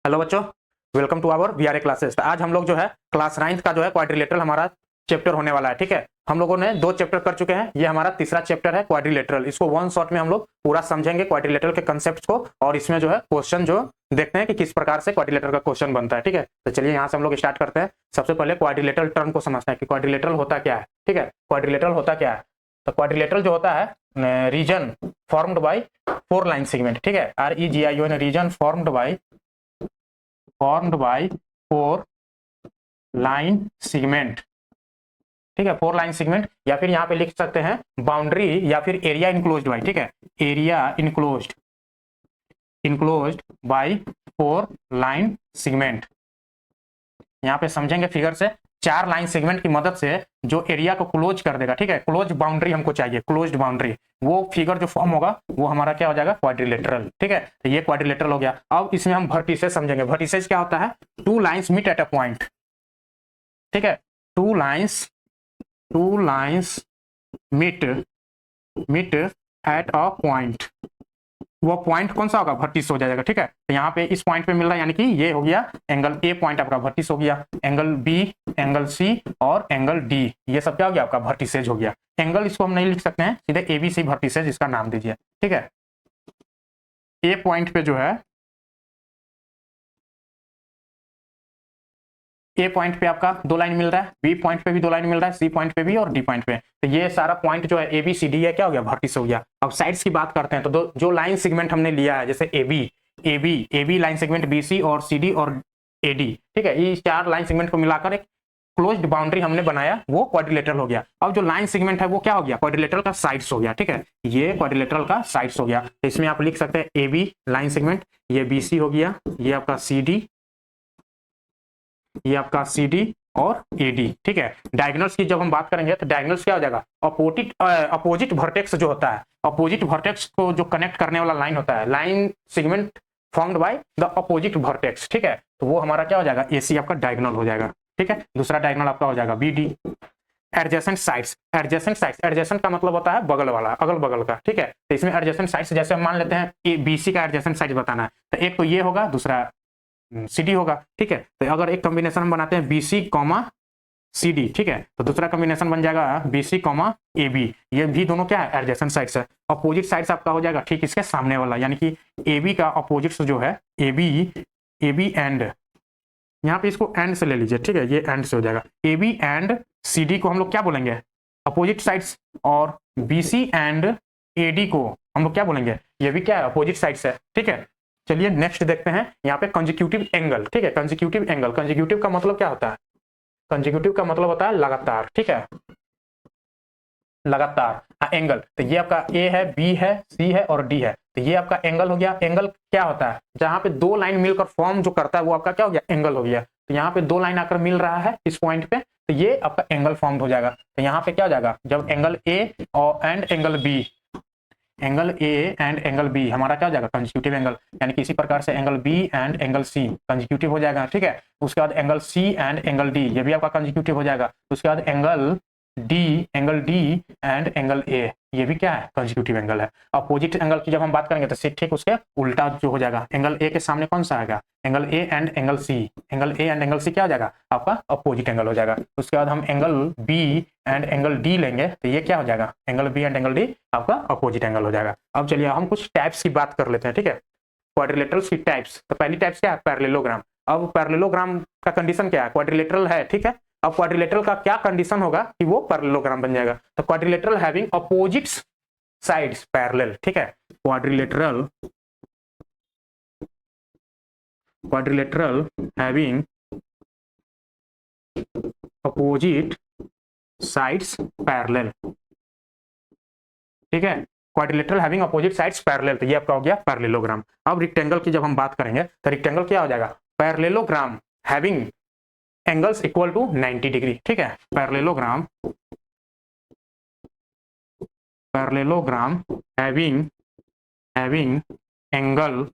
Hello बच्चों, welcome to our VRA classes. तो आज हम लोग जो है क्लास 9th का जो है क्वाड्रिलेटरल हमारा चैप्टर होने वाला है। ठीक है, हम लोगों ने 2 चैप्टर कर चुके हैं, ये हमारा तीसरा चैप्टर है क्वाड्रिलेटरल। इसको वन शॉट में हम लोग पूरा समझेंगे क्वाड्रिलेटरल के कंसेप्ट को, और इसमें जो है क्वेश्चन जो देखते हैं कि किस प्रकार से क्वाड्रिलेटरल का क्वेश्चन बनता है। ठीक है, तो चलिए यहाँ से हम लोग स्टार्ट करते हैं। सबसे पहले क्वाड्रिलेटरल टर्म को समझते हैं कि क्वाड्रिलेटरल होता क्या है। ठीक है, क्वाड्रिलेटरल होता क्या है। तो क्वाड्रिलेटरल जो होता है region formed by 4 line segment. ठीक है, REGION region formed by 4 line segment. ठीक है, 4 लाइन सेगमेंट, या फिर यहाँ पे लिख सकते हैं बाउंड्री या फिर एरिया इनक्लोज्ड बाय। ठीक है, area enclosed bye 4 line segment. यहाँ पे समझेंगे फिगर से, 4 लाइन सेगमेंट की मदद से जो एरिया को क्लोज कर देगा। ठीक है, क्लोज बाउंड्री हमको चाहिए, क्लोज्ड बाउंड्री, वो फिगर जो फॉर्म होगा वो हमारा क्या हो जाएगा, क्वाड्रिलेटरल। ठीक है, तो ये क्वाड्रिलेटरल हो गया। अब इसमें हम वर्टिसेस समझेंगे। वर्टिसेस क्या होता है, 2 lines meet at a point. ठीक है, 2 lines meet at a point. वो पॉइंट कौन सा होगा, वर्टिस हो जाएगा। ठीक है, तो यहाँ पे इस पॉइंट पे मिल रहा है, यानी कि ये हो गया एंगल ए पॉइंट आपका वर्टिस हो गया, एंगल बी, एंगल सी और एंगल डी, ये सब क्या हो गया आपका वर्टिसेज हो गया। एंगल इसको हम नहीं लिख सकते हैं, सीधे ABC वर्टिसेज इसका नाम दीजिए। ठीक है, ए पॉइंट पे जो है, ए पॉइंट पे आपका 2 लाइन मिल रहा है, बी पॉइंट पे भी 2 लाइन मिल रहा है, सी पॉइंट पे भी और डी पॉइंट पे। तो ये सारा पॉइंट जो है ABCD है क्या हो गया, वर्टिस हो गया। अब साइड्स की बात करते हैं, तो जो लाइन सेगमेंट हमने लिया है, जैसे AB लाइन सेगमेंट, BC और CD और AD। ठीक है, ये 4 लाइन सेगमेंट को मिलाकर एक क्लोज्ड बाउंड्री हमने बनाया, वो क्वाड्रिलेटरल हो गया। अब जो लाइन सेगमेंट है वो क्या हो गया, क्वाड्रिलेटरल का साइड्स हो गया। ठीक है, ये क्वाड्रिलेटरल का साइड्स हो गया। तो इसमें आप लिख सकते हैं AB लाइन सेगमेंट, ये BC हो गया, ये आपका CD, ये आपका CD और AD। ठीक है, डायगोनल्स की जब हम बात करेंगे तो डायगोनल्स क्या हो जाएगा, अपोजिट वर्टेक्स जो होता है, अपोजिट वर्टेक्स को जो कनेक्ट करने वाला लाइन होता है, line segment formed by the opposite vertex. ठीक है, तो वो हमारा क्या हो जाएगा, AC आपका डायगोनल हो जाएगा। ठीक है, दूसरा डायगोनल आपका हो जाएगा BD। एडजेसेंट साइड्स, एडजेसेंट का मतलब होता है बगल वाला, अगल बगल का। ठीक है, तो इसमें एडजेसेंट साइड्स जैसे हम मान लेते हैं BC का एडजेसेंट साइड बताना है, तो एक तो ये होगा, दूसरा CD होगा। ठीक है, तो अगर एक कॉम्बिनेशन हम बनाते हैं BC, CD, ठीक है, तो दूसरा कॉम्बिनेशन बन जाएगा BC, AB। ये भी दोनों क्या है, एडजेसेंट साइड्स है। अपोजिट साइड्स आपका हो जाएगा ठीक इसके सामने वाला, यानी कि AB का अपोजिट जो है AB एंड, यहाँ पे इसको एंड से ले लीजिए। ठीक है, ये एंड से हो जाएगा। AB एंड CD को हम लोग क्या बोलेंगे, अपोजिट साइड्स, और BC एंड AD को हम लोग क्या बोलेंगे, ये भी क्या है, अपोजिट साइड्स है। ठीक है, चलिए नेक्स्ट देखते हैं यहाँ पे कंसेक्यूटिव एंगल। ठीक है, कंसेक्यूटिव एंगल, कंसेक्यूटिव का मतलब क्या होता है, कंसेक्यूटिव का मतलब होता है लगातार। ठीक है, लगातार एंगल। तो ये आपका A है, B है, C है और D है, तो ये आपका एंगल हो गया। एंगल क्या होता है, जहां पे 2 लाइन मिलकर फॉर्म जो करता है वो आपका क्या हो गया, एंगल हो गया। तो यहाँ पे 2 लाइन आकर मिल रहा है इस पॉइंट पे, तो ये आपका एंगल फॉर्म हो जाएगा। तो यहाँ पे क्या हो जाएगा, जब एंगल A और and angle B, angle A and angle B हमारा क्या हो जाएगा, कंसेक्यूटिव एंगल। यानी कि इसी प्रकार से angle B and angle C consecutive हो जाएगा। ठीक है, उसके बाद angle C and angle D, ये भी आपका कंसेक्यूटिव हो जाएगा। उसके बाद angle D and angle A, ये भी क्या है, कंसेक्यूटिव एंगल है। अपोजिट एंगल की जब हम बात करेंगे तो ठीक उसके उल्टा जो हो जाएगा, एंगल A के सामने कौन सा आएगा, angle A and angle C, angle A and angle C क्या हो जाएगा, आपका अपोजिट एंगल हो जाएगा। उसके बाद हम angle B and angle D लेंगे, तो ये क्या हो जाएगा, angle B and angle D आपका अपोजिट एंगल हो जाएगा। अब चलिए हम कुछ टाइप्स की बात कर लेते हैं। ठीक है, क्वाड्रिलेटरल्स की टाइप्स। तो पहली टाइप्स क्या है, पैरेललोग्राम। अब पैरेललोग्राम का कंडीशन क्या है, क्वाड्रिलेटरल है। ठीक है, अब क्वाड्रिलेटरल का क्या कंडीशन होगा कि वो पैरेललोग्राम बन जाएगा। तो quadrilateral having opposites sides parallel. ठीक है, quadrilateral having opposite sides parallel. ठीक है, quadrilateral having opposite sides parallel, तो ये आपका हो गया पैरेललोग्राम। अब रेक्टेंगल की जब हम बात करेंगे तो रेक्टेंगल क्या हो जाएगा, parallelogram having angles equal to 90 degree. ठीक है, parallelogram having angle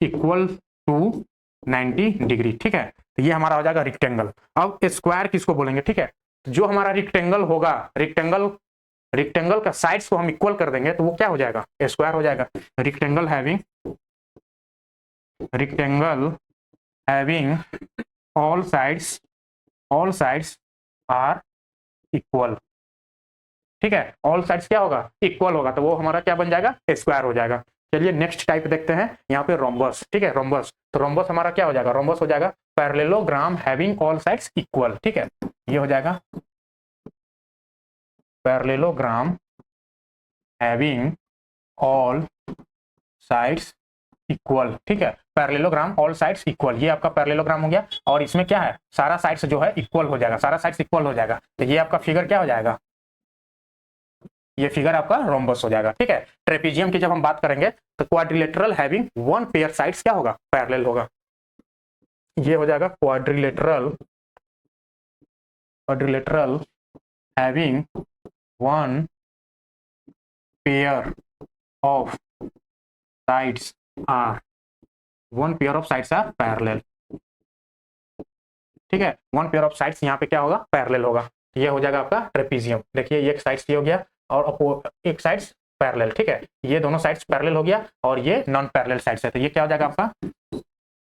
equal to 90 degree. ठीक है, तो ये हमारा हो जाएगा रेक्टेंगल। अब स्क्वायर किसको बोलेंगे, ठीक है, जो हमारा रेक्टेंगल होगा, रेक्टेंगल का साइड्स को हम इक्वल कर देंगे तो वो क्या हो जाएगा, स्क्वायर हो जाएगा। Rectangle having rectangle having all sides are equal। ठीक है, ऑल साइड्स क्या होगा, इक्वल होगा, तो वो हमारा क्या बन जाएगा, स्क्वायर हो जाएगा। चलिए नेक्स्ट टाइप देखते हैं, यहाँ पे रोम्बस। ठीक है, रोम्बस, तो रोम्बस हमारा क्या हो जाएगा, रोम्बस हो जाएगा parallelogram having all sides equal. ठीक है, ये हो जाएगा parallelogram having all sides equal. ठीक है, पैरेललोग्राम ऑल साइड्स इक्वल, ये आपका पैरेललोग्राम हो गया। और इसमें क्या है, सारा साइड्स जो है इक्वल हो जाएगा, सारा साइड्स इक्वल हो जाएगा, तो ये आपका फिगर क्या हो जाएगा, ये फिगर आपका रोम्बस हो जाएगा। ठीक है, ट्रेपीजियम की जब हम बात करेंगे तो quadrilateral having one pair sides क्या होगा, पैरेलल होगा, ये हो जाएगा quadrilateral having one pair of sides are parallel. ठीक है, वन पेयर ऑफ साइड्स यहाँ पे क्या होगा, पैरेलल होगा, ये हो जाएगा आपका ट्रेपीजियम। देखिए ये एक साइड्स ये हो गया और एक साइड्स पैरेलल। ठीक है, ये दोनों साइड्स पैरेलल हो गया और ये नॉन पैरेलल साइड्स है, तो ये क्या हो जाएगा आपका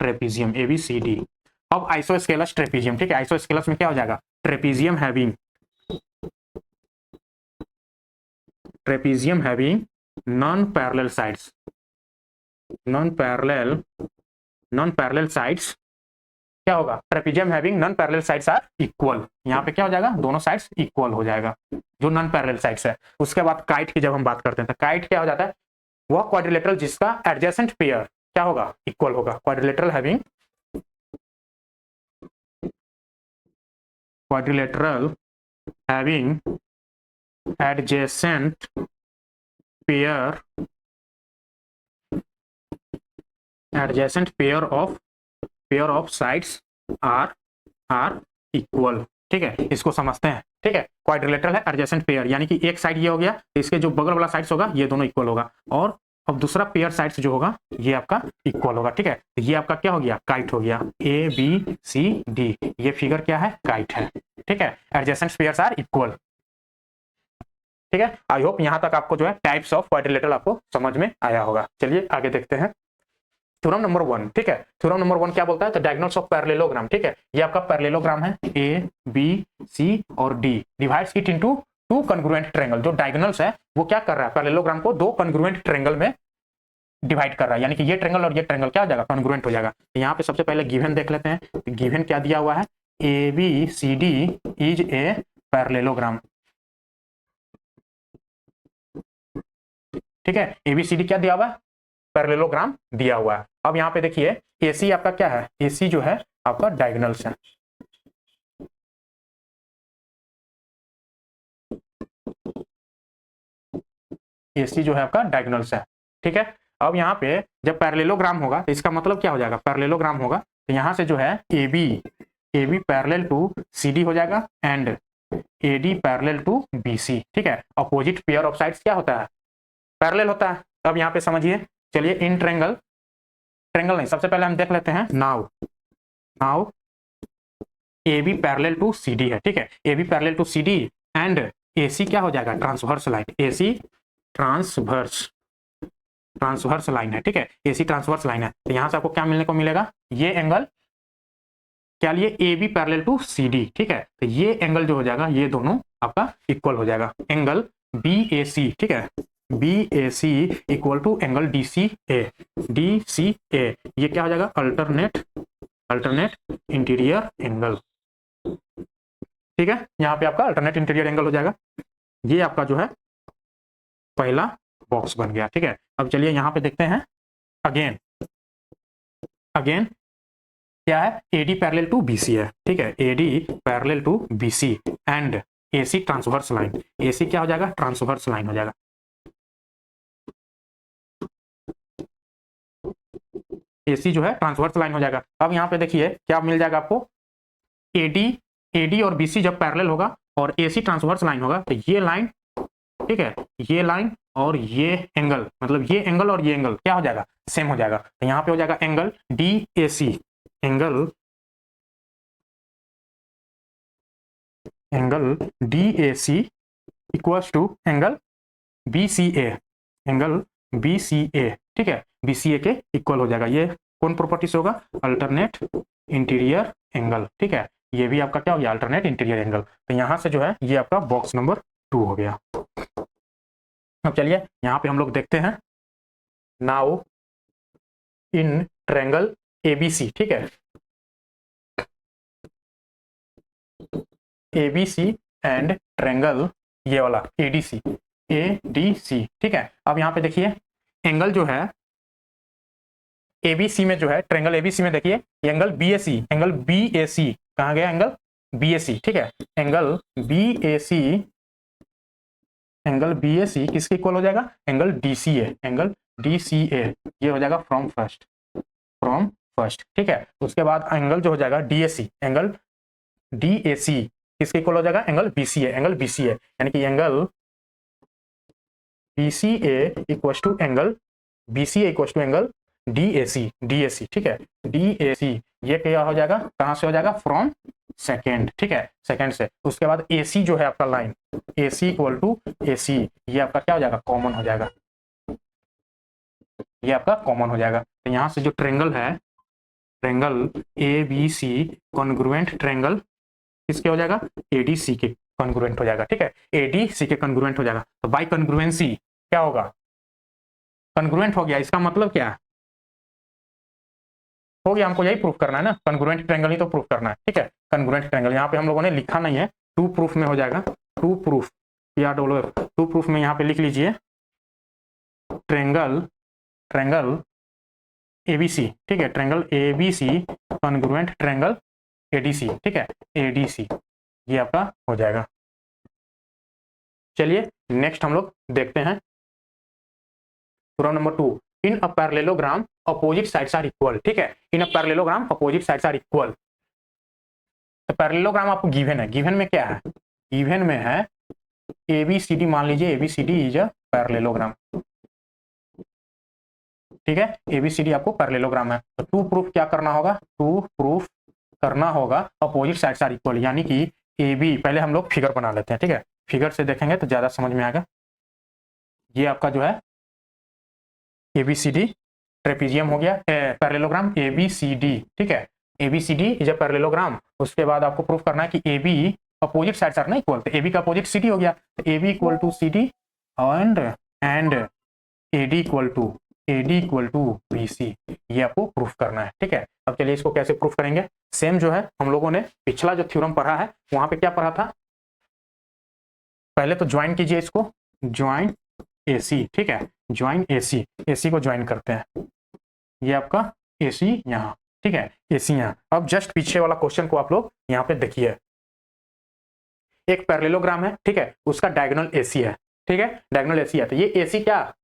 ट्रेपीजियम, ABCD। अब आइसोस्केलस ट्रेपीजियम। ठीक है, आइसोस्केलस में क्या हो जाएगा, trapezium having non parallel sides क्या होगा, trapezium having non parallel sides are equal. यहाँ पे क्या हो जाएगा, दोनों साइड्स इक्वल हो जाएगा, जो नॉन पैरेलल साइड्स है। उसके बाद काइट की जब हम बात करते हैं तो काइट क्या हो जाता है, वह क्वाड्रिलेटरल जिसका एडजेसेंट पेयर क्या होगा, इक्वल होगा। Quadrilateral having adjacent pair of sides are equal. ठीक है, इसको समझते हैं। ठीक है, क्वाड्रिलेटरल है एडजेसेंट पेयर, यानी कि एक साइड ये हो गया, तो इसके जो बगल वाला साइड्स होगा ये दोनों इक्वल होगा, और अब दूसरा पेयर साइड्स जो होगा ये आपका इक्वल होगा। ठीक है, तो ये आपका क्या हो गया, काइट हो गया, ABCD, ये फिगर क्या है, काइट है। ठीक है, एडजेसेंट पेयर्स आर इक्वल। ठीक है, आई होप यहाँ तक आपको जो है टाइप्स ऑफ क्वाड्रिलेटरल आपको समझ में आया होगा। चलिए आगे देखते हैं थ्योरम नंबर 1। ठीक है, थ्योरम नंबर 1 क्या बोलता है, तो डायगोनल्स ऑफ पैरेललोग्राम। ठीक है, ये आपका पैरेललोग्राम है, ABC और D divides it into two congruent triangle. जो डायगोनल्स है वो क्या कर रहा है, पैरेललोग्राम को दो कॉन्ग्रुएंट ट्रायंगल में डिवाइड कर रहा है, यानी कि ये ट्रायंगल और ये ट्रायंगल क्या हो जाएगा, कॉन्ग्रुएंट हो जाएगा। तो यहाँ पे सबसे पहले गिवन देख लेते हैं, तो गिवन क्या दिया हुआ है, ABCD इज ए पैरेललोग्राम। ठीक है, ABCD क्या दिया हुआ है, पैरेललोग्राम दिया हुआ है। अब यहाँ पे देखिए AC आपका क्या है, AC जो है आपका डायगोनल्स है। AC जो है आपका डायगोनल्स है। ठीक है, अब यहाँ पे जब पैरेललोग्राम होगा तो इसका मतलब क्या हो जाएगा, पैरेललोग्राम होगा तो यहाँ से जो है AB पैरेलल टू CD हो जाएगा and AD parallel to BC। ठीक है, अपोजिट पेयर ऑफ साइड्स क्या होता है, पैरेलल होता है। अब यहाँ पे समझिए, चलिए इन ट्रायंगल नहीं, सबसे पहले हम देख लेते हैं now AB parallel to CD है। ठीक है, AB parallel to CD and AC क्या हो जाएगा, transverse line, AC transverse line है। ठीक है, AC ट्रांसवर्स लाइन है, तो यहां से आपको क्या मिलने को मिलेगा, ये एंगल क्या लिए, AB पैरेलल टू CD। ठीक है, तो ये एंगल जो हो जाएगा ये दोनों आपका इक्वल हो जाएगा, एंगल BAC। ठीक है, BAC equal to angle DCA। ये क्या हो जाएगा, अल्टरनेट इंटीरियर एंगल। ठीक है, यहाँ पे आपका अल्टरनेट इंटीरियर एंगल हो जाएगा। ये आपका जो है पहला बॉक्स बन गया। ठीक है, अब चलिए यहाँ पे देखते हैं अगेन क्या है, AD पैरेलल टू BC है। ठीक है, AD parallel to BC and AC transverse line, AC क्या हो जाएगा, ट्रांसवर्स लाइन हो जाएगा। AC जो है ट्रांसवर्स लाइन हो जाएगा। अब यहाँ पे देखिए क्या मिल जाएगा आपको, AD और BC जब पैरेलल होगा और AC ट्रांसवर्स लाइन होगा, तो ये लाइन, ठीक है, ये लाइन और ये एंगल, मतलब ये एंगल और ये एंगल क्या हो जाएगा, सेम हो जाएगा। तो यहाँ पे हो जाएगा angle DAC, angle DAC equals to angle BCA, ठीक है, BCA के इक्वल हो जाएगा। ये कौन प्रॉपर्टी से होगा? Alternate interior angle. ठीक है, ये भी आपका क्या हो गया? Alternate interior angle. तो यहां से जो है ये आपका बॉक्स नंबर 2 हो गया। अब चलिए यहाँ पे हम लोग देखते हैं। नाउ इन ट्रायंगल एबीसी, ठीक है, एबीसी एंड ट्रायंगल ये वाला एडीसी, एडीसी। ठीक है, अब यहाँ पे देखिए एंगल जो है एबीसी में जो है, ट्रायंगल एबीसी में देखिए एंगल बीएसी, एंगल बीएसी कहाँ गया? Angle BAC. ठीक है, एंगल बीएसी, एंगल बीएसी किसके इक्वल हो जाएगा? एंगल डीसीए, एंगल डीसीए ये हो जाएगा फ्रॉम फर्स्ट। ठीक है, उसके बाद एंगल जो हो जाएगा डीएसी, एंगल डीएसी किसके इक्वल हो जाएगा? एंगल बीसीए, एंगल बीसीए, यानी कि angle BCA equal to angle BCA equal to angle DAC, DAC. ठीक है, डीएसी ये क्या हो जाएगा? कहां से हो जाएगा? From second. ठीक है, सेकेंड से। उसके बाद एसी जो है आपका line, AC equal to AC ये आपका क्या हो जाएगा? कॉमन हो जाएगा, ये आपका कॉमन हो जाएगा। तो यहां से जो ट्रायंगल है, triangle A B C congruent triangle किसके हो जाएगा? एडीसी के कॉन्ग्रुएंट हो जाएगा। ठीक है, एडीसी के कॉन्ग्रुएंट हो जाएगा। तो बाय कॉन्ग्रुएंसी क्या होगा? कॉन्ग्रुएंट हो गया, इसका मतलब क्या है? हो गया, हमको यही प्रूफ करना है ना, कॉन्ग्रुएंट ट्रायंगल ही तो प्रूफ करना है। ठीक है, कॉन्ग्रुएंट ट्रायंगल यहाँ पे हम लोगों ने लिखा नहीं है, टू प्रूफ में हो जाएगा। To proof, PROOF, to proof में यहाँ पे लिख लीजिए ट्रायंगल, ट्रायंगल एबीसी। ठीक है, triangle ABC congruent triangle ADC. ठीक है, एडीसी ये आपका हो जाएगा। चलिए नेक्स्ट हम लोग देखते हैं theorem number 2। In a parallelogram opposite sides are equal. ठीक है, in a parallelogram opposite sides are equal. तो पैरेललोग्राम आपको गिवन है, गिवन में क्या है? गिवन में है एबीसीडी, मान लीजिए एबीसीडी इज अ पैरेललोग्राम। ठीक है, एबीसीडी आपको पैरेललोग्राम है। तो टू प्रूफ क्या करना होगा? टू प्रूफ करना होगा अपोजिट साइड्स आर इक्वल, यानी कि AB, पहले हम लोग फिगर बना लेते हैं। ठीक है, फिगर से देखेंगे तो ज्यादा समझ में आएगा। ये आपका जो है ABCD ट्रेपीजियम हो गया, पैरेललोग्राम ABCD। ठीक है, ABCD इज अ पैरेललोग्राम। उसके बाद आपको प्रूफ करना है कि AB अपोजिट साइड्स आर ना इक्वल, तो AB का अपोजिट CD हो गया, तो AB equal to CD and AD equal to BC, ये आपको प्रूफ करना है। ठीक है, अब चलिए इसको कैसे प्रूफ करेंगे? सेम जो है हम लोगों ने पिछला जो थ्योरम पढ़ा है वहां पे क्या पढ़ा था? पहले तो ज्वाइन कीजिए इसको, ज्वाइन AC। ठीक है, ज्वाइन AC, AC को ज्वाइन करते हैं, ये आपका AC यहाँ। ठीक है, AC यहाँ। अब जस्ट पीछे वाला क्वेश्चन को आप लोग यहाँ पे देखिए, एक पैरेललोग्राम है। ठीक है, उसका डायगोनल AC है। ठीक है, डायगोनल AC है, तो ये AC क्या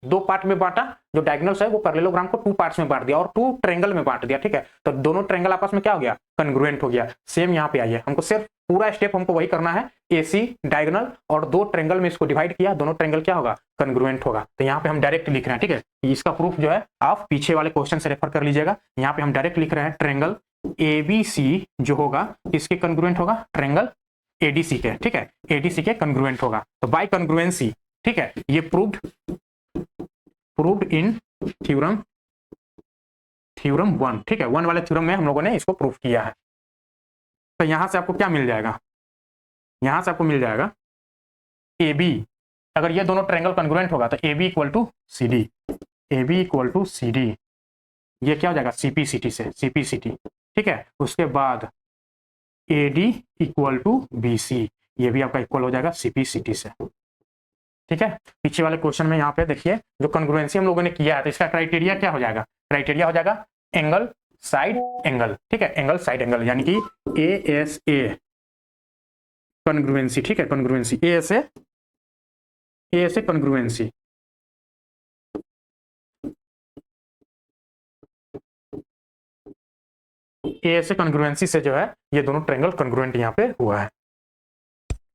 दो पार्ट में बांटा, जो डायगोनल्स है वो पैरेललोग्राम को टू पार्ट्स में बांट दिया और टू ट्रायंगल में बांट दिया। ठीक है, तो दोनों ट्रायंगल आपस में क्या हो गया? कन्ग्रुएंट हो गया। सेम यहाँ पे आइए, हमको सिर्फ पूरा स्टेप हमको वही करना है, AC डायगोनल और दो ट्रायंगल में इसको डिवाइड किया, दोनों ट्रायंगल क्या होगा? कन्ग्रुएंट होगा। तो यहाँ पे हम डायरेक्ट लिख रहे हैं। ठीक है, इसका प्रूफ जो है आप पीछे वाले क्वेश्चन से रेफर कर लीजिएगा। यहाँ पे हम डायरेक्ट लिख रहे हैं ट्रायंगल ABC जो होगा किसके कन्ग्रुएंट होगा? ट्रायंगल ADC के। ठीक है, ADC के कन्ग्रुएंट होगा। तो बाय कन्ग्रुएंसी, ठीक है, ये प्रूव्ड इन थ्योरम 1। ठीक है, 1 वाले थ्योरम में हम लोगों ने इसको प्रूफ किया है। तो यहां से आपको क्या मिल जाएगा? यहां से आपको मिल जाएगा AB, अगर ये दोनों ट्रायंगल कन्ग्रुएंट होगा तो AB equal to CD, AB equal to CD, ये क्या हो जाएगा? CPCT से, CPCT। ठीक है, उसके बाद AD इक्वल टू BC, ये भी आपका इक्वल हो जाएगा CPCT से। ठीक है, पीछे वाले क्वेश्चन में यहाँ पे देखिए जो कॉन्ग्रुएंसी हम लोगों ने किया है, तो इसका क्राइटेरिया क्या हो जाएगा? क्राइटेरिया हो जाएगा एंगल साइड एंगल। ठीक है, एंगल साइड एंगल, यानी कि ASA कॉन्ग्रुएंसी। ठीक है, congruency ASA congruency, ASA congruency से जो है ये दोनों ट्रायंगल कॉन्ग्रुएंट यहाँ पे हुआ है।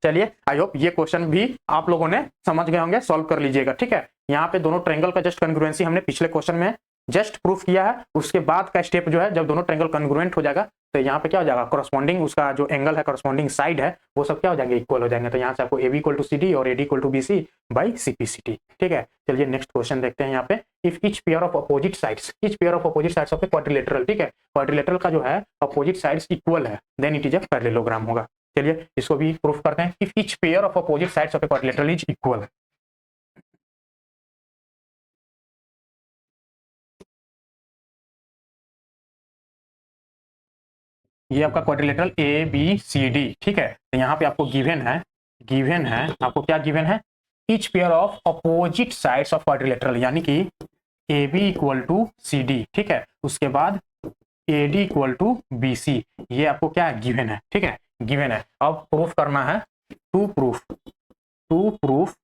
चलिए, आई होप ये क्वेश्चन भी आप लोगों ने समझ गए होंगे, सॉल्व कर लीजिएगा। ठीक है, यहाँ पे दोनों ट्रायंगल का जस्ट कॉन्ग्रुएंसी हमने पिछले क्वेश्चन में जस्ट प्रूफ किया है। उसके बाद का स्टेप जो है, जब दोनों ट्रायंगल कॉन्ग्रुएंट हो जाएगा तो यहाँ पे क्या हो जाएगा? कॉरस्पॉन्डिंग उसका जो एंगल है, कॉरस्पॉन्डिंग साइड है, वो सब क्या हो जाएंगे? इक्वल हो जाएंगे। तो यहाँ से आपको AB इक्वल टू CD और AD equal to BC by CPCT। ठीक है, चलिए नेक्स्ट क्वेश्चन देखते हैं। यहाँ पे if each pair of opposite sides, each pair of opposite sides of a quadrilateral, ठीक है, क्वाड्रिलेटरल का जो है अपोजिट साइड्स इक्वल है, then it is a parallelogram होगा। चलिए इसको भी प्रूफ करते हैं। If each pair of opposite sides of a quadrilateral is equal, ये आपका quadrilateral A B C D, ठीक है, तो यहाँ पे आपको गिवन है आपको क्या गिवन है, each pair of opposite sides of quadrilateral, यानी कि A B equal to C D, ठीक है, उसके बाद A D equal to B C, ये आपको क्या गिवन है, ठीक है, गिवन है। अब प्रूफ करना है, to proof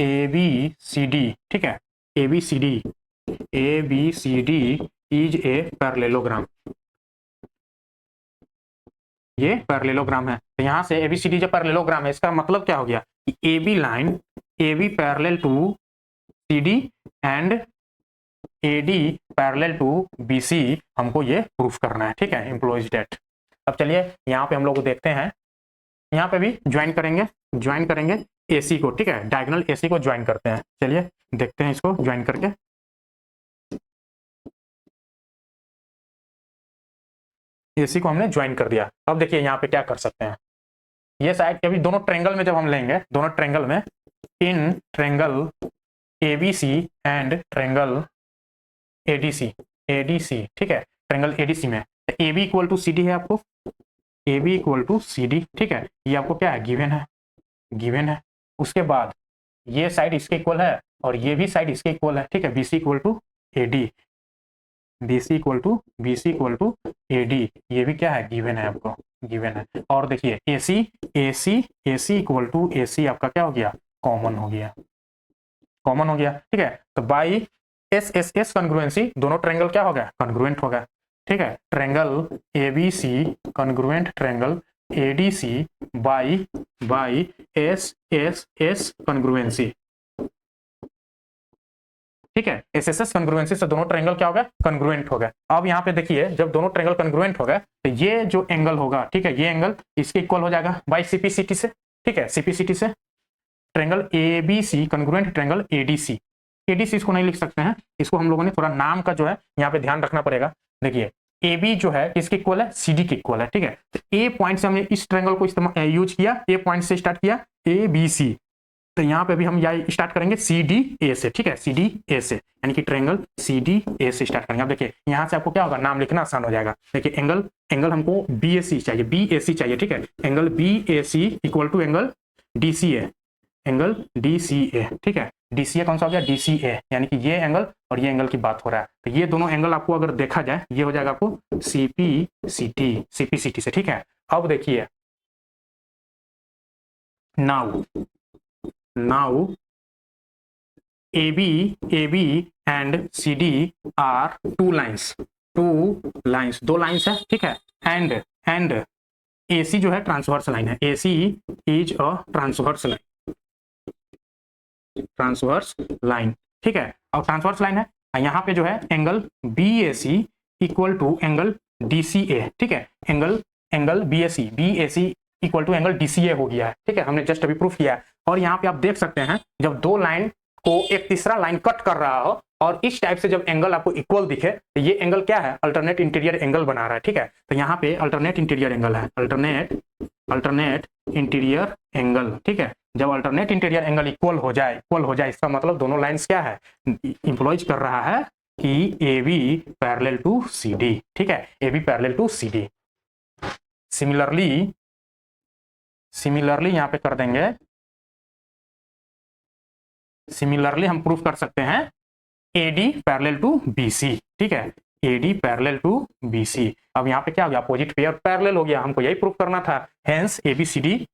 A B C D, ठीक है, A B C D is a parallelogram, ये पैरेललोग्राम है। तो यहाँ से एबीसीडी जब पैरेललोग्राम है, इसका मतलब क्या हो गया कि A B line, A B parallel to C D and A D parallel to B C, हमको ये प्रूफ करना है, ठीक है, एम्प्लॉइज डेट। अब चलिए यहाँ पे हम लोग देखते हैं, यहाँ पे भी ज्वाइन करेंगे एसी को, ठीक है, डायगोनल एसी को ज्वाइन करते हैं। चलिए देखते हैं इसको ज्वाइन करके। एसी को हमने ज्वाइन कर दिया। अब देखिए यहाँ पे क्या कर सकते हैं, ये साइड अभी दोनों ट्रेंगल में जब हम लेंगे, दोनों ट्रेंगल में, in triangle ABC and triangle ADC, ठीक है, ट्रेंगल एडीसी में A B equal to C D है, आपको A B equal to C D, ठीक है, ये आपको क्या है, गिवन है। उसके बाद ये साइड इसके इक्वल है और ये भी साइड इसके इक्वल है, ठीक है, BC equal to A D, BC equal to A D, ये भी क्या है, गिवन है, आपको गिवन है। और देखिए एसी इक्वल टू ए सी आपका क्या हो गया, कॉमन हो गया, ठीक है। तो बाई एस कॉन्ग्रुएंसी दोनों ट्रायंगल क्या हो गया, कॉन्ग्रुएंट हो गया, ठीक है, triangle ABC congruent triangle ADC by S congruency, ठीक है, एस कॉन्ग्रुएंसी से दोनों ट्रायंगल क्या हो गया, कॉन्ग्रुएंट हो गया। अब यहाँ पे देखिए जब दोनों ट्रायंगल कॉन्ग्रुएंट हो गए तो ये जो एंगल होगा, ठीक है, ये एंगल इसके इक्वल हो जाएगा बाई सीपीसीटी से, ठीक है, सीपीसीटी से triangle ABC congruent triangle ADC, ADC इसको नहीं लिख सकते हैं, इसको हम लोगों ने थोड़ा नाम का जो है यहाँ पे ध्यान रखना पड़ेगा। देखिए ए बी जो है किसके इक्वल है, सी डी के इक्वल है, ठीक है, तो ए पॉइंट से हमने इस ट्रायंगल को इस्तेमाल यूज किया, ए पॉइंट से स्टार्ट किया ए बी सी, तो यहाँ पे भी हम यह स्टार्ट करेंगे सी डी ए से, ठीक है, सी डी ए से, यानी कि ट्रायंगल सी डी ए से स्टार्ट करेंगे। अब देखिए यहाँ से आपको क्या होगा, नाम लिखना आसान हो जाएगा। देखिए एंगल हमको बी ए सी चाहिए, बी ए सी चाहिए, ठीक है, angle B A C equal to angle D C A, angle D C A, ठीक है, डी सी ए कौन सा हो गया, डी सी ए, यानी कि ये एंगल और ये एंगल की बात हो रहा है। तो ये दोनों एंगल आपको अगर देखा जाए, ये हो जाएगा आपको सीपीसीटी से, ठीक है। अब देखिए नाउ AB एंड CD आर टू लाइंस, दो लाइंस है, ठीक है, एंड AC जो है ट्रांसवर्स लाइन है, AC is a transverse line, ठीक है, और ट्रांसवर्स लाइन है। यहाँ पे जो है angle BAC equal to angle DCA, ठीक है, angle BAC equal to angle DCA हो गया है, ठीक है, हमने जस्ट अभी प्रूफ किया है। और यहाँ पे आप देख सकते हैं जब दो लाइन को एक तीसरा लाइन कट कर रहा हो और इस टाइप से जब एंगल आपको इक्वल दिखे तो ये एंगल क्या है, अल्टरनेट इंटीरियर एंगल बना रहा है, ठीक है। तो यहाँ पे अल्टरनेट इंटीरियर एंगल है, अल्टरनेट इंटीरियर एंगल, ठीक है। जब अल्टरनेट इंटीरियर एंगल इक्वल हो जाए इसका मतलब दोनों लाइंस क्या है, इंप्लॉइज कर रहा है कि A B parallel to C D, ठीक है, A B parallel to C D. Similarly यहाँ पे कर देंगे, सिमिलरली हम प्रूफ कर सकते हैं AD पैरेलल टू BC, ठीक है, AD पैरेलल टू BC। अब यहाँ पे क्या हो गया, अपोजिट पेयर पैरेलल हो गया, हमको यही प्रूफ करना था, hence ABCD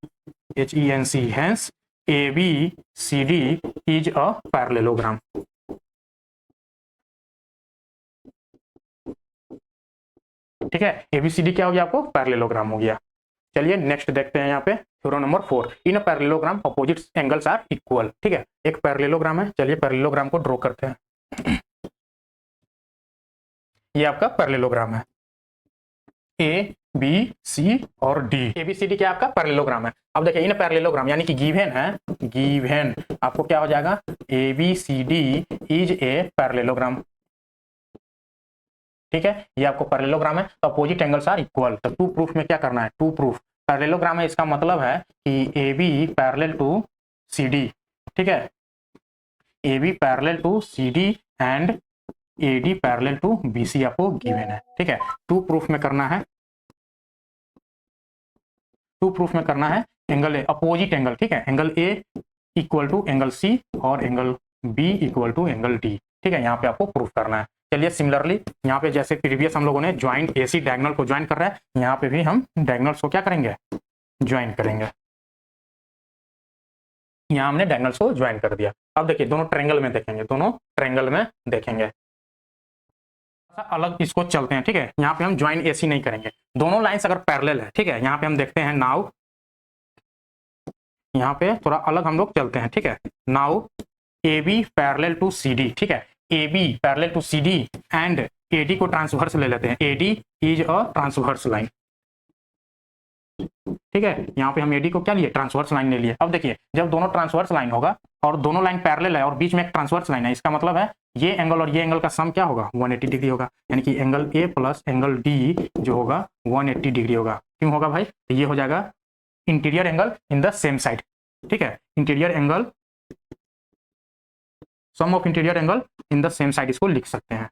HENC, hence ABCD is a parallelogram. ठीक है, ABCD क्या हो गया, आपको पैरेललोग्राम हो गया। चलिए नेक्स्ट देखते हैं यहाँ पे theorem number 4, in a parallelogram opposite angles are equal, ठीक है, एक पैरेललोग्राम है। चलिए पैरेललोग्राम को ड्रॉ करते हैं। ये आपका पैरेललोग्राम है, बी सी और डी। ABCD क्या आपका पैरेललोग्राम है। अब देखिए इन पैरेललोग्राम यानी कि गिवन है, गिवन आपको क्या हो जाएगा, ABCD इज ए पैरेललोग्राम। ठीक है, ये आपको पैरेललोग्राम है तो अपोजिट एंगल्स आर इक्वल। तो टू प्रूफ में क्या करना है, टू प्रूफ पैरेललोग्राम है, इसका मतलब है कि AB पैरेलल टू CD। ठीक है, AB parallel to CD and AD parallel to BC आपको गिवन है। ठीक है, टू प्रूफ में करना है, टू प्रूफ में करना है एंगल ए अपोजिट एंगल। ठीक है, angle A equal to angle C और angle B equal to angle D। ठीक है, यहाँ पे आपको प्रूफ करना है। चलिए सिमिलरली यहाँ पे जैसे प्रीवियस हम लोगों ने ज्वाइंट AC डायगोनल को ज्वाइन कर रहा है, यहाँ पे भी हम डायगोनल्स को क्या करेंगे, ज्वाइन करेंगे। यहाँ हमने डायगोनल्स को ज्वाइन कर दिया। अब देखिए दोनों ट्रायंगल में देखेंगे, दोनों ट्रायंगल में देखेंगे, अलग इसको चलते हैं। ठीक है, यहाँ पे हम ज्वाइन AC नहीं करेंगे, दोनों लाइंस अगर पैरेलल है। ठीक है, यहाँ पे हम देखते हैं नाउ, यहाँ पे थोड़ा अलग हम लोग चलते हैं। ठीक है, now AB parallel to CD। ठीक है, AB parallel to CD and AD को ट्रांसवर्स ले लेते हैं, AD is a transverse line. ठीक है, यहाँ पे हम AD को क्या लिए, ट्रांसवर्स लाइन ले लिए। अब देखिए जब दोनों ट्रांसवर्स लाइन होगा और दोनों लाइन पैरेलल है और बीच में एक ट्रांसवर्स लाइन है, इसका मतलब है ये एंगल और ये एंगल का सम क्या होगा, 180 डिग्री होगा। यानी कि angle A plus angle D जो होगा 180 डिग्री होगा। क्यों होगा भाई, तो ये हो जाएगा interior angle in the same side. ठीक है, interior angle, sum of interior angle in the same side, इसको लिख सकते हैं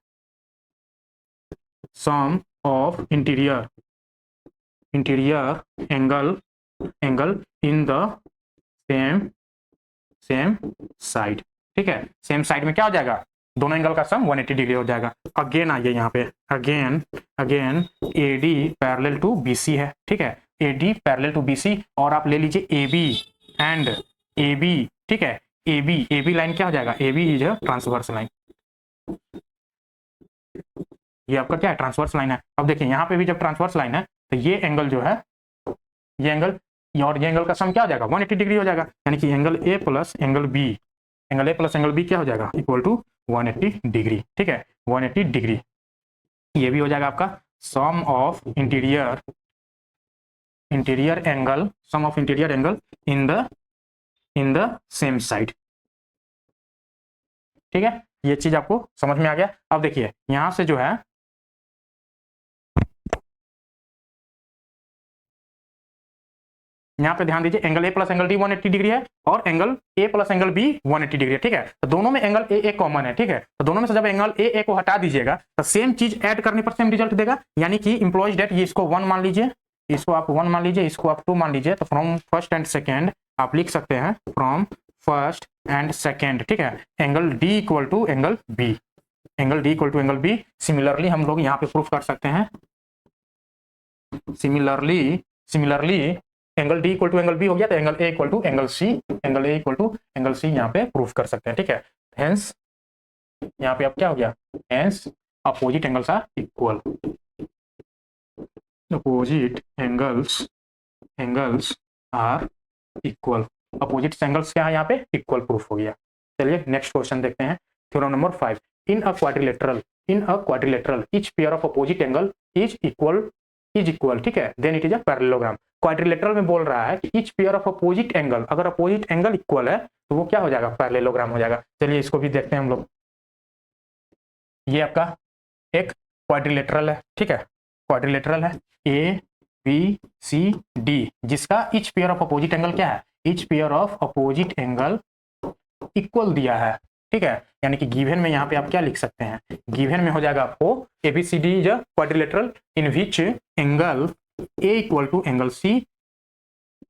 sum of interior angle in the same side. ठीक है, सेम साइड में क्या हो जाएगा, दोनों एंगल का सम 180 डिग्री हो जाएगा। अगेन आइए यहाँ पे, again AD parallel to BC है। ठीक है, AD पैरेलल टू BC और आप ले लीजिए AB एंड AB। ठीक है, AB लाइन क्या हो जाएगा, AB is a transverse line. ये आपका क्या है, ट्रांसवर्स लाइन है। अब देखिए यहाँ पे भी जब ट्रांसवर्स लाइन है तो ये एंगल जो है, ये एंगल और ये एंगल का सम क्या हो जाएगा, 180 डिग्री हो जाएगा। यानी कि angle A plus angle B, angle A plus angle B क्या हो जाएगा, इक्वल टू 180 डिग्री। ठीक है, 180 डिग्री। ये भी हो जाएगा आपका sum of interior angle, sum of interior angle in the same side. ठीक है, ये चीज आपको समझ में आ गया। अब देखिए यहां से जो है, यहाँ पे ध्यान दीजिए angle A plus angle D 180 degree है और angle A plus angle B 180 degree है। ठीक है, तो दोनों में एंगल A कॉमन है। ठीक है, तो दोनों में से जब एंगल A को हटा दीजिएगा तो सेम चीज ऐड करने पर सेम रिजल्ट देगा। यानी कि इंप्लॉइज डेट, ये इसको 1 मान लीजिए, इसको आप 1 मान लीजिए, इसको आप 2 मान लीजिए। तो फ्रॉम फर्स्ट एंड सेकेंड आप लिख सकते हैं फ्रॉम फर्स्ट एंड सेकेंड। ठीक है, angle D equal to angle B, angle D equal to angle B। Similarly हम लोग यहाँ पे प्रूफ कर सकते हैं, similarly angle D equal to angle B हो गया तो angle A equal to angle C, angle A equal to angle C यहाँ पे प्रूफ कर सकते हैं। ठीक है, हेंस यहाँ पे अब क्या हो गया, hence opposite angles are equal, opposite angles are equal, opposite angles क्या है यहाँ पे, इक्वल प्रूफ हो गया। चलिए नेक्स्ट क्वेश्चन देखते हैं, theorem number 5। In a quadrilateral each pair of opposite angle is equal. ठीक है, then it is a parallelogram. Quadrilateral में बोल रहा है कि each pair of opposite angle, अगर अपोजिट एंगल इक्वल है तो वो क्या हो जाएगा, पैरेललोग्राम हो जाएगा। चलिए इसको भी देखते हैं हम लोग। ये आपका एक क्वाड्रिलेटरल है। ठीक है, क्वाड्रिलेटरल है ABCD, जिसका each pair of opposite angle क्या है, each pair of opposite angle equal दिया है। ठीक है, यानी कि गिवन में यहाँ पे आप क्या लिख सकते हैं, गिवन में हो जाएगा आपको ABCD is a quadrilateral in which angle A equal to angle C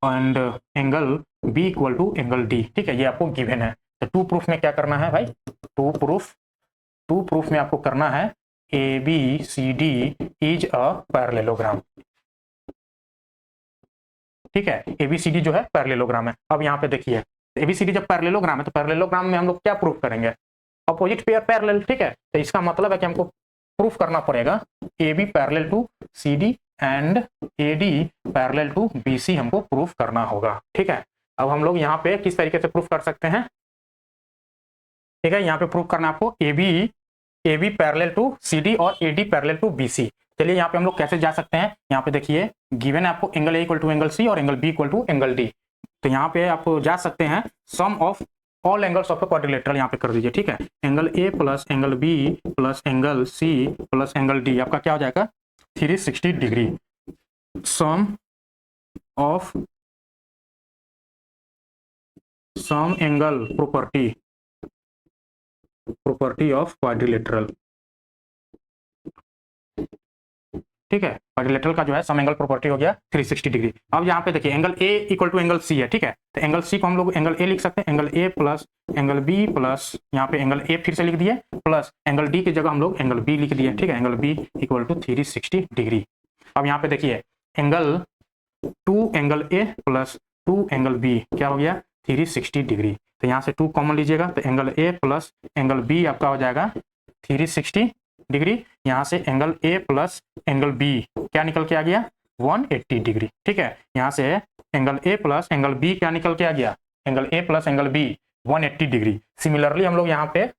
and angle B equal to angle D। ठीक है, ये आपको गिवन है। तो टू प्रूफ में क्या करना है भाई, टू प्रूफ में आपको करना है ABCD इज अ पैरेललोग्राम। ठीक है, ABCD जो है पैरेललोग्राम है। अब यहाँ पे देखिए ABCD जब पैरेललोग्राम है तो पैरेललोग्राम में हम लोग क्या प्रूफ करेंगे, अपोजिट पेयर पैरेलल। ठीक है, तो इसका मतलब है कि हमको प्रूफ करना पड़ेगा AB parallel to CD and AD parallel to BC, हमको प्रूफ करना होगा। ठीक है, अब हम लोग यहाँ पे किस तरीके से प्रूफ कर सकते हैं। ठीक है, यहाँ पे प्रूफ करना आपको AB पैरेलल टू CD और AD पैरेलल टू BC। चलिए यहाँ पे हम लोग कैसे जा सकते हैं, यहाँ पे देखिए गिवन है आपको angle A equal to angle C और angle B equal to angle D. तो यहाँ पे आप जा सकते हैं sum of all angles of a quadrilateral यहाँ पे कर दीजिए, ठीक है। Angle A plus angle B plus angle C plus angle D आपका क्या हो जाएगा 360 degree. Sum of sum angle property of quadrilateral, ठीक है। क्वाड्रिलेटरल का जो है सम एंगल प्रॉपर्टी हो गया 360 डिग्री। अब यहाँ पे देखिए angle A equal to angle C है, ठीक है। तो एंगल सी को हम लोग एंगल ए लिख सकते हैं, angle A plus angle B plus यहाँ पे एंगल ए फिर से लिख दिए प्लस एंगल डी की जगह हम लोग एंगल बी लिख दिए, ठीक है। Angle B equal to 360 degree. अब यहाँ पे देखिए angle 2 angle A plus 2 angle B क्या हो गया 360 डिग्री। तो यहाँ से 2 कॉमन लीजिएगा, तो angle A plus angle B आपका हो जाएगा 360 डिग्री। यहाँ से angle A plus angle B क्या निकल के आ गया 180 डिग्री, ठीक है। यहाँ से angle A plus angle B क्या निकल के आ गया, angle A plus angle B 180 degree. Similarly हम लोग यहाँ पे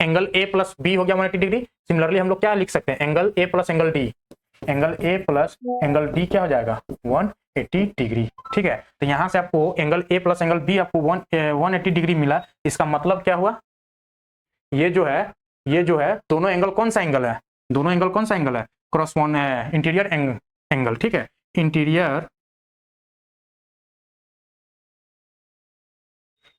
एंगल ए प्लस बी हो गया 180 डिग्री। सिमिलरली हम लोग क्या लिख सकते हैं, angle A plus angle D, angle A plus angle D क्या हो जाएगा 180 डिग्री, ठीक है। तो यहाँ से आपको angle A plus angle B आपको 180 डिग्री मिला। इसका मतलब क्या हुआ, ये जो है दोनों एंगल कौन सा एंगल है, दोनों एंगल कौन सा एंगल है क्रॉसपॉन्ड इंटीरियर एंगल, ठीक है। इंटीरियर,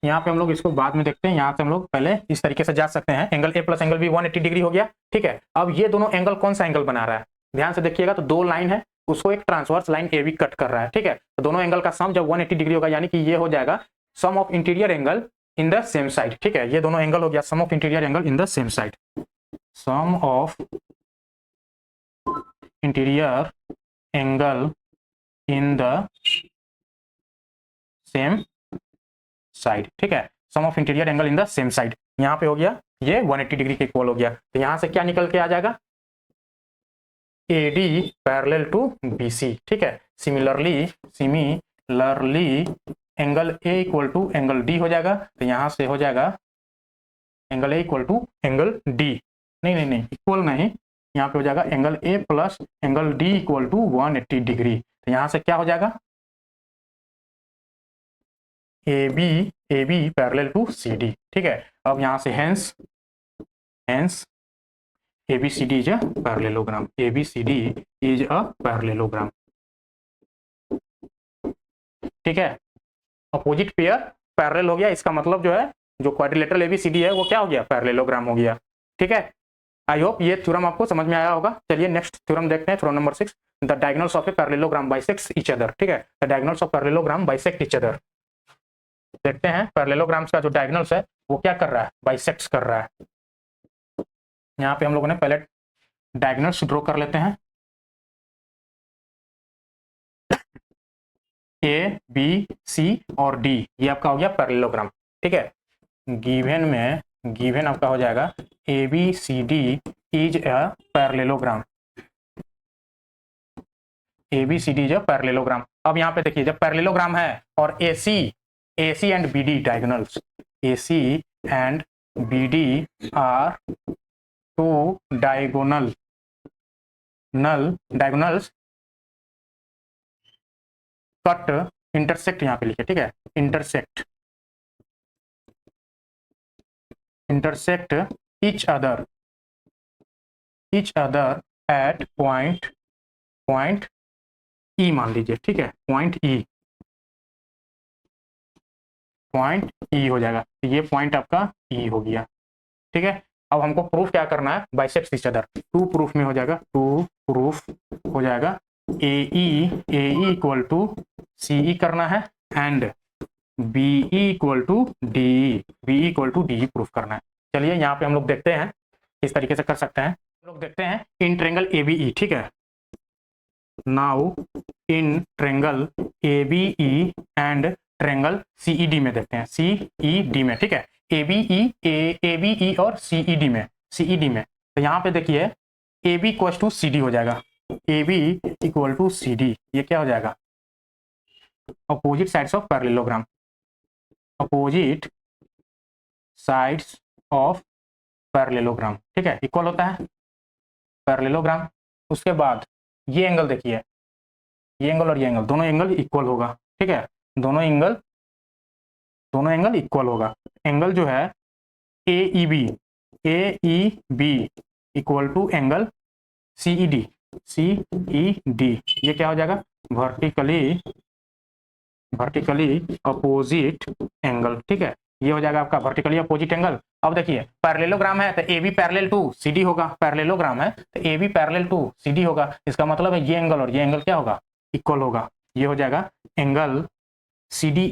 यहाँ पे हम लोग इसको बाद में देखते हैं, यहाँ से हम लोग पहले इस तरीके से जा सकते हैं। Angle A plus angle B 180 degree हो गया, ठीक है। अब ये दोनों एंगल कौन सा एंगल बना रहा है, ध्यान से देखिएगा। तो 2 लाइन है, उसको एक transverse line A B cut कर रहा है, ठीक है। तो दोनों एंगल का सम जब 180 डिग्री होगा यानी कि ये हो जाएगा sum of interior angle in the same side, ठीक है। ये दोनों एंगल हो गया sum of interior angle in the same side, sum of interior angle in the same side, ठीक है। Sum of interior angle in the same side यहाँ पे हो गया ये 180 डिग्री के इक्वल हो गया। तो यहाँ से क्या निकल के आ जाएगा AD पैरेलल टू BC, ठीक है। Similarly angle A equal to angle D हो जाएगा। तो यहाँ से हो जाएगा angle A equal to angle D, नहीं इक्वल नहीं, यहाँ पे हो जाएगा angle A plus angle D equal to 180 degree. तो यहाँ से क्या हो जाएगा AB पैरेलल टू CD, ठीक है। अब यहाँ से hence ABCD is a parallelogram, ABCD is a parallelogram, ठीक है। अपोजिट पेयर पैरेलल हो गया, इसका मतलब जो है जो क्वाड्रिलेटरल ABCD है वो क्या हो गया पैरेललोग्राम हो गया, ठीक है। आई होप ये थ्योरम आपको समझ में आया होगा। चलिए नेक्स्ट थ्योरम देखते हैं, theorem number 6, the diagonals of a parallelogram bisects each other, ठीक है। The diagonals of parallelogram bisect each other. देखते हैं पैरेललोग्राम्स का जो डायगोनल्स है वो क्या कर रहा है, बाइसेक्ट्स कर रहा है। यहाँ पे हम लोगों ने पहले डायगोनल्स ड्रॉ कर लेते हैं, A B C और D ये आपका हो गया पैरेललोग्राम, ठीक है। गिवन आपका हो जाएगा ABCD is a parallelogram, ABCD is a parallelogram. अब यहाँ पे देखिए जब पैरेललोग्राम है और AC and BD diagonals, AC and BD are two diagonals cut intersect, यहाँ पे लिखे, ठीक है। Intersect each other at point E मान लीजिए, ठीक है। पॉइंट E हो जाएगा, तो ये पॉइंट आपका E हो गया, ठीक है। अब हमको प्रूफ क्या करना है, bisects each other. To proof में हो जाएगा AE इक्वल टू CE करना है and BE equal to DE proof करना है। चलिए यहाँ पे हम लोग देखते हैं इस तरीके से कर सकते हैं। हम लोग देखते हैं इन ट्रायंगल ABE, ठीक है। Now in triangle ABE and triangle CED में देखते हैं, CED में, ठीक है। ABE और CED में। तो यहाँ पे देखिए AB इक्वल टू CD हो जाएगा, A B equal to C D, ये क्या हो जाएगा, opposite sides of parallelogram, opposite sides of parallelogram, ठीक है, इक्वल होता है पैरेललोग्राम। उसके बाद ये एंगल देखिए, ये एंगल और ये एंगल, दोनों एंगल इक्वल होगा, ठीक है, दोनों एंगल इक्वल होगा। एंगल जो है A E B equal to angle C E D, ये क्या हो जाएगा, वर्टिकली अपोजिट एंगल, ठीक है, ये हो जाएगा आपका वर्टिकली अपोजिट एंगल। अब देखिए पैरेललोग्राम है तो A B parallel to C D होगा, पैरेललोग्राम है तो A B parallel to C D होगा, इसका मतलब है ये एंगल और ये एंगल क्या होगा, इक्वल होगा, ये हो जाएगा angle C D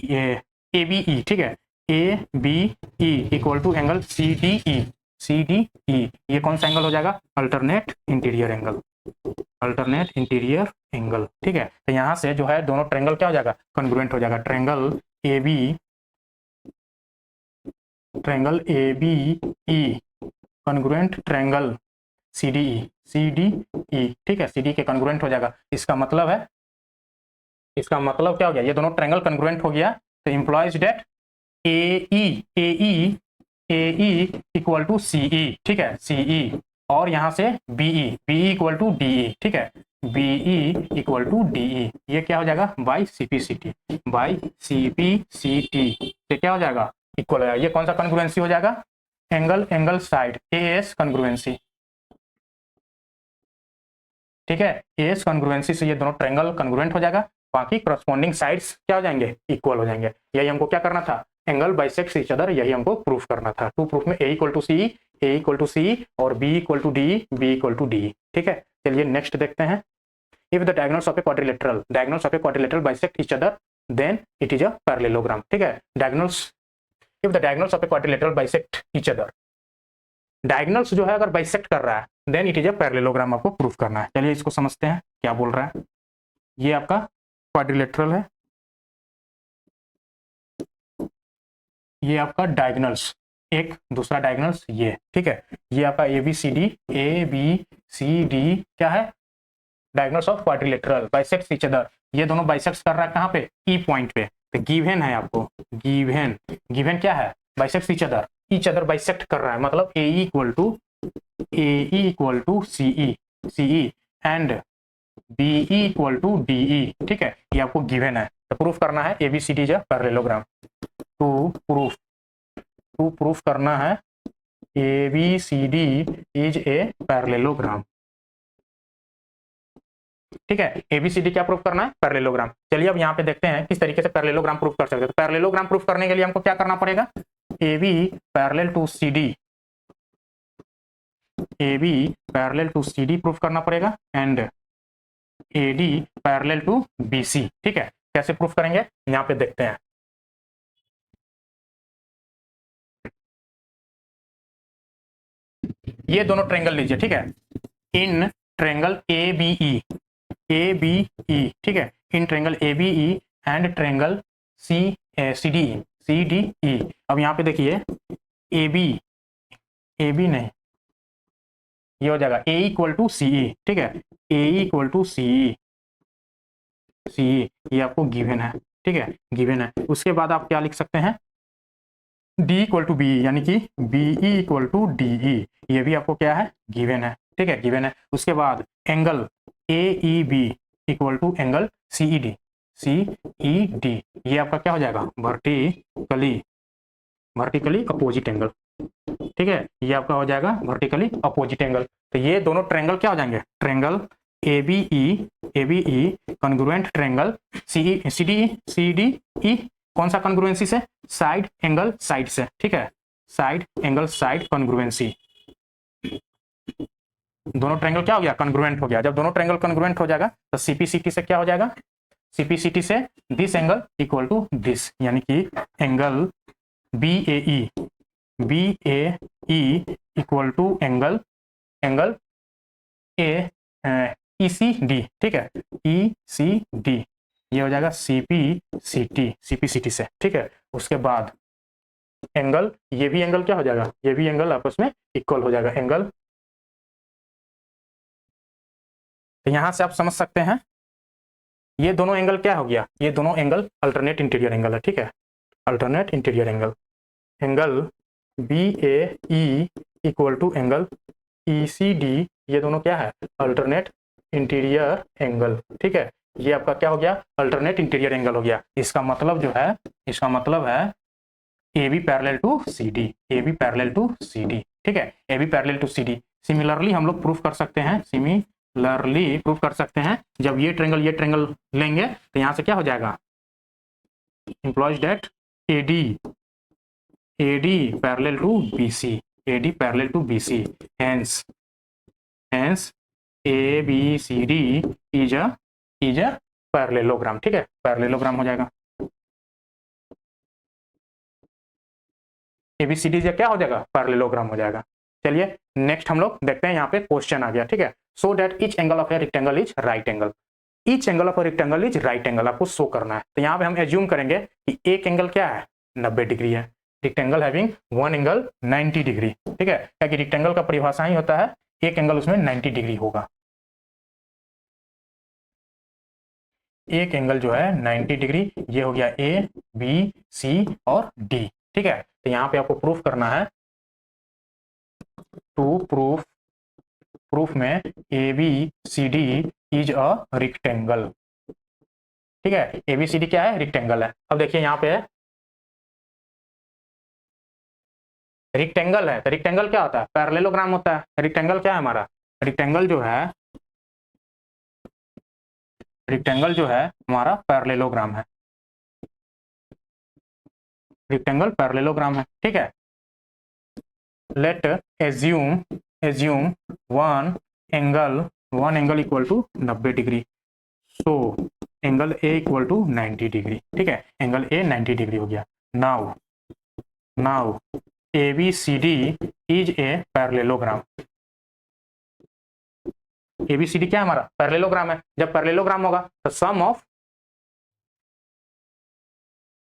A B E, ठीक है, A B E equal to angle C D E, ये कौन सा एंगल हो जाएगा, अल्टरनेट इंटीरियर एंगल, ठीक है। तो यहाँ से जो है दोनों ट्रायंगल क्या हो जाएगा, कॉन्ग्रुएंट हो जाएगा, triangle A B E congruent triangle C D E, ठीक है, सी डी के कॉन्ग्रुएंट हो जाएगा। इसका मतलब क्या हो गया, ये दोनों ट्रायंगल कॉन्ग्रुएंट हो गया, तो implies that A E equal to C E, ठीक है, सी ई, और यहाँ से B E equal to D E, ठीक है, B E equal to D E, ये क्या हो जाएगा, by C P C T से क्या हो जाएगा, इक्वल है। ये कौन सा कॉन्ग्रुएंसी हो जाएगा, angle side A S congruency, ठीक है, ए एस कॉन्ग्रुएंसी से ये दोनों ट्रायंगल कॉन्ग्रुएंट हो जाएगा, बाकी करस्पॉन्डिंग साइड्स क्या हो जाएंगे, इक्वल हो जाएंगे। यही हमको क्या करना था, एंगल बाइसेक्ट ईच अदर, यही हमको प्रूफ करना था। टू प्रूफ में ए इक्वल टू सी और बी इक्वल टू डी, ठीक है। चलिए नेक्स्ट देखते हैं। If the diagonals of a quadrilateral bisect each other then it is a parallelogram, ठीक है। If the diagonals of a quadrilateral bisect each other, diagonals जो है अगर बाइसेक्ट कर रहा है then it is a parallelogram, आपको प्रूफ करना है। चलिए इसको समझते हैं क्या बोल रहा है। ये आपका क्वाड्रिलेटरल है, ये आपका डायगोनल्स, एक दूसरा डायगोनल्स ये, ठीक है, ये आपका ए बी सी डी क्या है, diagonals of quadrilateral bisects each other, ये दोनों बाइसेक्ट्स कर रहा है कहाँ पे, ई पॉइंट पे। तो गिवन है आपको, गिवन क्या है, बाइसेक्ट्स ईच अदर बाइसेक्ट कर रहा है, मतलब A equal to C E and B equal to D E, ठीक है, ये आपको गिवन है। तो प्रूफ करना है A B C D is a parallelogram. To proof करना है A B C D is a parallelogram, ठीक है। एबीसीडी क्या प्रूफ करना है, पैरेललोग्राम। चलिए अब यहाँ पे देखते हैं किस तरीके से पैरेललोग्राम प्रूफ कर सकते हैं। तो पैरेललोग्राम प्रूफ करने के लिए हमको क्या करना पड़ेगा, AB parallel to CD proof करना पड़ेगा and AD parallel to BC, ठीक है। कैसे प्रूफ करेंगे यहाँ पे देखते हैं। ये दोनों ट्रायंगल लीजिए, ठीक है, इन ट्रायंगल ABE, ठीक है, in triangle ABE and triangle CDE। अब यहाँ पे देखिए AB नहीं, ये हो जाएगा A इक्वल टू CE, ठीक है, A इक्वल टू CE, ये आपको गिवन है, ठीक है, गिवन है। उसके बाद आप क्या लिख सकते हैं, D इक्वल टू BE, यानी कि BE इक्वल टू DE, ये भी आपको क्या है, गिवन है, ठीक है, गिवन है। उसके बाद angle AEB equal to angle CED, ये आपका क्या हो जाएगा, वर्टिकली अपोजिट एंगल, ठीक है, ये आपका हो जाएगा वर्टिकली अपोजिट एंगल। तो ये दोनों ट्रायंगल क्या हो जाएंगे, triangle ABE congruent triangle CDE, कौन सा कॉन्ग्रुएंसी से, साइड एंगल साइड से, ठीक है, साइड एंगल साइड कॉन्ग्रुएंसी। दोनों ट्रायंगल क्या हो गया, कॉन्ग्रुएंट हो गया। जब दोनों ट्रायंगल कॉन्ग्रुएंट हो जाएगा तो CPCT से क्या हो जाएगा, CPCT से this angle equal to this, यानी कि angle BAE equal to angle ECD, ठीक है, ECD, ये हो जाएगा CPCT से, ठीक है। उसके बाद एंगल, ये भी एंगल क्या हो जाएगा, ये भी एंगल आपस में इक्वल हो जाएगा, एंगल तो यहां से आप समझ सकते हैं ये दोनों एंगल क्या हो गया, ये दोनों एंगल अल्टरनेट इंटीरियर एंगल है, ठीक है, alternate interior angle. Angle B A E equal to angle E C D, ये दोनों क्या है, अल्टरनेट इंटीरियर एंगल, ठीक है। ये आपका क्या हो गया, अल्टरनेट इंटीरियर एंगल हो गया। इसका मतलब जो है, इसका मतलब है A B parallel to C D, A B parallel to C D, ठीक है, A B parallel to C D. Similarly हम लोग प्रूफ कर सकते हैं, सिमिलरली प्रूफ कर सकते हैं, जब ये ट्रेंगल लेंगे तो यहां से क्या हो जाएगा, implies that AD parallel to BC, AD parallel to BC, hence ABCD is a parallelogram, ठीक है, पैरेललोग्राम हो जाएगा। ABCD क्या हो जाएगा, पैरेललोग्राम हो जाएगा। चलिए नेक्स्ट हम लोग देखते हैं, यहाँ पे क्वेश्चन आ गया, ठीक है। So that each angle of a rectangle is right angle, each angle of a rectangle is right angle आपको शो करना है। तो यहाँ पे हम एज्यूम करेंगे कि एक एंगल क्या है, 90 डिग्री है, rectangle having one angle 90 degree, ठीक है, क्योंकि रेक्टेंगल का परिभाषा ही होता है एक एंगल उसमें 90 डिग्री होगा, एक एंगल जो है 90 डिग्री, ये हो गया ए बी सी और डी, ठीक है। तो यहाँ पे आपको प्रूफ करना है, टू प्रूफ में A B C D is a rectangle, ठीक है, ए बी सी डी क्या है, रेक्टेंगल है। अब देखिए यहाँ पे रेक्टेंगल है, तो रेक्टेंगल क्या होता है, पैरेललोग्राम होता है। रेक्टेंगल क्या है हमारा, रेक्टेंगल जो है, रेक्टेंगल जो है हमारा पैरेललोग्राम है, रेक्टेंगल पैरेललोग्राम है, ठीक है। Let assume one angle equal to 90 degree, so angle A equal to 90 degree, ठीक है, एंगल ए 90 डिग्री हो गया। Now ABCD is a parallelogram, ABCD क्या है हमारा, पैरेललोग्राम है। जब पैरेललोग्राम होगा तो सम ऑफ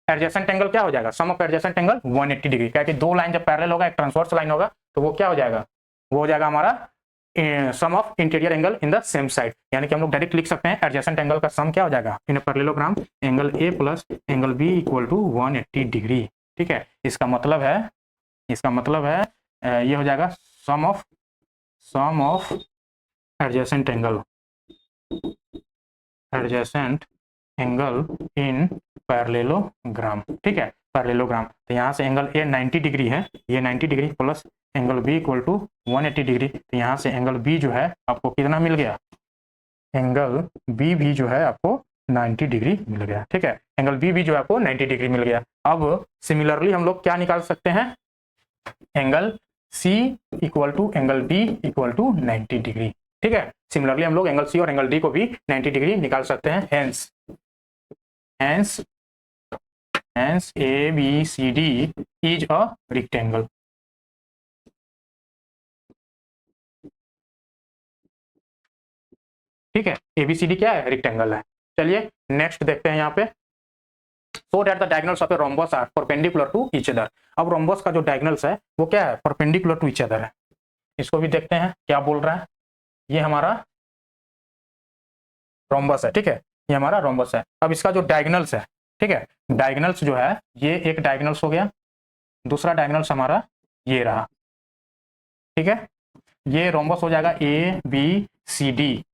एडजेसेंट एंगल क्या हो जाएगा, sum of adjacent angle 180 degree, क्या कि दो लाइन जब पैरेलल होगा, एक ट्रांसवर्स लाइन होगा, तो वो क्या हो जाएगा, वो हो जाएगा हमारा sum of interior angle in the same side, यानी कि हम लोग डायरेक्ट लिख सकते हैं एडजेसेंट एंगल का सम क्या हो जाएगा in parallelogram, angle A plus angle B equal to 180 degree, ठीक है। इसका मतलब है ये हो जाएगा sum of adjacent angle in parallelogram, ठीक है, पैरेललोग्राम। तो यहाँ से एंगल ए 90 डिग्री है, ये 90 degree plus angle B equal to 180 degree, तो यहाँ से एंगल बी जो है आपको कितना मिल गया, एंगल बी भी जो है आपको 90 डिग्री मिल गया, ठीक है, एंगल बी भी जो है आपको 90 डिग्री मिल गया। अब सिमिलरली हम लोग क्या निकाल सकते हैं, angle C equal to angle D equal to 90 degree, ठीक है। सिमिलरली हम लोग एंगल सी और एंगल डी को भी 90 डिग्री निकाल सकते हैं। hence ABCD is a rectangle, ठीक है, ABCD क्या है, रेक्टेंगल है। चलिए नेक्स्ट देखते हैं यहाँ पे, so that the diagonals of a rhombus are perpendicular to each other। अब रोम्बस का जो डायगोनल्स है वो क्या है, परपेंडिकुलर टू ईच अदर है। इसको भी देखते हैं क्या बोल रहा है, ये हमारा रोम्बस है, ठीक है, ये हमारा रोम्बस है। अब इसका जो डायगोनल्स है, ठीक है, डायगोनल्स जो है ये एक डायगोनल्स हो गया, दूसरा डायगोनल्स हमारा ये रहा, ठीक है, ये रोम्बस हो जाएगा ए बी सी डी,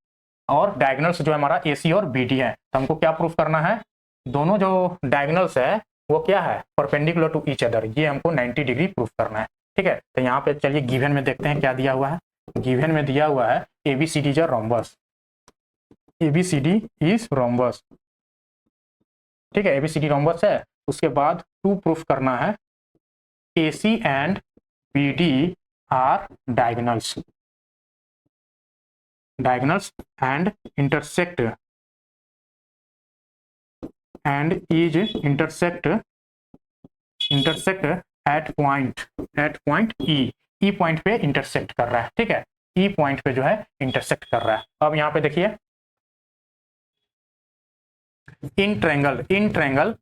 और डायगोनल्स जो है हमारा ए सी और बी डी है। तो हमको क्या प्रूफ करना है, दोनों जो डायगोनल्स है वो क्या है, परपेंडिकुलर टू ईच अदर, ये हमको 90 डिग्री प्रूफ करना है, ठीक है। तो यहाँ पे चलिए गिवन में देखते हैं क्या दिया हुआ है, गिवन में दिया हुआ है ABCD is a rhombus, ABCD is rhombus, ठीक है, ABCD रोम्बस है। उसके बाद टू प्रूफ करना है AC and BD are diagonals and intersect and is intersect at point E point पे इंटरसेक्ट कर रहा है, ठीक है, E पॉइंट पे जो है इंटरसेक्ट कर रहा है। अब यहाँ पे देखिए इन ट्रेंगल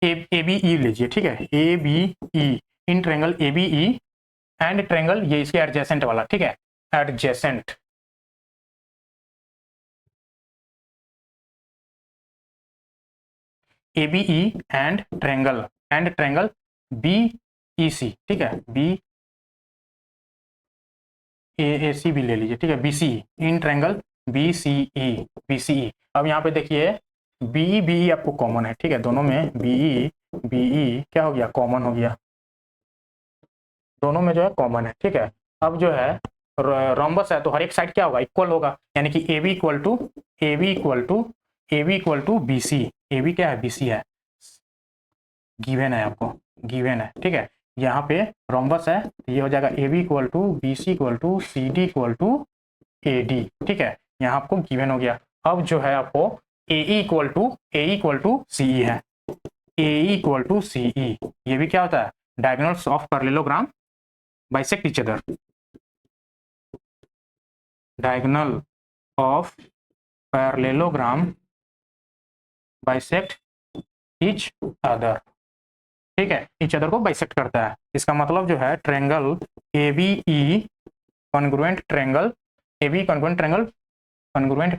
ABE लीजिए, ठीक है, ABE, in triangle ABE and triangle ये इसके एडजेसेंट वाला, ठीक है, adjacent ABE and triangle BEC, ठीक है, BAAC भी ले लीजिए, ठीक है, BCE, इन ट्रायंगल BCE। अब यहाँ पे देखिए BE आपको कॉमन है, ठीक है, दोनों में BE क्या हो गया, कॉमन हो गया, दोनों में जो है कॉमन है, ठीक है। अब जो है रोम्बस है तो हर एक साइड क्या होगा, इक्वल होगा, यानी कि AB equal to BC, AB क्या है, BC है, गिवन है आपको, गिवन है, ठीक है। यहाँ पे रोम्बस है तो ये हो जाएगा AB equal to BC equal to CD equal to AD, ठीक है, यहाँ आपको गिवन हो गया। अब जो है आपको AE इक्वल टू CE है, AE इक्वल टू CE, ये भी क्या होता है, diagonals of parallelogram bisect each other, diagonal of parallelogram bisect each other, ठीक है, ईच अदर को बाइसेक्ट करता है। इसका मतलब जो है triangle ABE congruent triangle, AB congruent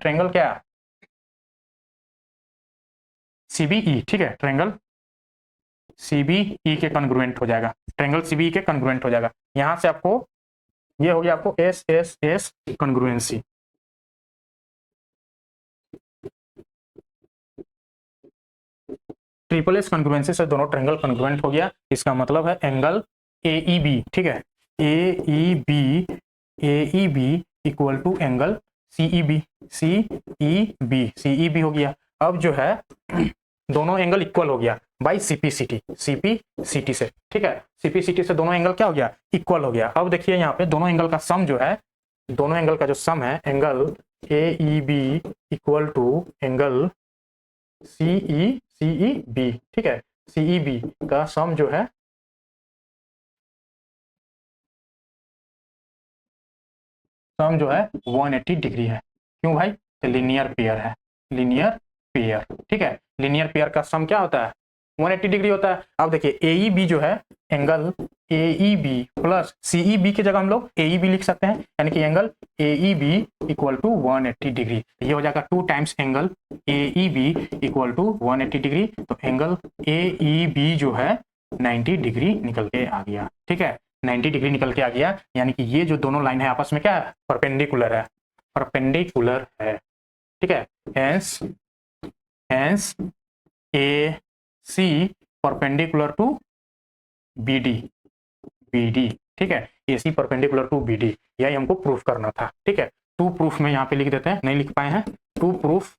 triangle क्या, CBE, ठीक है, ट्रायंगल CBE के कॉन्ग्रुएंट हो जाएगा, ट्रायंगल CBE के कॉन्ग्रुएंट हो जाएगा। यहां से आपको ये हो गया आपको SSS congruency, triple S congruency से दोनों ट्रायंगल कॉन्ग्रुएंट हो गया। इसका मतलब है एंगल AEB, ठीक है, AEB equal to angle CEB हो गया। अब जो है दोनों एंगल इक्वल हो गया बाई CPCT से, ठीक है, CPCT से दोनों एंगल क्या हो गया, इक्वल हो गया। अब देखिए यहाँ पे दोनों एंगल का सम जो है, दोनों एंगल का जो सम है, angle AEB equal to angle CEB, ठीक है, CEB का सम जो है सम जो है 180 डिग्री है। क्यों भाई, तो लीनियर पेयर है, लीनियर पेयर, ठीक है, लीनियर पेयर का सम क्या होता है, 180 डिग्री होता है। अब देखिए AEB जो है एंगल AEB प्लस CEB की जगह हम लोग AEB लिख सकते हैं, यानी कि angle AEB equal to 180 degree, ये हो जाएगा 2 times angle AEB equal to 180 degree, तो एंगल AEB जो है 90 डिग्री निकल के आ गया, ठीक है, 90 डिग्री निकल के आ गया, यानी कि ये जो दोनों लाइन है आपस में क्या है, परपेंडिकुलर है, ठीक है, hence AC perpendicular to BD, ठीक है, AC परपेंडिकुलर टू BD, यही हमको प्रूफ करना था, ठीक है। टू प्रूफ में यहाँ पे लिख देते हैं, नहीं लिख पाए हैं, टू प्रूफ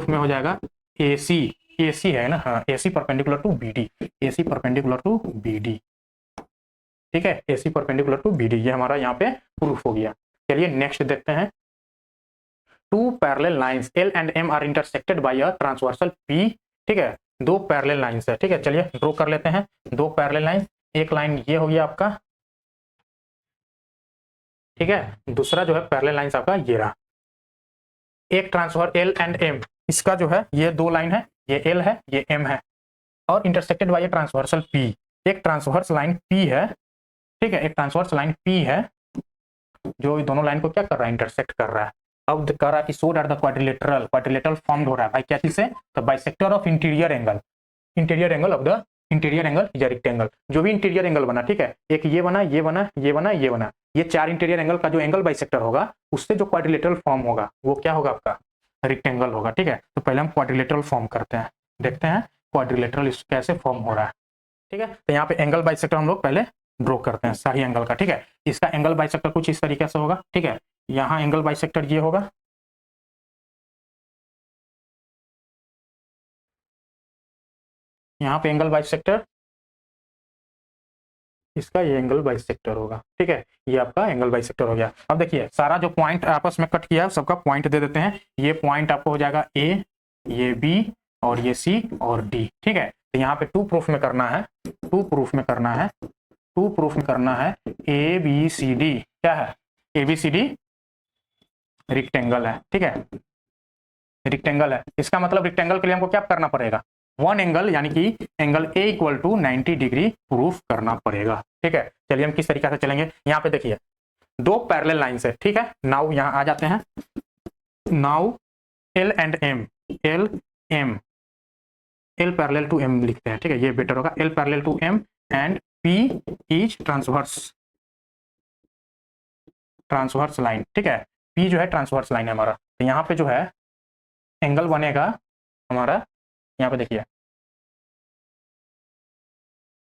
में हो जाएगा AC है ना, हाँ, AC परपेंडिकुलर टू BD, ठीक है, AC परपेंडिकुलर टू BD, ये हमारा यहाँ पे प्रूफ हो गया। चलिए नेक्स्ट देखते हैं, two parallel lines L and M are intersected by a transversal P, ठीक है, दो पैरेलल लाइंस है, ठीक है, चलिए ड्रॉ कर लेते हैं दो पैरेलल लाइन, एक लाइन ये हो गया आपका, ठीक है, दूसरा जो है पैरेलल लाइंस आपका ये रहा, एक ट्रांसफर L एंड M, इसका जो है ये दो लाइन है, ये L है ये M है, और intersected by a transversal P, एक ट्रांसवर्स लाइन P है, ठीक है, एक ट्रांसवर्स लाइन P है जो दोनों लाइन को क्या कर रहा है, इंटरसेक्ट कर रहा है। अब कह रहा है कि सो दैट द क्वाड्रिलेटरल फॉर्म्ड हो रहा है भाई क्या चीज से, the bisector of interior angle of the interior angle is a rectangle, जो भी इंटीरियर एंगल बना, ठीक है, एक ये बना, ये चार इंटीरियर एंगल का जो एंगल बाइसेक्टर होगा उससे जो क्वाड्रिलेटरल फॉर्म होगा वो क्या होगा, आपका रेक्टेंगल होगा, ठीक है। तो पहले हम क्वाड्रिलेटरल फॉर्म करते हैं, देखते हैं क्वाड्रिलेटरल कैसे फॉर्म हो रहा है, ठीक है। तो यहाँ पे एंगल बाइसेक्टर हम लोग पहले ड्रॉ करते हैं सही एंगल का, ठीक है, इसका एंगल बाइसेक्टर कुछ इस तरीके से होगा, ठीक है, यहाँ एंगल बाइसेक्टर ये होगा, यहाँ पे एंगल बाइसेक्टर, इसका ये एंगल बाइसेक्टर होगा, ठीक है, ये आपका एंगल बाइसेक्टर हो गया। अब देखिए सारा जो पॉइंट आपस में कट किया है सबका पॉइंट दे देते हैं, ये पॉइंट आपको हो जाएगा A, ये B और ये C और D, ठीक है। तो यहाँ पे टू प्रूफ में करना है ABCD क्या है, ABCD रेक्टेंगल है, ठीक है, रेक्टेंगल है, इसका मतलब रेक्टेंगल के लिए हमको क्या करना पड़ेगा, वन एंगल यानी कि angle A equal to 90 degree proof करना पड़ेगा, ठीक है। चलिए हम किस तरीके से चलेंगे, यहाँ पे देखिए दो पैरेलल लाइंस है, ठीक है, नाउ यहाँ आ जाते हैं, now L and M L parallel to M लिखते हैं, ठीक है, ये बेटर होगा, L parallel to M and P is transverse line, ठीक है, पी जो है ट्रांसवर्स लाइन है हमारा। तो यहाँ पे जो है एंगल बनेगा हमारा, यहाँ पे देखिए,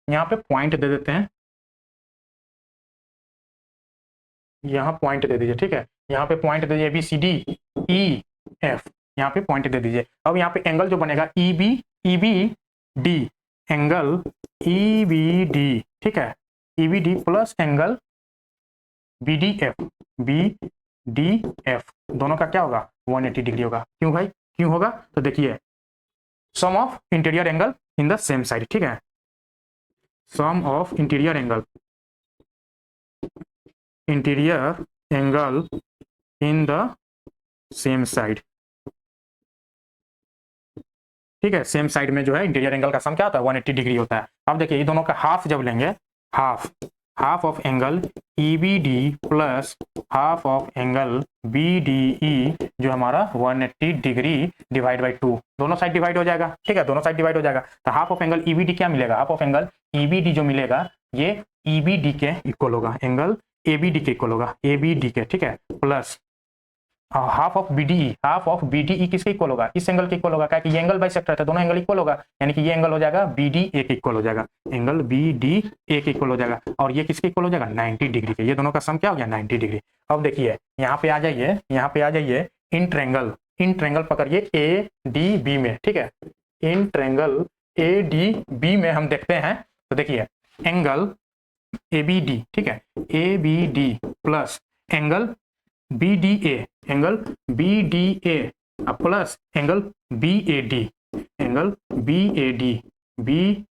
यहाँ पे पॉइंट दे देते हैं, यहाँ पॉइंट दे दीजिए, ठीक है, यहाँ पे पॉइंट दे दीजिए, B C D E F, यहाँ पे पॉइंट दे दीजिए। अब यहाँ पे एंगल जो बनेगा E B D, angle E B D, ठीक है, E B D plus angle B D F, दोनों का क्या होगा 180 डिग्री होगा। क्यों भाई, क्यों होगा, तो देखिए sum of interior angle in the same side, ठीक है, sum of interior angle in the same side, ठीक है, सेम साइड में जो है इंटीरियर एंगल का सम क्या होता है 180 डिग्री होता है। अब देखिए ये दोनों का हाफ जब लेंगे, half of angle E B D plus half of angle B D E, जो हमारा 180 डिग्री डिवाइड बाई 2, दोनों साइड डिवाइड हो जाएगा, ठीक है, दोनों साइड डिवाइड हो जाएगा। तो half of angle E B D क्या मिलेगा, half of angle E B D जो मिलेगा ये ई बी डी के इक्वल होगा, एंगल ए बी डी के इक्वल होगा, ए बी डी के, ठीक है, plus half of B D E, half of B D E किसके इक्वल होगा, इस एंगल के इक्वल होगा, क्या कि ये एंगल बाइसेक्टर है, दोनों एंगल इक्वल होगा, यानी कि ये एंगल हो जाएगा बी डी ए के इक्वल हो जाएगा, एंगल बी डी ए के इक्वल हो जाएगा, और ये किसके इक्वल हो जाएगा 90 डिग्री के, ये दोनों का सम क्या हो गया 90 डिग्री। अब देखिए यहाँ पे आ जाइए, यहाँ पे आ जाइए, इन ट्रेंगल पकड़िए ए डी बी में, ठीक है, in triangle A D B में हम देखते हैं, तो देखिए एंगल ए बी डी, ठीक है, A B D plus angle B D A, angle B D A plus angle B A D, angle B A D, B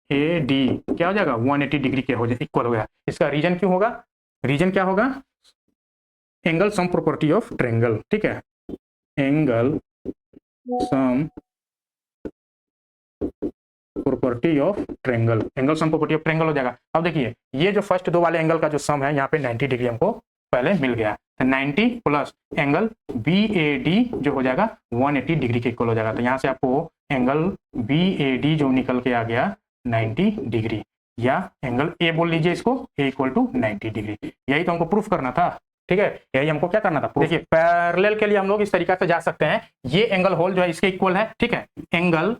A D क्या हो जाएगा 180 डिग्री के हो जाए इक्वल हो गया। इसका रीजन क्यों होगा, रीजन क्या होगा, angle sum property of triangle, ठीक है, angle sum property of triangle, angle sum property of triangle हो जाएगा। अब देखिए ये जो फर्स्ट दो वाले एंगल का जो सम है यहाँ पे 90 डिग्री हमको पहले मिल गया, तो 90 plus angle B A D जो हो जाएगा 180 डिग्री के इक्वल हो जाएगा। तो यहाँ से आपको एंगल बी ए डी जो निकल के आ गया 90 डिग्री, या एंगल ए बोल लीजिए इसको, ए इक्वल टू 90 डिग्री। यही तो हमको प्रूफ करना था, ठीक है, यही हमको क्या करना था। देखिए पैरेलल के लिए हम लोग इस तरीका से जा सकते हैं, ये एंगल होल जो है इसके इक्वल है, ठीक है, angle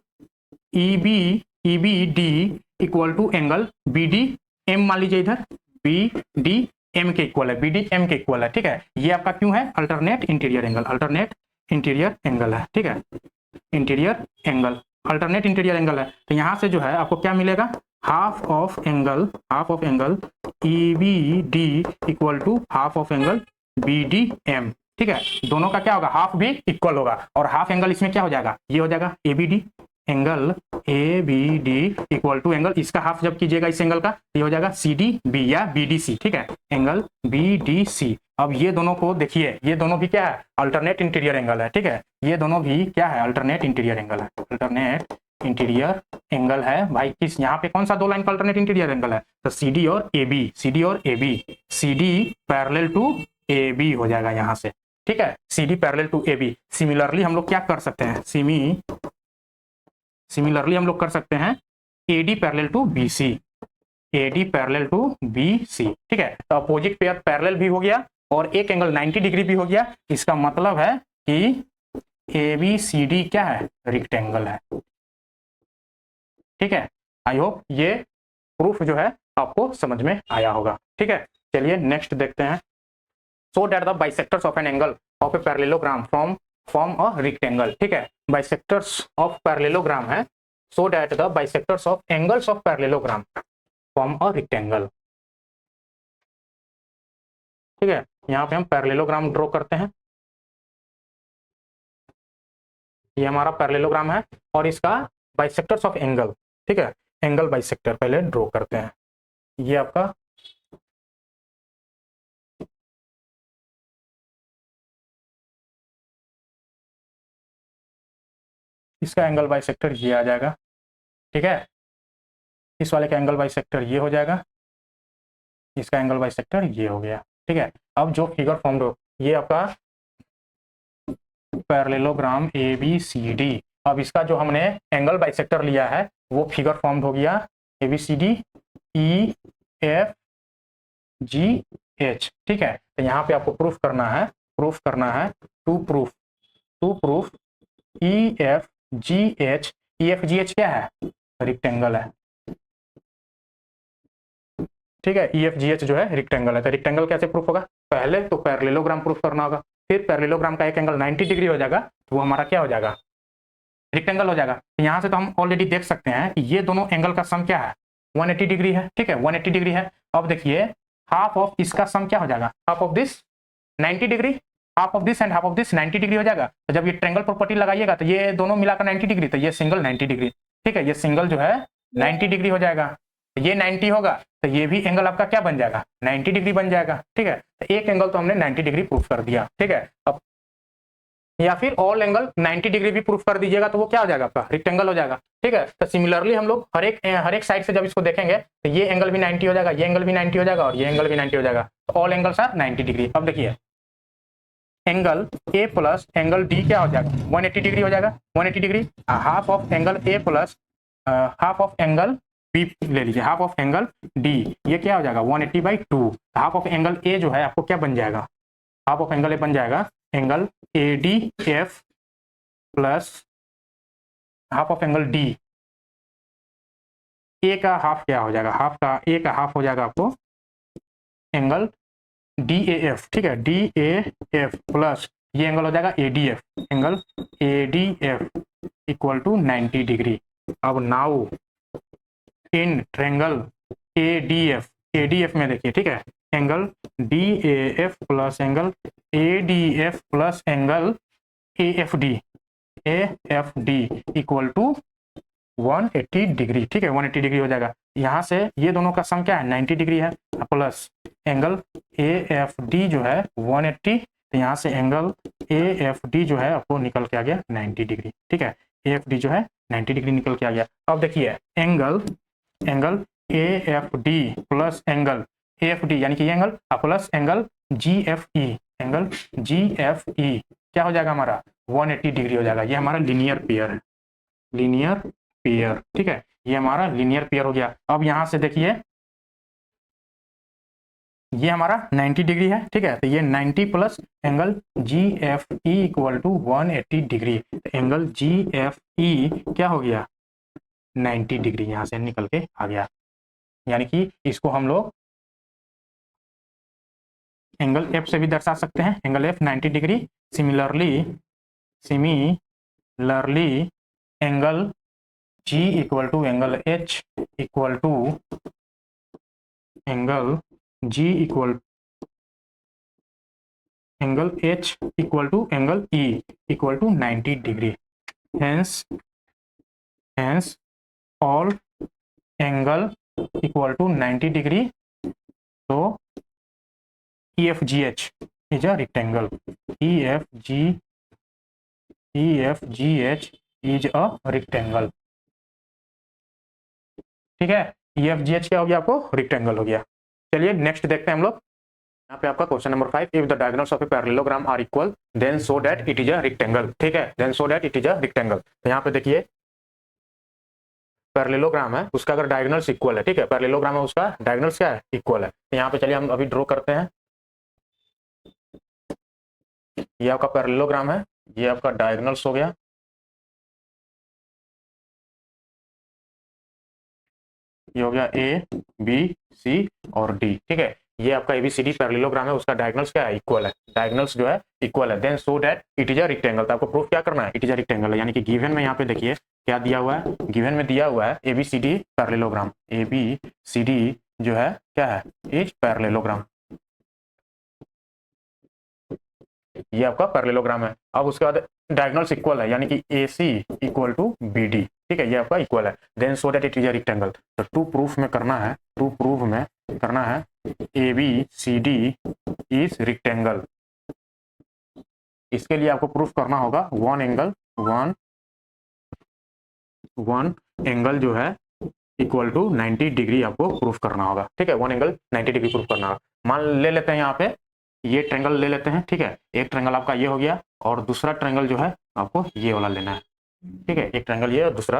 E B D equal to angle B D M, मान लीजिए इधर बी डी एम के इक्वल है, बी डी एम के इक्वल है, ठीक है, ये आपका क्यों है alternate interior angle, alternate interior angle है, ठीक है, interior angle, alternate interior angle है। तो यहाँ से जो है आपको क्या मिलेगा, half of angle E B D equal to half of angle B D M, ठीक है, दोनों का क्या होगा हाफ भी इक्वल होगा, और हाफ एंगल इसमें क्या हो जाएगा, ये हो जाएगा A B D, angle A B D equal to angle इसका हाफ जब कीजिएगा इस एंगल का, ये हो जाएगा सी डी बी या बी डी सी, ठीक है, एंगल बी डी सी। अब ये दोनों को देखिए, ये दोनों भी क्या है अल्टरनेट इंटीरियर एंगल है, ठीक है, ये दोनों भी क्या है अल्टरनेट इंटीरियर एंगल है, अल्टरनेट इंटीरियर एंगल है भाई। किस यहाँ पे कौन सा दो लाइन का अल्टरनेट इंटीरियर एंगल है, तो सी डी और ए बी, सी डी और A B, C D parallel to A B हो जाएगा यहाँ से, ठीक है, C D parallel to A B. Similarly हम लोग क्या कर सकते हैं, सिमिलरली हम लोग कर सकते हैं A D parallel to B C, A D parallel to B C, ठीक है, तो अपोजिट पेयर पैरेलल भी हो गया और एक एंगल 90 डिग्री भी हो गया। इसका मतलब है कि ए बी सी डी क्या है रेक्टेंगल है, ठीक है। आई होप ये प्रूफ जो है आपको समझ में आया होगा, ठीक है। चलिए नेक्स्ट देखते हैं, सो that the bisectors of an angle of a parallelogram form a rectangle, ठीक है, बाइसेक्टर्स ऑफ पैरेललोग्राम है, सो that the bisectors of angles of parallelogram form a rectangle, ठीक है। यहाँ पे हम पैरेललोग्राम ड्रॉ करते हैं, ये हमारा पैरेललोग्राम है और इसका बाइसेक्टर्स ऑफ एंगल, ठीक है, एंगल बाइसेक्टर पहले ड्रॉ करते हैं। ये आपका इसका एंगल बाइसेक्टर ये आ जाएगा, ठीक है, इस वाले का एंगल बाइसेक्टर ये हो जाएगा, इसका एंगल बाइसेक्टर ये हो गया, ठीक है। अब जो फिगर फॉर्म हो ये आपका parallelogram A B C D, अब इसका जो हमने एंगल बाइसेक्टर लिया है वो फिगर फॉर्म हो गया ABCD EFGH, ठीक है। तो यहाँ पे आपको प्रूफ करना है टू प्रूफ EFGH क्या है, रेक्टेंगल है, ठीक है। EFGH जो है रेक्टेंगल है। तो रेक्टेंगल कैसे प्रूफ होगा, पहले तो पैरेललोग्राम प्रूफ करना होगा, फिर पैरेललोग्राम का एक एंगल 90 डिग्री हो जाएगा तो वो हमारा क्या हो जाएगा, रेक्टेंगल हो जाएगा। यहाँ से तो हम ऑलरेडी देख सकते हैं कि ये दोनों एंगल का सम क्या है, 180 डिग्री है, ठीक है, 180 डिग्री है। अब देखिए हाफ ऑफ इसका सम क्या हो जाएगा, half of this 90 degree, half of this and half of this 90 degree हो जाएगा। तो जब ये ट्रायंगल प्रॉपर्टी लगाइएगा तो ये दोनों मिलाकर 90 डिग्री, तो ये सिंगल 90 डिग्री, ठीक है, ये सिंगल जो है 90 डिग्री हो जाएगा। ये 90 होगा तो ये भी एंगल आपका क्या बन जाएगा, 90 डिग्री बन जाएगा, ठीक है। तो एक एंगल तो हमने 90 डिग्री प्रूफ कर दिया, ठीक है। अब या फिर ऑल एंगल 90 डिग्री भी प्रूफ कर दीजिएगा तो वो क्या हो जाएगा, आपका रेक्टेंगल हो जाएगा, ठीक है। तो सिमिलरली हम लोग हर एक साइड से जब इसको देखेंगे तो ये एंगल भी 90 हो जाएगा, ये एंगल भी 90 हो जाएगा और ये एंगल भी 90 हो जाएगा। तो ऑल एंगल्स आर 90 डिग्री। अब देखिए angle A plus angle D क्या हो जाएगा, 180 डिग्री हो जाएगा, 180 degree. Half of angle A plus half of angle B ले लीजिए, हाफ ऑफ एंगल D, ये क्या हो जाएगा 180/2। हाफ ऑफ एंगल A जो है आपको क्या बन जाएगा, हाफ ऑफ एंगल A बन जाएगा angle ADF plus half of angle D। A का हाफ क्या हो जाएगा, A का हाफ हो जाएगा आपको एंगल DAF, ठीक है, DAF प्लस ये एंगल हो जाएगा ADF, angle ADF equal to 90 degree. अब नाउ इन ट्रायंगल ADF में देखिए, ठीक है, angle DAF plus angle ADF plus angle AFD equal to 180 degree, ठीक है, 180 डिग्री हो जाएगा। यहाँ से ये दोनों का सम क्या है 90 डिग्री है, प्लस एंगल AFD जो है 180, तो यहाँ से एंगल AFD जो है आपको निकल के आ गया 90 डिग्री, ठीक है, AFD जो है 90 डिग्री निकल के आ गया। अब देखिए angle AFD plus angle AFD यानी कि ये angle plus angle GFE, angle GFE क्या हो जाएगा हमारा 180 डिग्री हो जाएगा। ये हमारा लीनियर पेयर है, लीनियर पेयर, ठीक है, ये हमारा लीनियर पेयर हो गया। अब यहां से देखिए ये हमारा 90 डिग्री है, ठीक है, तो ये 90 plus angle GFE equal to 180 degree. तो एंगल GFE क्या हो गया 90 डिग्री, यहां से निकल के आ गया। यानी कि इसको हम लोग एंगल F से भी दर्शा सकते हैं, angle F 90 degree. Similarly angle G equal to angle H equal to angle G angle H equal to angle E equal to 90 degree. Hence all angle equal to 90 degree. तो EFGH is a rectangle. EFGH is a rectangle. ठीक है, EFGH क्या हो गया आपको rectangle हो गया। चलिए नेक्स्ट देखते हैं हम लोग। यहाँ पे आपका question number 5, if the diagonals of a parallelogram are equal then show that it is a rectangle, ठीक है, then show that it is a rectangle. तो यहाँ पे देखिए पैरेललोग्राम है, उसका अगर डायगोनल्स इक्वल है, ठीक है, पैरेललोग्राम है उसका डायगोनल्स क्या है इक्वल है। तो यहाँ पे चलिए हम अभी ड्रॉ करते हैं। ये आपका पैरेललोग्राम है, ये आपका डायगोनल्स हो गया, ये हो गया A B C और D, ठीक है। ये आपका ABCD पैरेललोग्राम है, उसका डायगोनल्स क्या है इक्वल है, डायगोनल्स जो है इक्वल है। Then so that it is a rectangle. तो आपको प्रूफ क्या करना है, इट इज अ रेक्टेंगल है। यानी कि गिवन में यहाँ पे देखिए क्या दिया हुआ है, गिवन में दिया हुआ है ABCD पैरेललोग्राम, ABCD जो है क्या है इज पैरेललोग्राम, ये आपका पैरेललोग्राम है। अब उसके बाद डायगोनल्स इक्वल है, यानी कि AC इक्वल टू BD, ठीक है, ये आपका इक्वल है। Then so that it is a rectangle. तो टू प्रूफ में करना है ABCD इज रेक्टेंगल। इसके लिए आपको प्रूफ करना होगा वन एंगल जो है इक्वल टू 90 डिग्री आपको प्रूफ करना होगा, ठीक है, वन एंगल 90 डिग्री प्रूफ करना होगा। मान ले लेते हैं यहाँ पे ये ट्रायंगल ले लेते हैं, ठीक है, एक ट्रायंगल आपका ये हो गया और दूसरा ट्रायंगल जो है आपको ये वाला लेना है, ठीक है, एक ट्रायंगल ये और दूसरा,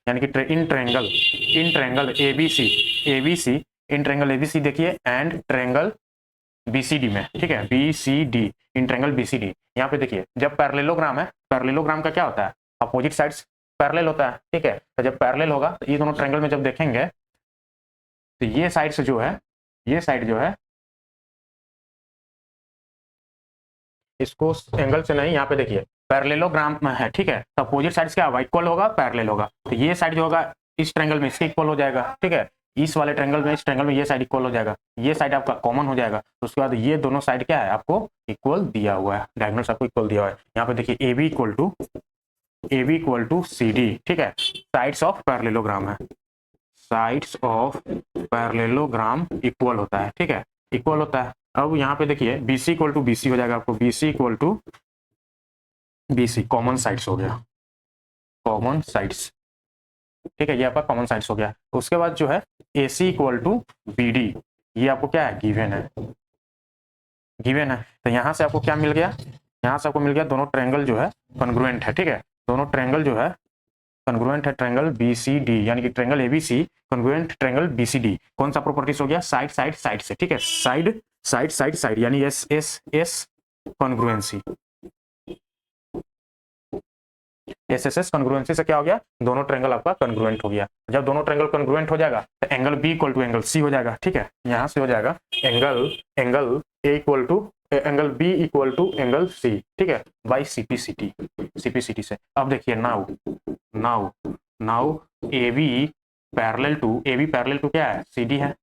यानी कि in triangle ABC in triangle ABC देखिए एंड ट्रायंगल बीसीडी में, ठीक है, बीसीडी इन ट्रायंगल बीसीडी। यहाँ पे देखिए जब पैरेललोग्राम है, पैरेललोग्राम का क्या होता है, अपोजिट साइड्स पैरेलल होता है, ठीक है। तो जब पैरेलल होगा तो ये दोनों ट्रायंगल में जब देखेंगे तो ये साइड से जो है, ये साइड जो है इसको एंगल से नहीं, यहाँ पे देखिए पैरेललोग्राम में है, ठीक है, तो अपोजिट साइड्स क्या होगा, इक्वल होगा, पैरेलल होगा। तो ये साइड जो होगा इस ट्रायंगल में इसके इक्वल हो जाएगा, ठीक है, इस वाले ट्रायंगल में, इस ट्रायंगल में ये साइड इक्वल हो जाएगा, ये साइड आपका कॉमन हो जाएगा। तो उसके बाद ये दोनों साइड क्या है, आपको इक्वल दिया हुआ है, डायगोनल्स आपको इक्वल दिया हुआ है। यहाँ पे देखिए A B equal to C D, ठीक है, साइड्स ऑफ पैरेललोग्राम है, साइड्स ऑफ पैरेललोग्राम इक्वल होता है, ठीक है, इक्वल होता है। अब यहाँ पे देखिए BC इक्वल टू BC हो जाएगा, आपको BC equal to BC common sides हो गया, कॉमन साइड्स, ठीक है, ये आपका कॉमन साइड्स हो गया। उसके बाद जो है AC इक्वल टू BD, ये आपको क्या है, गिवन है, गिवन है। तो यहाँ से आपको क्या मिल गया, यहाँ से आपको मिल गया दोनों ट्रायंगल जो है कॉन्ग्रुएंट है, ठीक है, दोनों ट्रायंगल जो है कॉन्ग्रुएंट है, ट्रायंगल BCD यानी कि triangle ABC congruent triangle BCD। कौन सा प्रॉपर्टीज हो गया, साइड साइड साइड से, ठीक है, साइड साइड साइड साइड यानी एस कॉन्ग्रुएंसी, एस कॉन्ग्रुएंसी से क्या हो गया, दोनों ट्रायंगल आपका कॉन्ग्रुएंट हो गया। जब दोनों ट्रायंगल कॉन्ग्रुएंट हो जाएगा तो angle B equal to angle C हो जाएगा, ठीक है, यहाँ से हो जाएगा angle angle A equal to angle B equal to angle C, ठीक है, बाई CPCT से। अब देखिए now now now AB parallel to क्या है, CD है,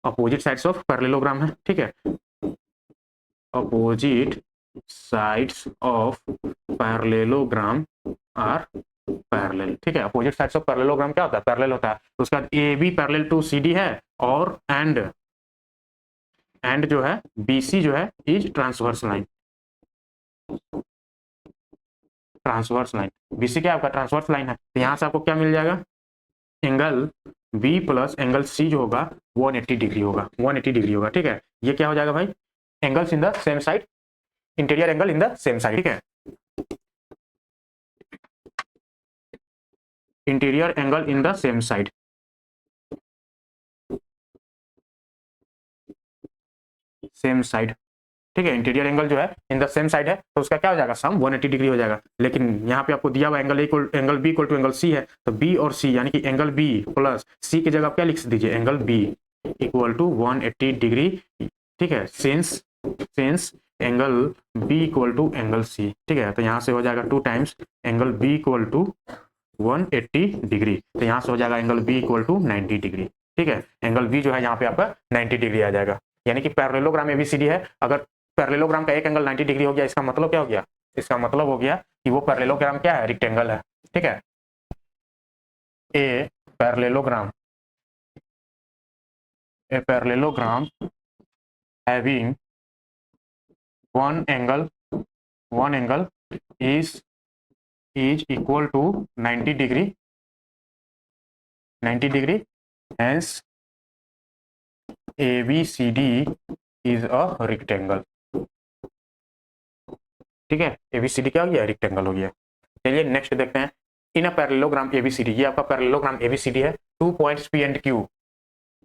अपोजिट साइड्स ऑफ पैरेललोग्राम है, ठीक है, opposite sides of parallelogram are parallel, ठीक है, अपोजिट साइड्स ऑफ पैरेललोग्राम क्या होता है, पैरेलल होता है। तो उसके बाद AB पैरेलल टू CD है और एंड जो है BC जो है is transverse line, transverse line, BC क्या आपका ट्रांसवर्स लाइन है। तो यहाँ से आपको क्या मिल जाएगा, angle B plus angle C जो होगा 180 डिग्री होगा, 180 डिग्री होगा, ठीक है। ये क्या हो जाएगा भाई, angles in the same side, interior angle in the same side, ठीक है, interior angle in the same side, same side, ठीक है, इंटीरियर एंगल जो है इन द सेम साइड है तो उसका क्या हो जाएगा, सम 180 डिग्री हो जाएगा। लेकिन यहाँ पे आपको दिया हुआ angle B equal to angle C है, तो B और C यानी कि एंगल B प्लस C की जगह आप क्या लिख दीजिए, angle B equal to 180 degree, ठीक है, since angle B equal to angle C, ठीक है। तो यहाँ से हो जाएगा 2 times angle B equal to 180 degree, तो यहाँ से हो जाएगा angle B equal to 90 degree, ठीक है, एंगल B जो है यहाँ पे आपका 90 डिग्री आ जाएगा। यानी कि पैरेललोग्राम ABCD है, अगर पैरेललोग्राम का एक एंगल 90 डिग्री हो गया, इसका मतलब क्या हो गया, इसका मतलब हो गया कि वो पैरेललोग्राम क्या है, रेक्टेंगल है, ठीक है। A parallelogram having one angle is equal to 90 degree, hence ABCD is a rectangle, ठीक है, ABCD क्या हो गया, रेक्टेंगल हो गया। चलिए नेक्स्ट देखते हैं, इन अ पैरेललोग्राम ABCD, ये आपका पैरेललोग्राम ABCD है, 2 points P and Q,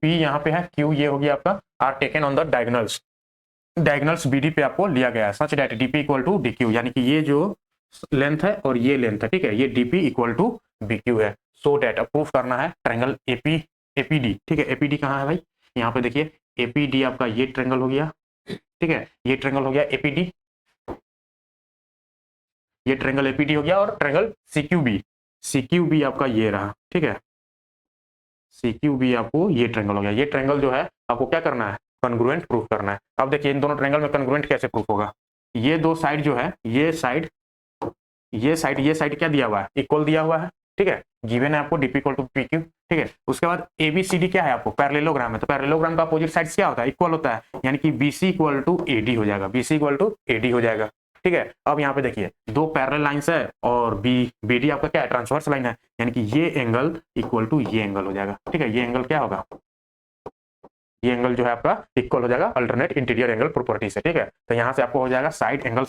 P यहाँ पे है, Q ये हो गया आपका, are taken on the diagonals BD पे आपको लिया गया है, such that DP equal to DQ, यानी कि ये जो लेंथ है और ये लेंथ है, ठीक है, ये DP इक्वल टू BQ है, सो दैट प्रूफ करना है ट्रायंगल APD, ठीक है, APD कहाँ है भाई, यहाँ पे देखिए APD आपका ये ट्रायंगल हो गया, ठीक है, ये ट्रायंगल हो गया APD, ये ट्रायंगल APD हो गया, और ट्रायंगल CQB आपका ये रहा, ठीक है, CQB आपको ये ट्रायंगल हो गया। ये ट्रायंगल जो है आपको क्या करना है, कॉन्ग्रुएंट प्रूफ करना है। अब देखिए इन दोनों ट्रायंगल में कॉन्ग्रुएंट कैसे प्रूफ होगा, ये दो साइड जो है, ये साइड क्या दिया हुआ है, इक्वल दिया हुआ है, ठीक है, गिवन है आपको DP इक्वल टू PQ, ठीक है। उसके बाद ABCD क्या है, आपको पैरेललोग्राम है, तो पैरेललोग्राम का अपोजिट साइड्स क्या होता है, इक्वल होता है, यानी कि BC इक्वल टू AD हो जाएगा, BC इक्वल टू AD हो जाएगा, ठीक है। अब यहाँ पे देखिए दो पैरेलल लाइंस है और BD आपका क्या है, ट्रांसवर्स लाइन है, यानी कि ये एंगल इक्वल टू ये एंगल हो जाएगा, ठीक है, ये एंगल क्या होगा, ये एंगल जो है आपका इक्वल हो जाएगा अल्टरनेट इंटीरियर एंगल प्रॉपर्टी से, ठीक है। तो यहाँ से आपको हो जाएगा साइड एंगल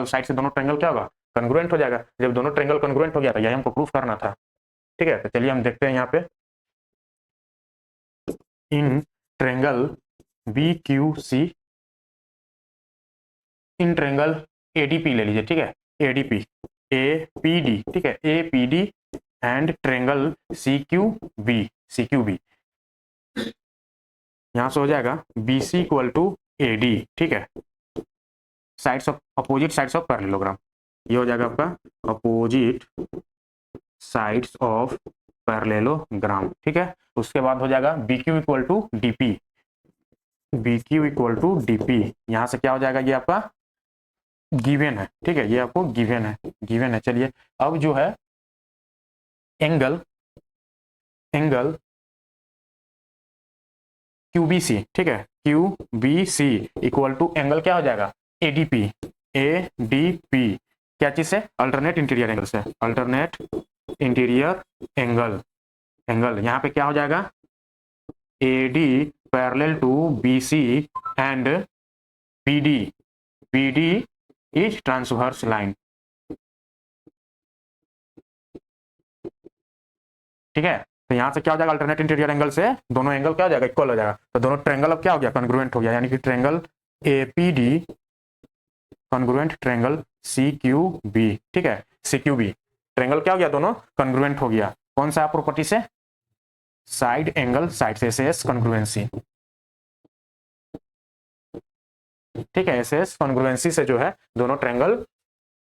साइड से दोनों ट्रायंगल क्या होगा, कॉन्ग्रुएंट हो जाएगा। जब दोनों ट्रायंगल कॉन्ग्रुएंट हो गया तो यही हमको प्रूफ करना था। ठीक है, तो चलिए हम देखते हैं यहाँ पे in triangle B Q C, in triangle ADP ले लीजिए। ठीक है, एडीपी एपीडी, ठीक है, APD and triangle C Q B, यहां से हो जाएगा B C equal to A D. ठीक है, sides of opposite sides of parallelogram, ये हो जाएगा आपका अपोजिट साइड्स ऑफ पैरेललोग्राम। ठीक है, उसके बाद हो जाएगा B Q equal to DP, B Q equal to DP, यहां से क्या हो जाएगा, ये आपका गिवन है। ठीक है, ये आपको गिवन है। चलिए अब जो है एंगल QBC, ठीक है, QBC इक्वल टू एंगल क्या हो जाएगा, ADP, क्या चीज से, अल्टरनेट इंटीरियर एंगल से, अल्टरनेट इंटीरियर एंगल यहाँ पे क्या हो जाएगा, AD parallel to BC and BD is transverse line. ठीक है, तो यहां से क्या हो जाएगा, अल्टरनेट इंटीरियर एंगल से दोनों एंगल क्या हो जाएगा, इक्वल हो जाएगा। तो दोनों ट्रायंगल अब क्या हो गया, कॉन्ग्रुएंट हो गया, यानी कि triangle APD congruent triangle CQB। ठीक है, CQB ट्रायंगल क्या हो गया, दोनों कॉन्ग्रुएंट हो गया। कौन सा प्रॉपर्टी से, साइड एंगल साइड से, एसएस कॉन्ग्रुएंसी। ठीक है, एसएस कॉन्ग्रुएंसी से जो है दोनों ट्रायंगल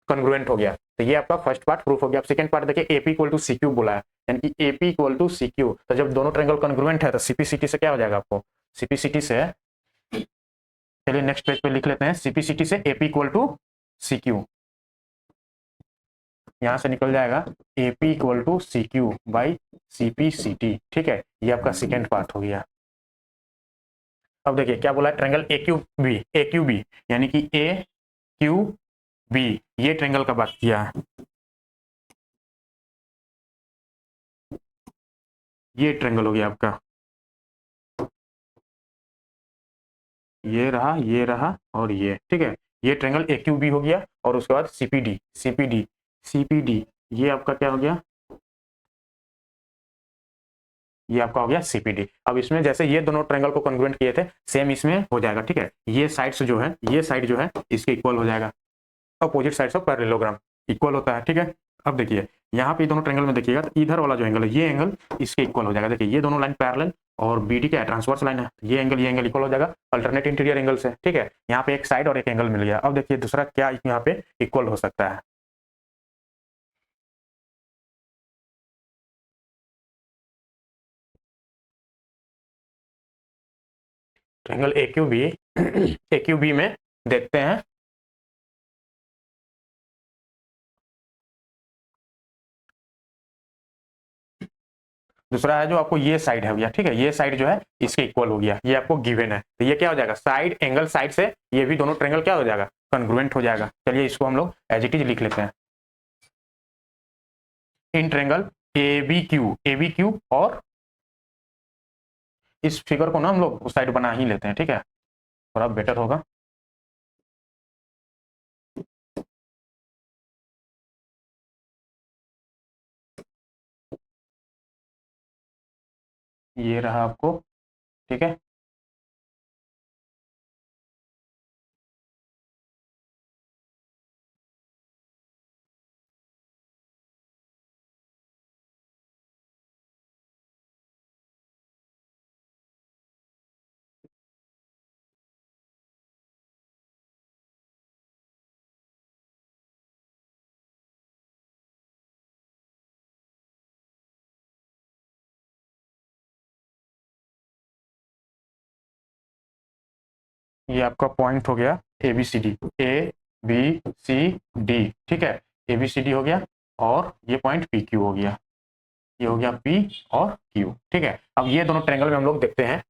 कॉन्ग्रुएंट हो गया। तो ये आपका फर्स्ट पार्ट प्रूफ हो गया। अब सेकंड पार्ट देखिए, AP इक्वल टू CQ बोला है, यानी कि AP इक्वल टू CQ, तो जब दोनों ट्रायंगल कॉन्ग्रुएंट है तो CPCT से क्या हो जाएगा आपको, CPCT से, चलिए नेक्स्ट पेज पे लिख लेते हैं, CPCT से AP इक्वल टू CQ, यहां से निकल जाएगा AP equal to CQ by CPCT। ठीक है, ये आपका सेकंड पार्ट हो गया। अब देखिए क्या बोला है, ट्रायंगल AQB यानी कि AQB, ये ट्रायंगल का बात किया है, ये ट्रायंगल हो गया आपका, ये रहा और ये। ठीक है, ये ट्रायंगल AQB हो गया, और उसके बाद CPD, ये आपका क्या हो गया, ये आपका हो गया CPD। अब इसमें जैसे ये दोनों ट्रायंगल को कॉन्ग्रुएंट किए थे, सेम इसमें हो जाएगा। ठीक है, ये साइड्स जो है, ये साइड जो है इसके इक्वल हो जाएगा, opposite sides of parallelogram equal होता है। ठीक है, अब देखिए यहाँ पे दोनों ट्रायंगल में देखिएगा, तो इधर वाला जो एंगल है, ये एंगल इसके इक्वल हो जाएगा। देखिए ये दोनों लाइन पैरेलल, और BD क्या है, ट्रांसवर्स लाइन है, ये एंगल इक्वल हो जाएगा अल्टरनेट इंटीरियर एंगल से। ठीक है, यहाँ पे एक साइड और एक एंगल मिल गया। अब देखिए दूसरा क्या यहाँ पे इक्वल हो सकता है, ट्रायंगल AQB में देखते हैं, दूसरा है जो आपको ये साइड है भैया। ठीक है, ये साइड जो है इसके इक्वल हो गया, ये आपको गिवन है। तो ये क्या हो जाएगा, साइड एंगल साइड से ये भी दोनों ट्रायंगल क्या हो जाएगा, कॉन्ग्रुएंट हो जाएगा। चलिए इसको हम लोग एज इट इज लिख लेते हैं, इन ट्रायंगल ABQ, और इस फिगर को ना हम लोग उस साइड बना ही लेते हैं। ठीक है, थोड़ा बेटर होगा। ये रहा आपको। ठीक है, ये आपका पॉइंट हो गया ABCD, ABCD। ठीक है, ABCD हो गया, और ये पॉइंट PQ हो गया, ये हो गया P और Q। ठीक है, अब ये दोनों ट्रायंगल में हम लोग देखते हैं,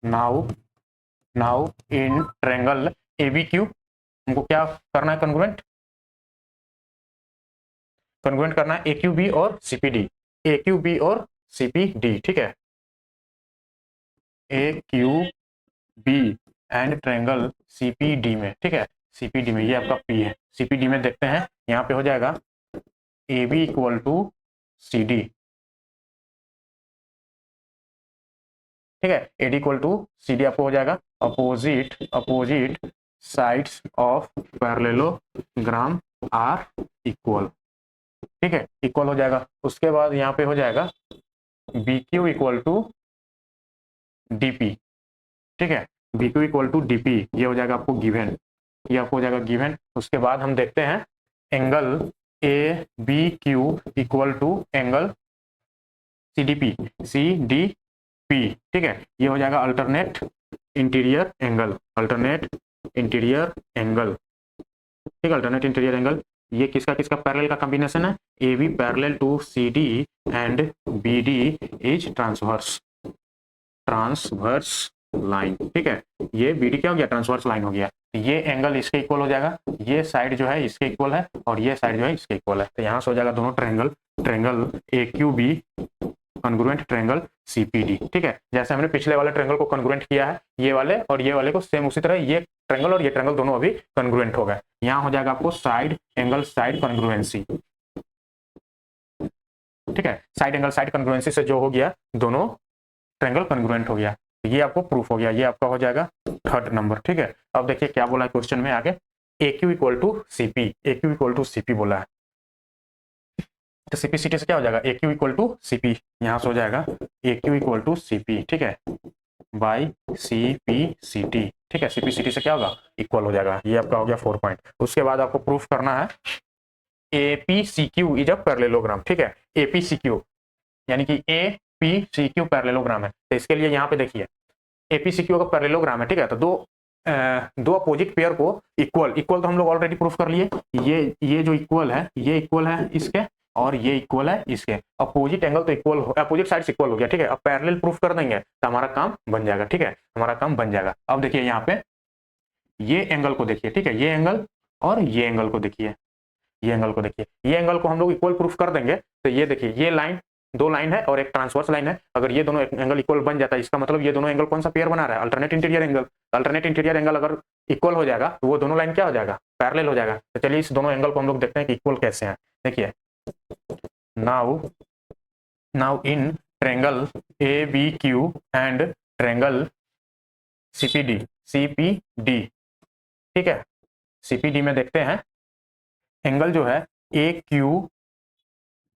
नाउ इन ट्रायंगल ABQ हमको क्या करना है, कॉन्ग्रुएंट करना है AQB और CPD। ठीक है, AQB एंड ट्रायंगल CPD में। ठीक है, CPD में ये आपका P है, CPD में देखते हैं यहाँ पे हो जाएगा A B equal to C D, ठीक है। A D equal to C D आपको हो जाएगा opposite sides of parallelogram are equal, ठीक है, इक्वल हो जाएगा। उसके बाद यहाँ पे हो जाएगा B Q equal to D P, ठीक है, B Q equal to D P, ये हो जाएगा आपको गिवन, ये आपको हो जाएगा गिवन। उसके बाद हम देखते हैं angle A B Q equal to angle C D P, ठीक है, ये हो जाएगा अल्टरनेट इंटीरियर एंगल, ठीक है, अल्टरनेट इंटीरियर एंगल। ये किसका किसका पैरेलल का कॉम्बिनेशन है, A B parallel to C D and B D is transverse line, ठीक है, ये बी डी क्या हो गया, ट्रांसवर्स लाइन हो गया। तो ये एंगल इसके इक्वल हो जाएगा, ये साइड जो है इसके इक्वल है और ये साइड जो है इसके इक्वल है। तो यहाँ से हो जाएगा दोनों triangle A Q B congruent triangle CPD, ठीक है। जैसे हमने पिछले वाले ट्रायंगल को कॉन्ग्रुएंट किया है, ये वाले और ये वाले को सेम उसी तरह ये ट्रायंगल और ये ट्रायंगल दोनों अभी कॉन्ग्रुएंट हो गए। यहाँ हो जाएगा आपको साइड एंगल साइड कॉन्ग्रुएंसी, ठीक है, साइड एंगल साइड कॉन्ग्रुएंसी से जो हो गया दोनों ट्रायंगल कॉन्ग्रुएंट हो गया। ये आपको प्रूफ हो गया, ये आपका हो जाएगा थर्ड नंबर, ठीक है। अब देखिए क्या बोला है क्वेश्चन में आगे, A Q equal to CP बोला है। तो सीपी सीटी से क्या हो जाएगा, A Q equal to CP, यहाँ से हो जाएगा A Q equal to CP, ठीक है, by C P C T, ठीक है, सीपी सीटी से क्या होगा, इक्वल हो जाएगा। ये आपका हो गया 4 पॉइंट। उसके बाद आपको प्रूफ करना है A P C Q is a parallelogram, ठीक है, ए पी सी क्यू यानी कि A P C Q parallelogram है। तो इसके लिए यहाँ पे देखिए ए पी सी क्यू का पैरेललोग्राम है, ठीक है, तो दो अपोजिट पेयर को इक्वल तो हम लोग ऑलरेडी प्रूफ कर लिए। ये जो इक्वल है ये इक्वल है इसके और ये इक्वल है इसके, अपोजिट एंगल तो इक्वल हो, अपोजिट साइड्स इक्वल हो गया, ठीक है। अब पैरेलल प्रूफ कर देंगे तो हमारा काम बन जाएगा, ठीक है, हमारा काम बन जाएगा। अब देखिए यहाँ पे ये एंगल को देखिए, ठीक है, ये एंगल और ये एंगल को देखिए, ये एंगल को देखिए, ये एंगल को हम लोग इक्वल प्रूफ कर देंगे। तो ये देखिए ये लाइन दो लाइन है और एक ट्रांसवर्स लाइन है, अगर ये दोनों एंगल इक्वल बन जाता है इसका मतलब ये दोनों एंगल कौन सा पेयर बना रहा है, alternate interior angle. Alternate interior angle अगर इक्वल हो जाएगा तो वो दोनों लाइन क्या हो जाएगा, पैरेलल हो जाएगा। तो चलिए इस दोनों एंगल को हम लोग देखते हैं कि इक्वल कैसे हैं। देखिए now in triangle A B Q and triangle CPD, ठीक है, सीपीडी में देखते हैं एंगल जो है ए क्यू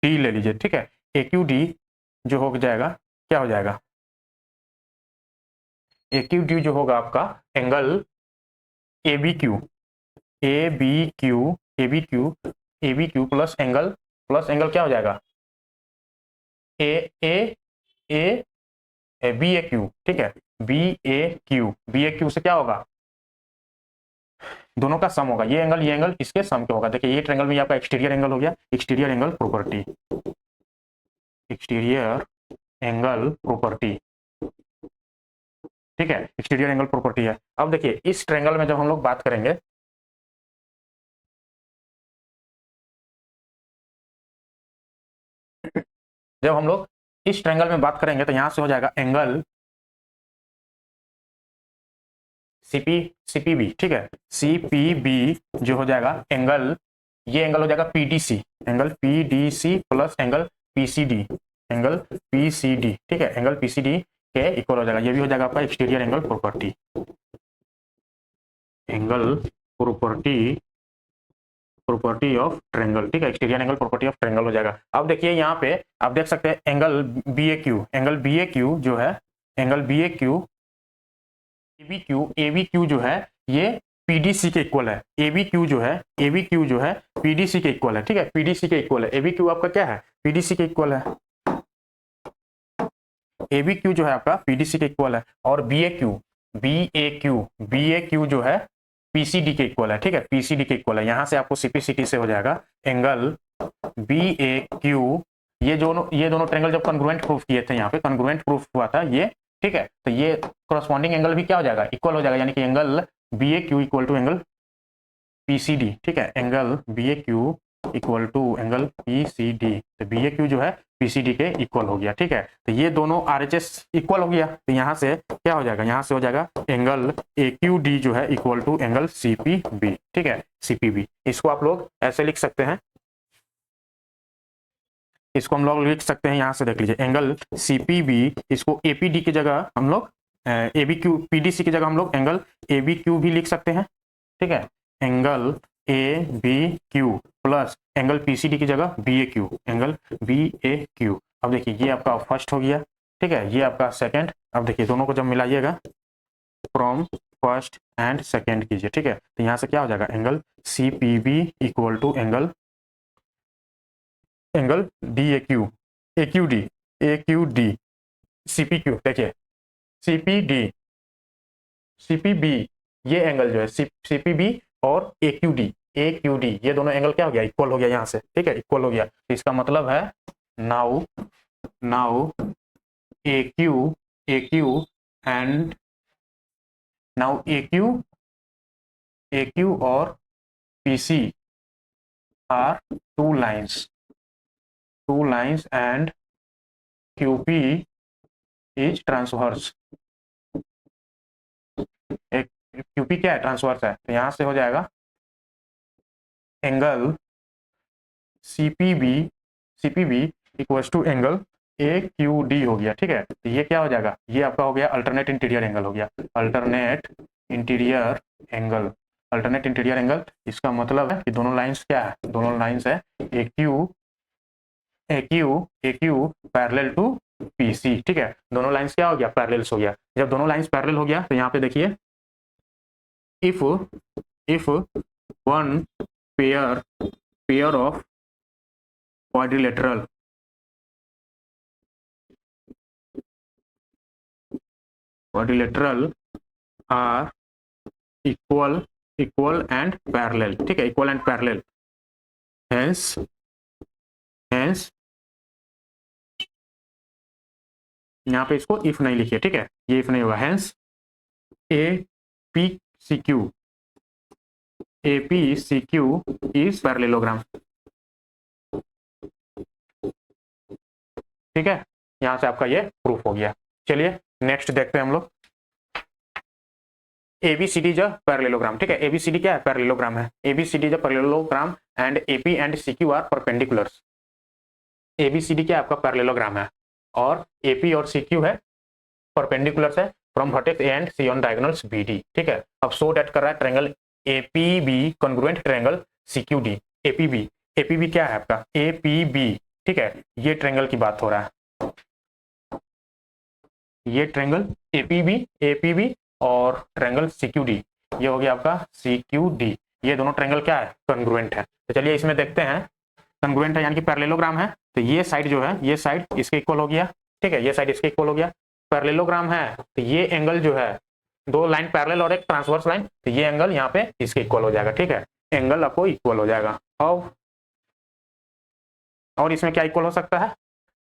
डी ले लीजिए, ठीक है, ए क्यू डी जो हो जाएगा क्या हो जाएगा, ए क्यू डी जो होगा आपका angle A B Q plus angle क्या हो जाएगा ए ए ए बी ए क्यू, ठीक है, बी ए क्यू से क्या होगा, दोनों का सम होगा, ये एंगल इसके सम के होगा। देखिए ये ट्रायंगल में आपका एक्सटीरियर एंगल हो गया, एक्सटीरियर एंगल प्रॉपर्टी, ठीक है, एक्सटीरियर एंगल प्रॉपर्टी है। अब देखिए इस ट्रायंगल में जब हम लोग बात करेंगे इस ट्रायंगल में बात करेंगे तो यहां से हो जाएगा एंगल सीपीबी, ठीक है, सीपीबी जो हो जाएगा एंगल, ये एंगल हो जाएगा पीडीसी प्लस एंगल पीसीडी, ठीक है, एंगल पीसीडी के इक्वल हो जाएगा। ये भी हो जाएगा आपका exterior angle property, property of triangle, ठीक है, exterior angle property of triangle हो जाएगा। अब देखिए यहाँ पे आप देख सकते हैं एंगल बी ए क्यू जो है angle B A Q A B Q जो है ये पीडीसी के इक्वल है, ए बी क्यू जो है पीडीसी के इक्वल है, ठीक है, पीडीसी के इक्वल है। ए बी क्यू आपका क्या है, पीडीसी के इक्वल है, ए बी क्यू जो है आपका पीडीसी के इक्वल है। और बी ए क्यू जो है पीसीडी के इक्वल है, ठीक है, पीसीडी के इक्वल है। यहाँ से आपको सीपीसीटी से हो जाएगा एंगल बी ए क्यू, ये दोनों ट्रायंगल जब कॉन्ग्रुएंट प्रूफ किए थे, यहाँ पे कॉन्ग्रुएंट प्रूफ हुआ था ये, ठीक है, तो ये कॉरस्पॉन्डिंग एंगल भी क्या हो जाएगा, इक्वल हो जाएगा, यानी कि angle B A Q equal to angle PCD, ठीक है, angle B A Q equal to angle P C D. तो बी ए क्यू जो है पी सी डी के इक्वल हो गया, ठीक है। तो ये दोनों आर एच एस इक्वल हो गया, तो यहाँ से क्या हो जाएगा, यहाँ से हो जाएगा एंगल ए क्यू डी जो है equal to angle C P B, ठीक है, सी पी बी। इसको आप लोग ऐसे लिख सकते हैं, इसको हम लोग लिख सकते हैं, यहाँ से देख लीजिए एंगल सी पी बी, इसको ए पी डी की जगह हम लोग A B Q, P D C की जगह हम लोग एंगल ए बी क्यू भी लिख सकते हैं, ठीक है। Angle A B Q plus angle P C D की जगह B A Q, angle B A Q. अब देखिए ये आपका फर्स्ट हो गया, ठीक है, ये आपका सेकंड। अब देखिए दोनों को जब मिलाइएगा, फ्रॉम फर्स्ट एंड सेकंड कीजिए, ठीक है। तो यहाँ से क्या हो जाएगा, angle C P B equal to angle D A Q, A Q D, A Q D, C P Q. देखिए C P D, C P B, ये एंगल जो है सी पी बी और A Q D, A Q D, ये दोनों angle क्या हो गया, इक्वल हो गया यहाँ से, ठीक है, इक्वल हो गया। तो इसका मतलब है now A Q and now A Q और P C are two lines and Q P is transverse. एक क्यूपी क्या है, ट्रांसवर्स है। तो यहां से हो जाएगा angle C P B equals to angle A Q D हो गया, ठीक है। तो ये क्या हो जाएगा, ये आपका हो गया अल्टरनेट इंटीरियर एंगल हो गया, अल्टरनेट इंटीरियर एंगल। इसका मतलब है कि दोनों लाइंस क्या है, दोनों लाइंस है A Q parallel to P C, ठीक है। दोनों लाइंस क्या हो गया, पैरेलल्स हो गया। जब दोनों लाइंस पैरेलल हो गया तो यहाँ पे देखिए if one pair of quadrilateral are equal and parallel, ठीक है, इक्वल एंड पैरेलल, hence यहाँ पे इसको इफ नहीं लिखिए, ठीक है, ये इफ नहीं होगा। hence A P C Q is parallelogram, ठीक है। यहां से आपका ये प्रूफ हो गया। चलिए नेक्स्ट देखते हैं हम लोग एबीसीडी जो पैरेललोग्राम, ठीक है। एबीसीडी क्या है, पैरेललोग्राम है। एबीसीडी जो parallelogram and AP and CQ are perpendiculars. ABCD क्या आपका पैरेललोग्राम है और एपी और सीक्यू है परपेंडिकुलर्स है from vertex A and C on diagonals B D, ठीक है। अब सो डेट कर रहा है triangle A P B congruent triangle C Q D. A P B क्या है आपका, एपीबी, ठीक है, ये ट्रायंगल की बात हो रहा है। ये ट्रायंगल एपीबी और ट्रायंगल सीक्यूडी, ये हो गया आपका सीक्यूडी। ये दोनों ट्रायंगल क्या है, कॉन्ग्रुएंट है। तो चलिए इसमें देखते हैं, कॉन्ग्रुएंट है यानी कि पैरेललोग्राम है। तो ये साइड जो है, ये साइड इसके इक्वल हो गया, ठीक है, ये साइड इसके इक्वल हो गया। पैरेललोग्राम है तो ये एंगल जो है, दो लाइन पैरेलल और एक ट्रांसवर्स लाइन, तो ये एंगल यहाँ पे इसके इक्वल हो जाएगा, ठीक है। एंगल आपको इक्वल हो जाएगा। और इसमें क्या इक्वल हो सकता है,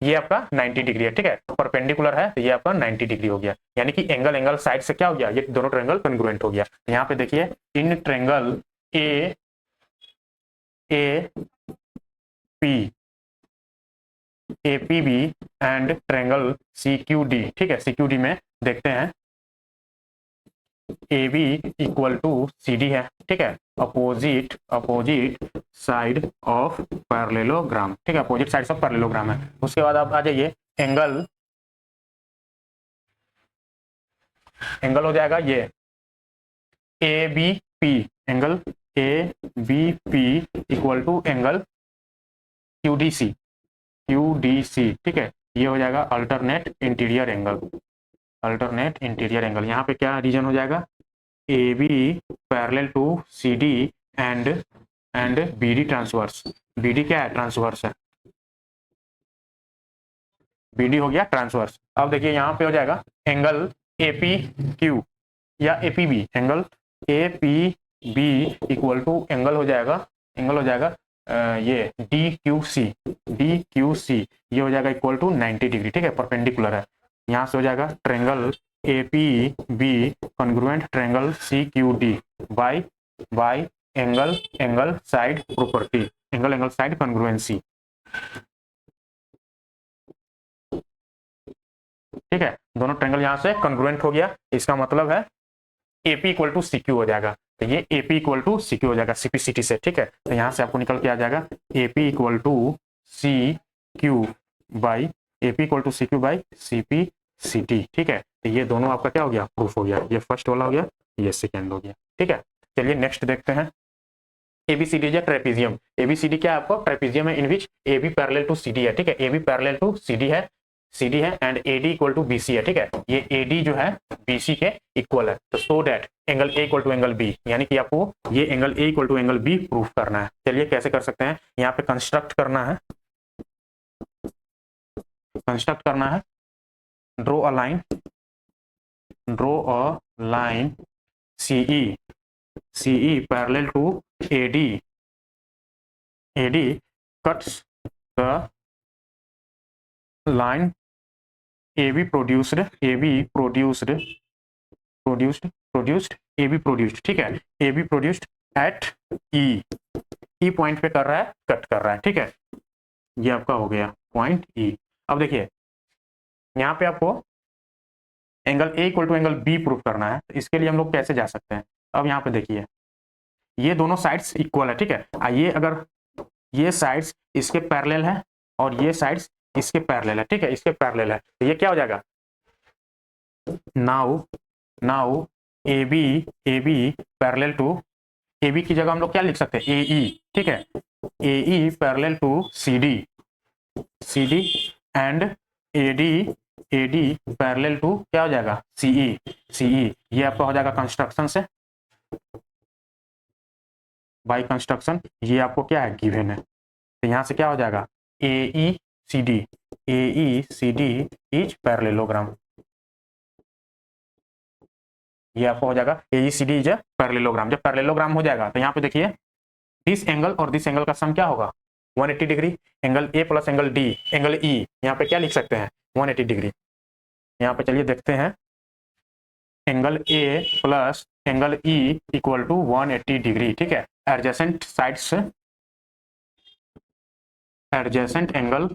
ये आपका 90 डिग्री है, ठीक है, परपेंडिकुलर है तो ये आपका 90 डिग्री हो गया। यानी कि एंगल साइड से क्या हो गया, ये दोनों ट्रायंगल कॉन्ग्रुएंट हो गया। यहाँ पे देखिए in triangle A P A P B and triangle C Q D, ठीक है। सीक्यूडी में देखते हैं A B equal to C D है, ठीक है, अपोजिट साइड ऑफ पैरेललोग्राम, ठीक है, अपोजिट साइड ऑफ पैरेललोग्राम है। उसके बाद आप आ जाइए एंगल हो जाएगा ये A B P, angle A B P equal to angle Q D C, ठीक है, ये हो जाएगा अल्टरनेट इंटीरियर एंगल। यहाँ पे क्या रीजन हो जाएगा, A B parallel to C D and B D transverse. B D क्या है, ट्रांसवर्स है, बी डी हो गया ट्रांसवर्स। अब देखिए यहाँ पे हो जाएगा एंगल ए पी क्यू या A P B, angle A P B equal to angle हो जाएगा ये डी क्यू सी, ये हो जाएगा इक्वल टू 90 डिग्री, ठीक है, परपेंडिकुलर है। यहाँ से हो जाएगा triangle A P B congruent triangle C Q D by angle angle side property, angle angle side congruency. ठीक है, दोनों ट्रायंगल यहां से कॉन्ग्रुएंट हो गया, इसका मतलब है AP इक्वल टू CQ हो जाएगा। तो ये AP इक्वल टू CQ हो जाएगा CPCT से। ठीक है, तो यहां से आपको निकल के आ जाएगा AP equal to CQ by AP equal to CQ by CPCT। ठीक है, तो ये दोनों आपका क्या हो गया, प्रूफ हो गया। ये फर्स्ट वाला हो गया, ये सेकेंड हो गया। ठीक है, चलिए नेक्स्ट देखते हैं। ABCD या ट्रेपीजियम। ABCD क्या है आपको, ट्रेपीजियम है in which AB parallel to CD है। ठीक है, AB पैरेलल टू CD है and AD equal to BC है। ठीक है, ये AD जो है BC के इक्वल है। तो so that angle A equal to angle B, यानी कि आपको ये angle A equal to angle B proof करना है। चलिए कैसे कर सकते हैं, यहाँ पे कंस्ट्रक्ट करना है, draw a line CE parallel to AD cuts the line AB produced ठीक है, AB produced at E point पे कर रहा है, कट कर रहा है। ठीक है, ये आपका हो गया पॉइंट E। अब देखिए यहाँ पे आपको angle A equal to angle B proof करना है, तो इसके लिए हम लोग कैसे जा सकते हैं। अब यहाँ पे देखिए ये दोनों साइड्स इक्वल है। ठीक है, आइए अगर ये साइड्स इसके पैरेलल है और ये साइड्स इसके पैरेलल है। ठीक है, इसके पैरेलल है, तो ये क्या हो जाएगा, now AB parallel to, AB की जगह हम लोग क्या लिख सकते हैं, AE। ठीक है, AE parallel to CD and AD parallel to क्या हो जाएगा, CE। ये आपका हो जाएगा कंस्ट्रक्शन से, बाय कंस्ट्रक्शन। ये आपको क्या है, गिवन है। तो यहां से क्या हो जाएगा, AECD इज पैरेललोग्राम। ये आपको हो जाएगा AECD इज पैरेललोग्राम। जब पैरेललोग्राम हो जाएगा तो यहाँ पे देखिए दिस एंगल और दिस एंगल का सम क्या होगा, 180 degree. Angle A plus angle D, angle E, यहाँ पे क्या लिख सकते हैं, 180 डिग्री। यहाँ पे चलिए देखते हैं, angle A plus angle E equal to 180 degree. ठीक है, adjacent sides, adjacent angle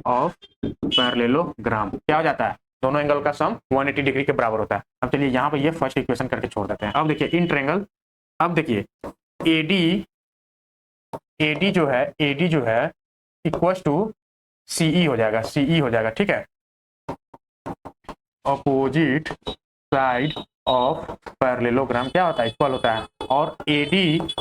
of parallelogram क्या हो जाता है, दोनों एंगल का सम 180 डिग्री के बराबर होता है। अब चलिए यहाँ पे ये फर्स्ट इक्वेशन करके छोड़ देते हैं। अब देखिए इन ट्रायंगल, अब देखिए AD जो है इक्वल टू CE हो जाएगा। ठीक है, अपोजिट साइड ऑफ पैरेललोग्राम क्या होता है, इक्वल होता है। और AD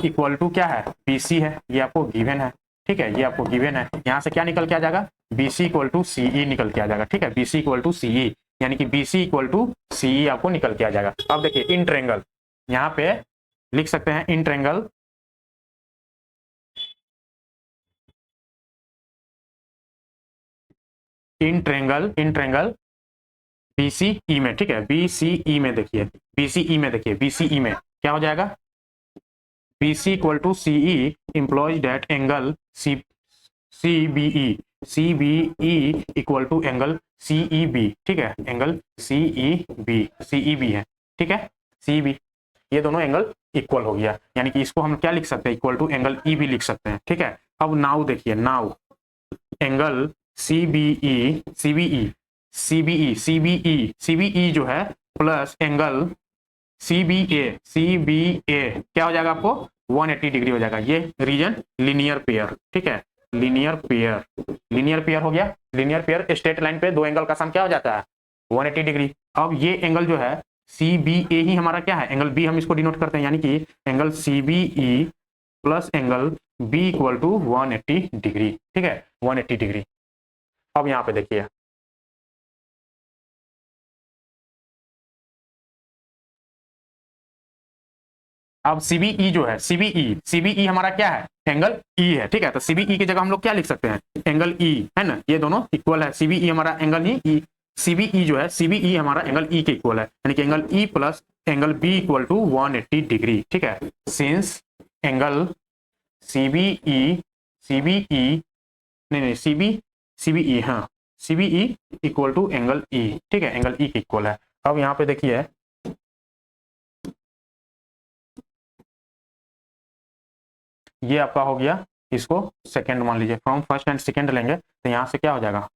इक्वल टू क्या है, BC है। ये आपको गिवन है। ठीक है, ये आपको गिवन है। यहाँ से क्या निकल के आ जाएगा, BC इक्वल टू CE निकल के आ जाएगा। ठीक है, BC इक्वल टू CE, यानी कि BC इक्वल टू CE आपको निकल के आ जाएगा। अब देखिए इन ट्रायंगल, यहाँ पे लिख सकते हैं इन ट्रायंगल BCE में। ठीक है, BCE में देखिए, BCE में क्या हो जाएगा, BC equal to CE implies that angle CBE equal to angle CEB। ठीक है, एंगल CEB है। ठीक है, CEB, ये दोनों एंगल इक्वल हो गया, यानी कि इसको हम क्या लिख सकते हैं, इक्वल टू एंगल EB लिख सकते हैं। ठीक है, अब नाउ देखिए, नाउ एंगल CBE जो है प्लस एंगल CBA क्या हो जाएगा आपको, 180 डिग्री हो जाएगा। ये रीजन लीनियर पेयर। ठीक है, लीनियर पेयर हो गया। लीनियर पेयर स्ट्रेट लाइन पे दो एंगल का सम क्या हो जाता है, 180 डिग्री। अब ये एंगल जो है CBA ही हमारा क्या है, एंगल B हम इसको डिनोट करते हैं, यानी कि angle CBE plus angle B equal to 180 degree. ठीक है, 180 डिग्री। अब यहाँ पे देखिए, अब CBE जो है, CBE हमारा क्या है, एंगल E है। ठीक है, तो CBE की जगह हम लोग क्या लिख सकते हैं, एंगल E है ना, ये दोनों इक्वल है। CBE हमारा एंगल ही E, CBE जो है, CBE हमारा एंगल E के इक्वल है, यानी कि angle E plus angle B equal to 180 degree. ठीक है, सिंस एंगल CBE हाँ, CBE equal to angle E। ठीक है, एंगल E के इक्वल है। अब यहाँ पे देखिए ये आपका हो गया, इसको सेकेंड मान लीजिए, फ्रॉम फर्स्ट एंड सेकेंड लेंगे तो यहाँ से क्या हो जाएगा,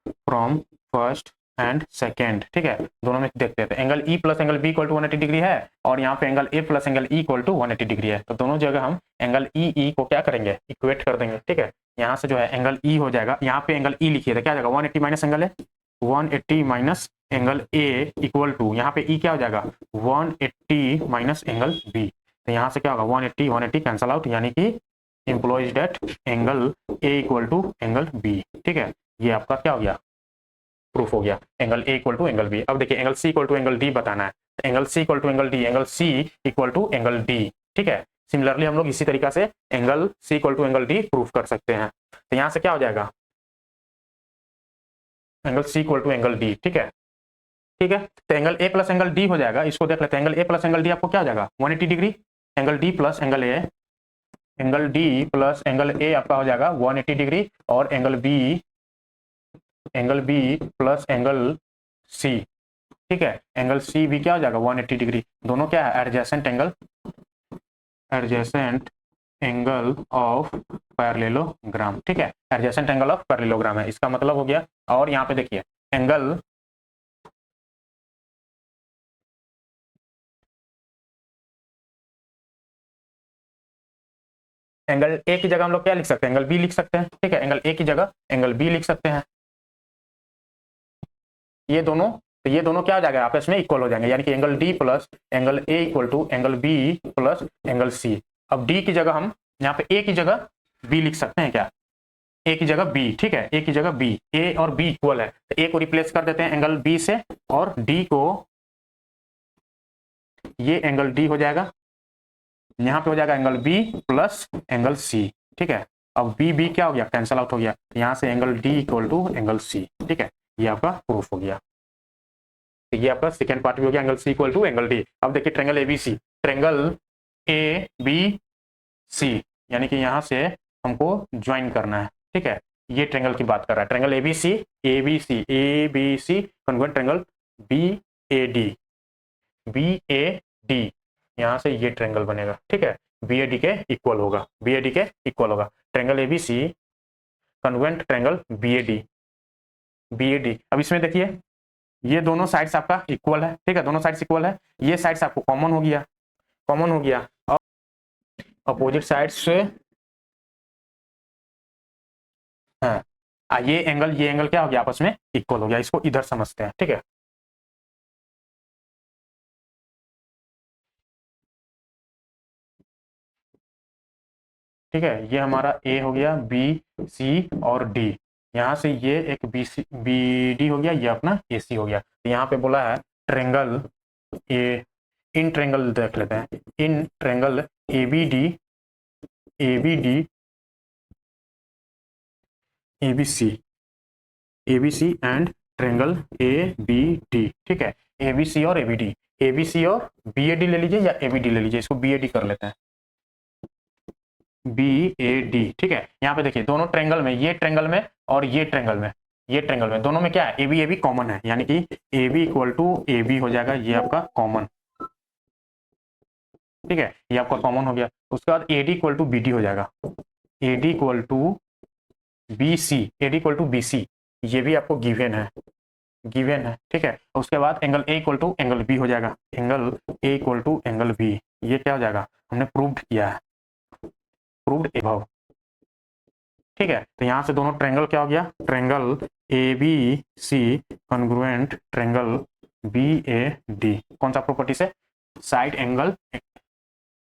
फ्रॉम फर्स्ट एंड सेकेंड, ठीक है। दोनों में देखते हैं, angle E plus angle B equal to 180 degree है और यहाँ पे angle A plus angle E equal to 180 degree है, तो दोनों जगह हम एंगल ई को क्या करेंगे, इक्वेट कर देंगे, ठीक है। यहाँ से जो है एंगल ई हो जाएगा, यहाँ पे एंगल ई लिखिए तो क्या जाएगा, 180 minus angle A, 180 minus angle A equal to, यहाँ पे ई क्या हो जाएगा, 180 माइनस एंगल बी, तो यहाँ से क्या होगा, 180 180 कैंसल आउट, यानी कि implies that angle A equal to angle B, ठीक है। ये आपका क्या हो गया, प्रूफ हो गया, angle A equal to angle B. अब देखिए angle C equal to angle D बताना है, angle C equal to angle D, angle C equal to angle D, ठीक है। सिमिलरली हम लोग इसी तरीका से angle C equal to angle D proof कर सकते हैं, तो यहाँ से क्या हो जाएगा, angle C equal to angle D, ठीक है, ठीक है। तो angle A plus angle D हो जाएगा, इसको देख लेते हैं, angle A plus angle D आपको क्या हो जाएगा, 180 degree, angle D plus angle A, angle D plus angle A आपका हो जाएगा 180 डिग्री, और angle B plus angle C, ठीक है, एंगल सी भी क्या हो जाएगा, 180 डिग्री, दोनों क्या है, एडजेसेंट एंगल ऑफ पैरेललोग्राम, ठीक है, एडजेसेंट एंगल ऑफ पैरेललोग्राम है, इसका मतलब हो गया। और यहाँ पे देखिए एंगल ए की जगह हम लोग क्या लिख सकते हैं, एंगल बी लिख सकते हैं, ठीक है, एंगल ए की जगह एंगल बी लिख सकते हैं, ये दोनों, तो ये दोनों क्या हो जाएगा, आपस में इक्वल हो जाएंगे, यानी कि angle D plus angle A equal to angle B plus angle C. अब डी की जगह हम यहाँ पे ए की जगह बी लिख सकते हैं क्या, ए की जगह बी, ठीक है, ए की जगह बी, ए और बी इक्वल है, तो ए को रिप्लेस कर देते हैं एंगल बी से, और डी को, ये एंगल डी हो जाएगा, यहाँ पे हो जाएगा angle B plus angle C, ठीक है। अब बी क्या हो गया, कैंसल आउट हो गया, यहाँ से angle D equal to angle C, ठीक है, ये आपका प्रूफ हो गया। तो ये आपका सेकंड पार्ट भी हो गया, angle C equal to angle D. अब देखिए triangle ABC, triangle A B C, यानी कि यहाँ से हमको ज्वाइन करना है, ठीक है, ये ट्रेंगल की बात कर रहा है, triangle ABC congruent triangle B A D, यहाँ से ये ट्रेंगल बनेगा, ठीक है, बी ए डी के इक्वल होगा, triangle ABC congruent triangle B A D. अब इसमें देखिए ये दोनों साइड्स आपका इक्वल है, ठीक है, दोनों साइड्स इक्वल है, ये साइड्स आपको कॉमन हो गया, और अपोजिट साइड से हाँ, ये एंगल क्या हो गया, आपस में इक्वल हो गया, इसको इधर समझते हैं, ठीक है। ठीक है, ये हमारा ए हो गया, बी सी और डी, यहाँ से ये एक बी डी हो गया, ये अपना ए सी हो गया। तो यहाँ पे बोला है ट्रेंगल इन ट्रेंगल देख लेते हैं, in triangle A B D A B C and triangle A B D, ठीक है, ए बी सी और बी ए डी ले लीजिए या ए बी डी ले लीजिए, इसको बी ए डी कर लेते हैं, बी ए डी, ठीक है। यहाँ पे देखिए दोनों ट्रेंगल में, ये ट्रेंगल में और ये ट्रेंगल में दोनों में क्या है, ए बी कॉमन है, यानी कि A B equal to A B हो जाएगा, ये आपका कॉमन, ठीक है, ये आपका कॉमन हो गया। उसके बाद A D equal to B D हो जाएगा, A D equal to B C, ये भी आपको गिवन है, ठीक है। उसके बाद angle A equal to angle B हो जाएगा, angle A equal to angle B, ये क्या हो जाएगा, हमने प्रूव्ड किया है, प्रूव्ड एबव, ठीक है। तो यहाँ से दोनों ट्रेंगल क्या हो गया, triangle A B C congruent triangle B A D, कौन सा प्रॉपर्टी से, साइड एंगल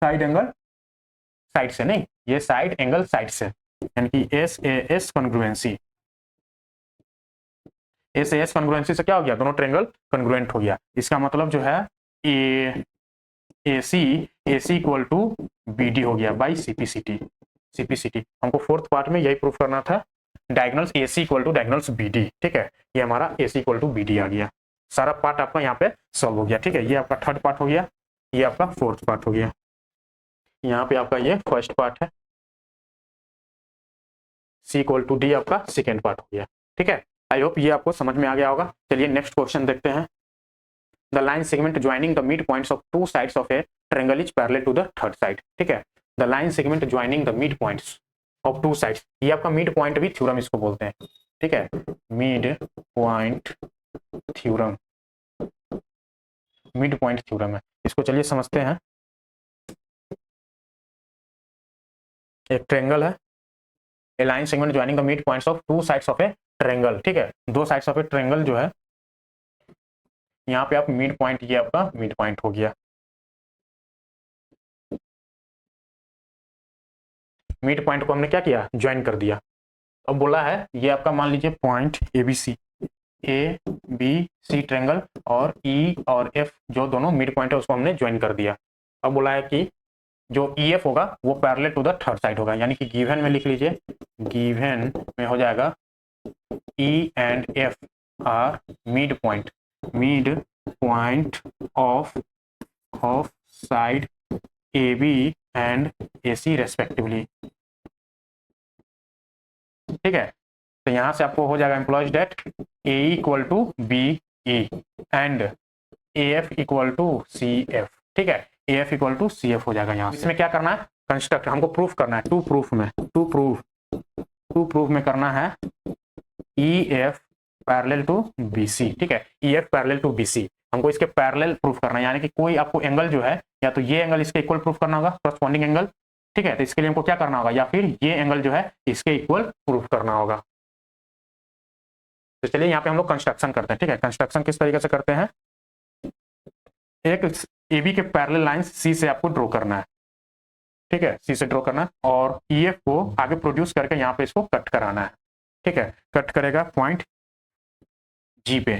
साइड से नहीं, ये साइड एंगल साइड से, यानी कि एस ए एस कॉन्ग्रुएंसी, से क्या हो गया, दोनों ट्रेंगल कॉन्ग्रुएंट हो गया। इसका मतलब जो है A C equal to B D हो गया बाई सीपीसीटी। हमको फोर्थ पार्ट में यही प्रूफ करना था, diagonals A C equal to diagonals B D, ठीक है, ये हमारा A C equal to B D आ गया, सारा पार्ट आपका यहाँ पे सॉल्व हो गया, ठीक है। ये आपका थर्ड पार्ट हो गया, ये आपका फोर्थ पार्ट हो गया, यहाँ पे आपका ये फर्स्ट पार्ट है, सी इक्वल टू डी आपका सेकेंड पार्ट हो गया, ठीक है। आई होप ये आपको समझ में आ गया होगा। चलिए नेक्स्ट क्वेश्चन देखते हैं। The line segment joining the mid points of two sides of a triangle is parallel to the third side, ठीक है। The line segment joining the mid points of two sides. ये आपका mid point भी theorem इसको बोलते हैं, ठीक है, mid point theorem, mid point theorem है इसको। चलिए समझते हैं। एक ट्रायंगल है, a line segment joining the mid points of two sides of a triangle, ठीक है, दो साइड्स ऑफ ए ट्रायंगल जो है, यहाँ पे आप मिड पॉइंट, ये आपका मिड पॉइंट हो गया। मिड पॉइंट को हमने क्या किया, ज्वाइन कर दिया। अब बोला है ये आपका मान लीजिए point A B C triangle और ई और एफ जो दोनों मिड पॉइंट है उसको हमने ज्वाइन कर दिया। अब बोला है कि जो ई एफ होगा वो parallel to the third side होगा, यानी कि गिवन में लिख लीजिए, गिवन में हो जाएगा E and F are mid point of side A B and A C respectively, ठीक है। तो यहां से आपको हो जाएगा implies that A equal to B E and A F equal to C F, ठीक है, A F equal to C F हो जाएगा। यहाँ इसमें क्या करना है, कंस्ट्रक्ट हमको प्रूफ करना है, टू प्रूफ में करना है E F parallel to B C, ठीक है, E F parallel to B C, हमको इसके पैरेलल प्रूफ करना है, यानी कि कोई आपको एंगल जो है या तो ये एंगल इसके इक्वल प्रूफ करना होगा, करस्पॉन्डिंग एंगल, ठीक है, तो इसके लिए हमको क्या करना होगा, या फिर ये एंगल जो है इसके इक्वल प्रूफ करना होगा। तो चलिए यहाँ पे हम लोग कंस्ट्रक्शन करते हैं, ठीक है। कंस्ट्रक्शन किस तरीके से करते हैं, एक ए बी के पैरेलल लाइन सी से आपको ड्रॉ करना है, ठीक है, सी से ड्रॉ करना है और ई एफ को आगे प्रोड्यूस करके यहाँ पे इसको कट कराना है, ठीक है, कट करेगा पॉइंट जी पे,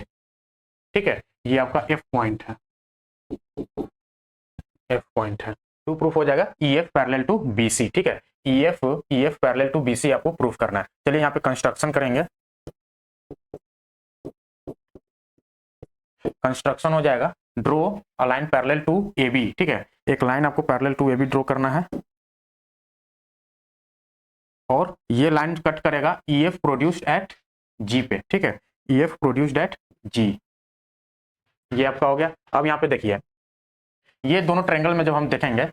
ठीक है, ये आपका एफ पॉइंट है, टू प्रूफ हो जाएगा E F parallel to B C, ठीक है, E F parallel to B C आपको प्रूफ करना है। चलिए यहाँ पे कंस्ट्रक्शन करेंगे, कंस्ट्रक्शन हो जाएगा draw a line parallel to A B, ठीक है, एक लाइन आपको parallel to A B draw करना है और ये लाइन कट करेगा E F produced at G पे, ठीक है, E F produced at G, ये आपका हो गया। अब यहाँ पे देखिए ये दोनों ट्रायंगल में जब हम देखेंगे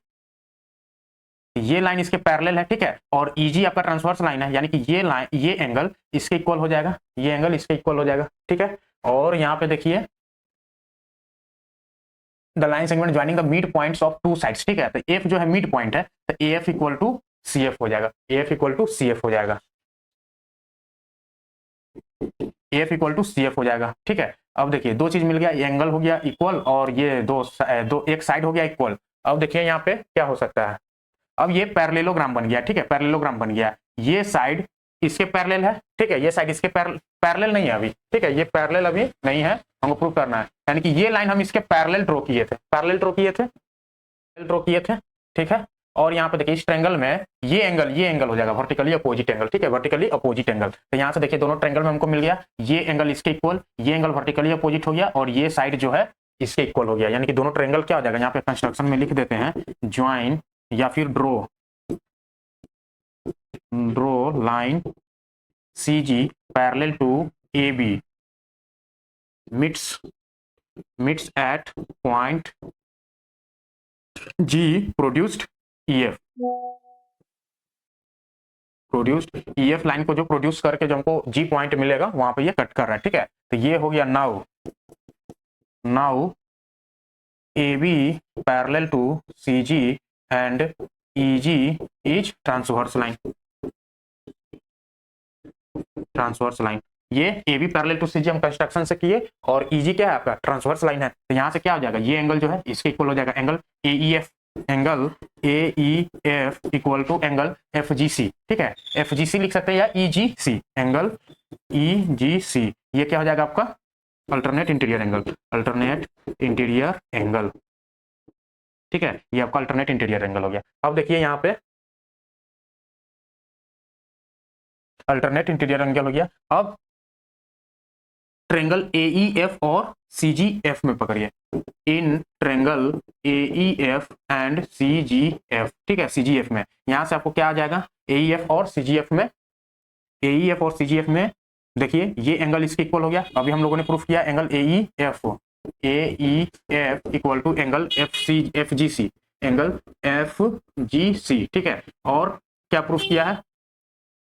ये लाइन इसके पैरेलल है, ठीक है, और ईजी आपका ट्रांसवर्स लाइन है, यानी कि ये लाइन, ये एंगल इसके इक्वल हो जाएगा, ये एंगल इसके इक्वल हो जाएगा, ठीक है। और यहाँ पे देखिए the line segment joining the mid points of two sides, ठीक है, तो एफ जो है मिड पॉइंट है तो A F equal to C F हो जाएगा, A F equal to C F हो जाएगा, A F equal to C F हो जाएगा, ठीक है। अब देखिए दो चीज मिल गया, एंगल हो गया इक्वल और ये दो एक साइड हो गया इक्वल। अब देखिए यहाँ पे क्या हो सकता है, अब ये पैरेललोग्राम बन गया, ठीक है, पैरेललोग्राम बन गया, ये साइड इसके पैरेलल है, ठीक है, ये साइड इसके पैरेलल नहीं है अभी, ठीक है, ये पैरेलल अभी नहीं है, हमको प्रूव करना है, यानी कि ये लाइन हम इसके पैरेलल ड्रॉ किए थे, ठीक है। और यहाँ पे देखिए इस ट्रायंगल में ये एंगल हो जाएगा वर्टिकली अपोजिट एंगल, ठीक है, वर्टिकली अपोजिट एंगल। तो यहाँ से देखिए दोनों ट्रायंगल में हमको मिल गया, ये एंगल इसके इक्वल, ये एंगल वर्टिकली अपोजिट हो गया और ये साइड जो है इसके इक्वल हो गया, यानी कि दोनों ट्रायंगल क्या हो जाएगा, यहाँ पे कंस्ट्रक्शन में लिख देते हैं ज्वाइन या फिर draw line C G parallel to A B meets at point G produced E F line को जो प्रोड्यूस करके जो हमको जी पॉइंट मिलेगा वहां पे ये कट कर रहा है, ठीक है। तो ये हो गया now A B parallel to C G and E G is transverse line, ये A B parallel to C G हम कंस्ट्रक्शन से किए और ई जी क्या है आपका ट्रांसवर्स लाइन है, तो यहाँ से क्या हो जाएगा, ये एंगल जो है इसके इक्वल हो जाएगा angle A E F equal to angle F G C, ठीक है, एफ जी सी लिख सकते हैं या ई जी सी, एंगल ई जी सी, ये क्या हो जाएगा आपका अल्टरनेट इंटीरियर एंगल, ठीक है, ये आपका अल्टरनेट इंटीरियर एंगल हो गया। अब देखिए यहाँ पे अल्टरनेट इंटीरियर एंगल हो गया। अब ट्रायंगल ए ई एफ और सी जी एफ में पकड़िए, in triangle A E F and C G F, ठीक है, सी जी एफ में यहां से आपको क्या आ जाएगा, ए ई एफ और सी जी एफ में देखिए ये एंगल इसके इक्वल हो गया, अभी हम लोगों ने प्रूफ किया angle A E F equal to angle F G C, angle F G C, ठीक है। और क्या प्रूफ किया है,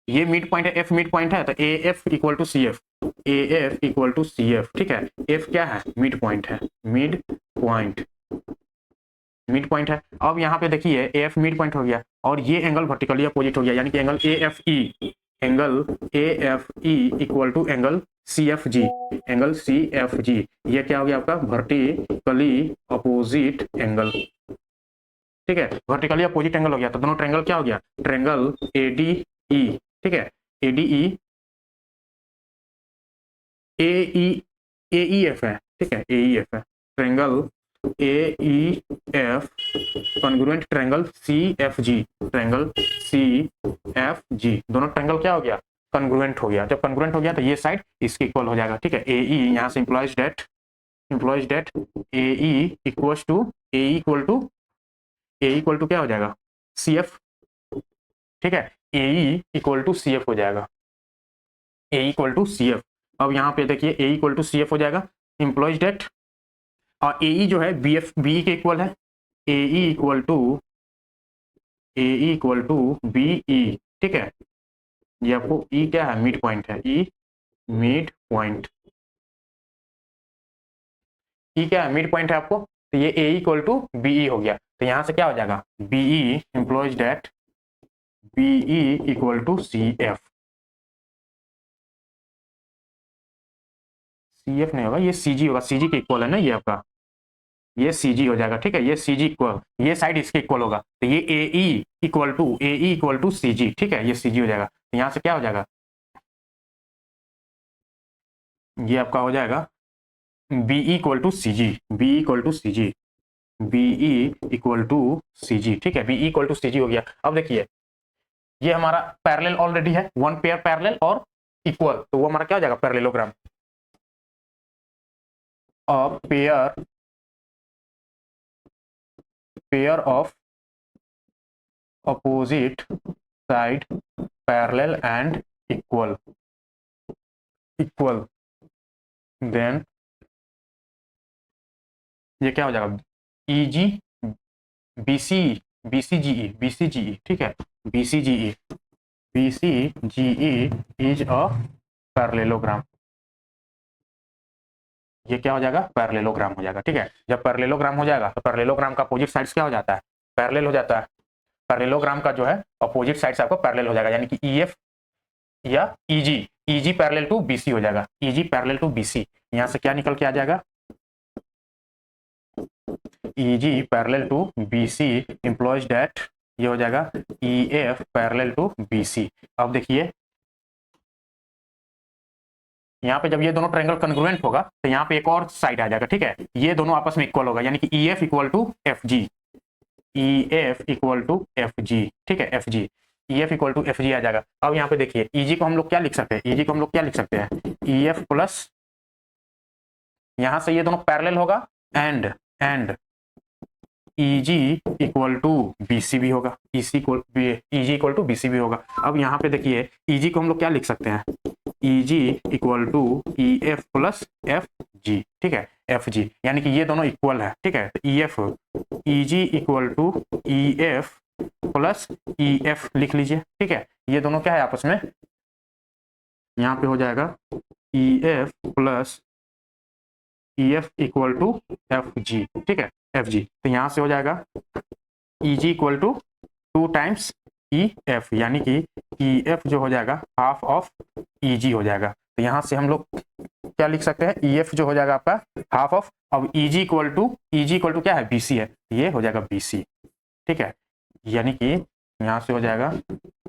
ये मिड पॉइंट है, एफ मिड पॉइंट है, तो A F equal to C F, A F equal to C F, ठीक है। एफ क्या है, मिड पॉइंट है, मिड पॉइंट, मिड पॉइंट है। अब यहाँ पे देखिए ए एफ मिड पॉइंट हो गया और ये एंगल वर्टिकली अपोजिट हो गया, यानी कि angle A F E, angle A F E equal to angle C F G, angle C F G, ये क्या हो गया आपका वर्टिकली अपोजिट एंगल, ठीक है। वर्टिकली अपोजिट एंगल हो गया, तो दोनों ट्रायंगल क्या हो गया, ट्रायंगल ए डी ई, ठीक है। A D E, A E, A E F है, ठीक है, ए ई एफ है, triangle A E F congruent triangle C F G, triangle C F G, दोनों ट्रायंगल क्या हो गया, कॉन्ग्रुएंट हो गया। जब कॉन्ग्रुएंट हो गया तो ये साइड इसके इक्वल हो जाएगा, ठीक है। ए ई यहाँ से implies that A E equals to, A equal to क्या हो जाएगा, सी एफ, ठीक है। A E equal to C F हो जाएगा, A equal to C F. अब यहाँ पे देखिए A equal to C F हो जाएगा, इंप्लॉइज डेट, और ए ई जो है बी एफ बी के इक्वल है, A E equal to B E, ठीक है। ये आपको ई क्या है, मिड पॉइंट है, ई मिड पॉइंट, ई क्या है, मिड पॉइंट है आपको, तो ये A equal to B E हो गया, तो यहाँ से क्या हो जाएगा, B E implies that B E equal to C F, C F नहीं होगा, ये सी जी होगा, सी जी के इक्वल है ना ये आपका, ये सी जी हो जाएगा, ठीक है। ये सी जी इक्वल, ये साइड इसके इक्वल होगा, तो ये ए E equal to C G, ठीक है, ये सी जी हो जाएगा, तो यहाँ से क्या हो जाएगा, ये आपका हो जाएगा B equal to C G, B equal to C G, B equal to C G, ठीक है। B equal to C G हो गया। अब देखिए ये हमारा पैरेलल ऑलरेडी है, वन पेयर पैरेलल और इक्वल, तो वो हमारा क्या हो जाएगा, parallelogram, a pair of opposite side parallel and equal, then ये क्या हो जाएगा, E G B C, B C G E, ठीक है, B C G E, B C G E is a parallelogram, ये क्या हो जाएगा, पैरेललोग्राम हो जाएगा, ठीक है। जब पैरेललोग्राम हो जाएगा तो पैरेललोग्राम का अपोजिट साइड्स क्या हो जाता है, पैरेलल हो जाता है। पैरेललोग्राम का जो है अपोजिट साइड्स आपको पैरेलल हो जाएगा, यानी कि ई एफ या E G parallel to B C हो जाएगा, E G parallel to B C, यहाँ से क्या निकल के आ जाएगा, E G parallel to B C implies that, ये हो जाएगा E F parallel to B C. अब देखिए यहाँ पे जब ये दोनों ट्रायंगल कन्ग्रुएंट होगा तो यहाँ पे एक और साइड आ जाएगा, ठीक है, ये दोनों आपस में इक्वल होगा, यानी कि E F equal to F G, E F equal to F G, ठीक है, F G, E F equal to F G आ जाएगा। अब यहाँ पे देखिए ई जी को हम लोग क्या लिख सकते हैं, ई जी को हम लोग क्या लिख सकते हैं, ई एफ प्लस, यहाँ से ये दोनों पैरेलल होगा, and E G equal to B C भी होगा, E G equal to B C भी होगा। अब यहाँ पे देखिए ई जी को हम लोग क्या लिख सकते हैं, E G equal to E F plus F G, ठीक है, एफ जी, यानी कि ये दोनों इक्वल है, ठीक है। E F, E G equal to E F plus E F लिख लीजिए, ठीक है। ये दोनों क्या है आपस में, यहाँ पे हो जाएगा E F plus E F equal to F G, ठीक है, एफ जी, तो यहाँ से हो जाएगा E G equal to 2 times E F, यानी कि ई एफ जो हो जाएगा हाफ ऑफ ई जी हो जाएगा, तो यहाँ से हम लोग क्या लिख सकते हैं, ई एफ जो हो जाएगा आपका हाफ ऑफ, अब ई जी इक्वल टू क्या है, बी सी है, ये हो जाएगा बी सी, ठीक है, यानी कि यहाँ से हो जाएगा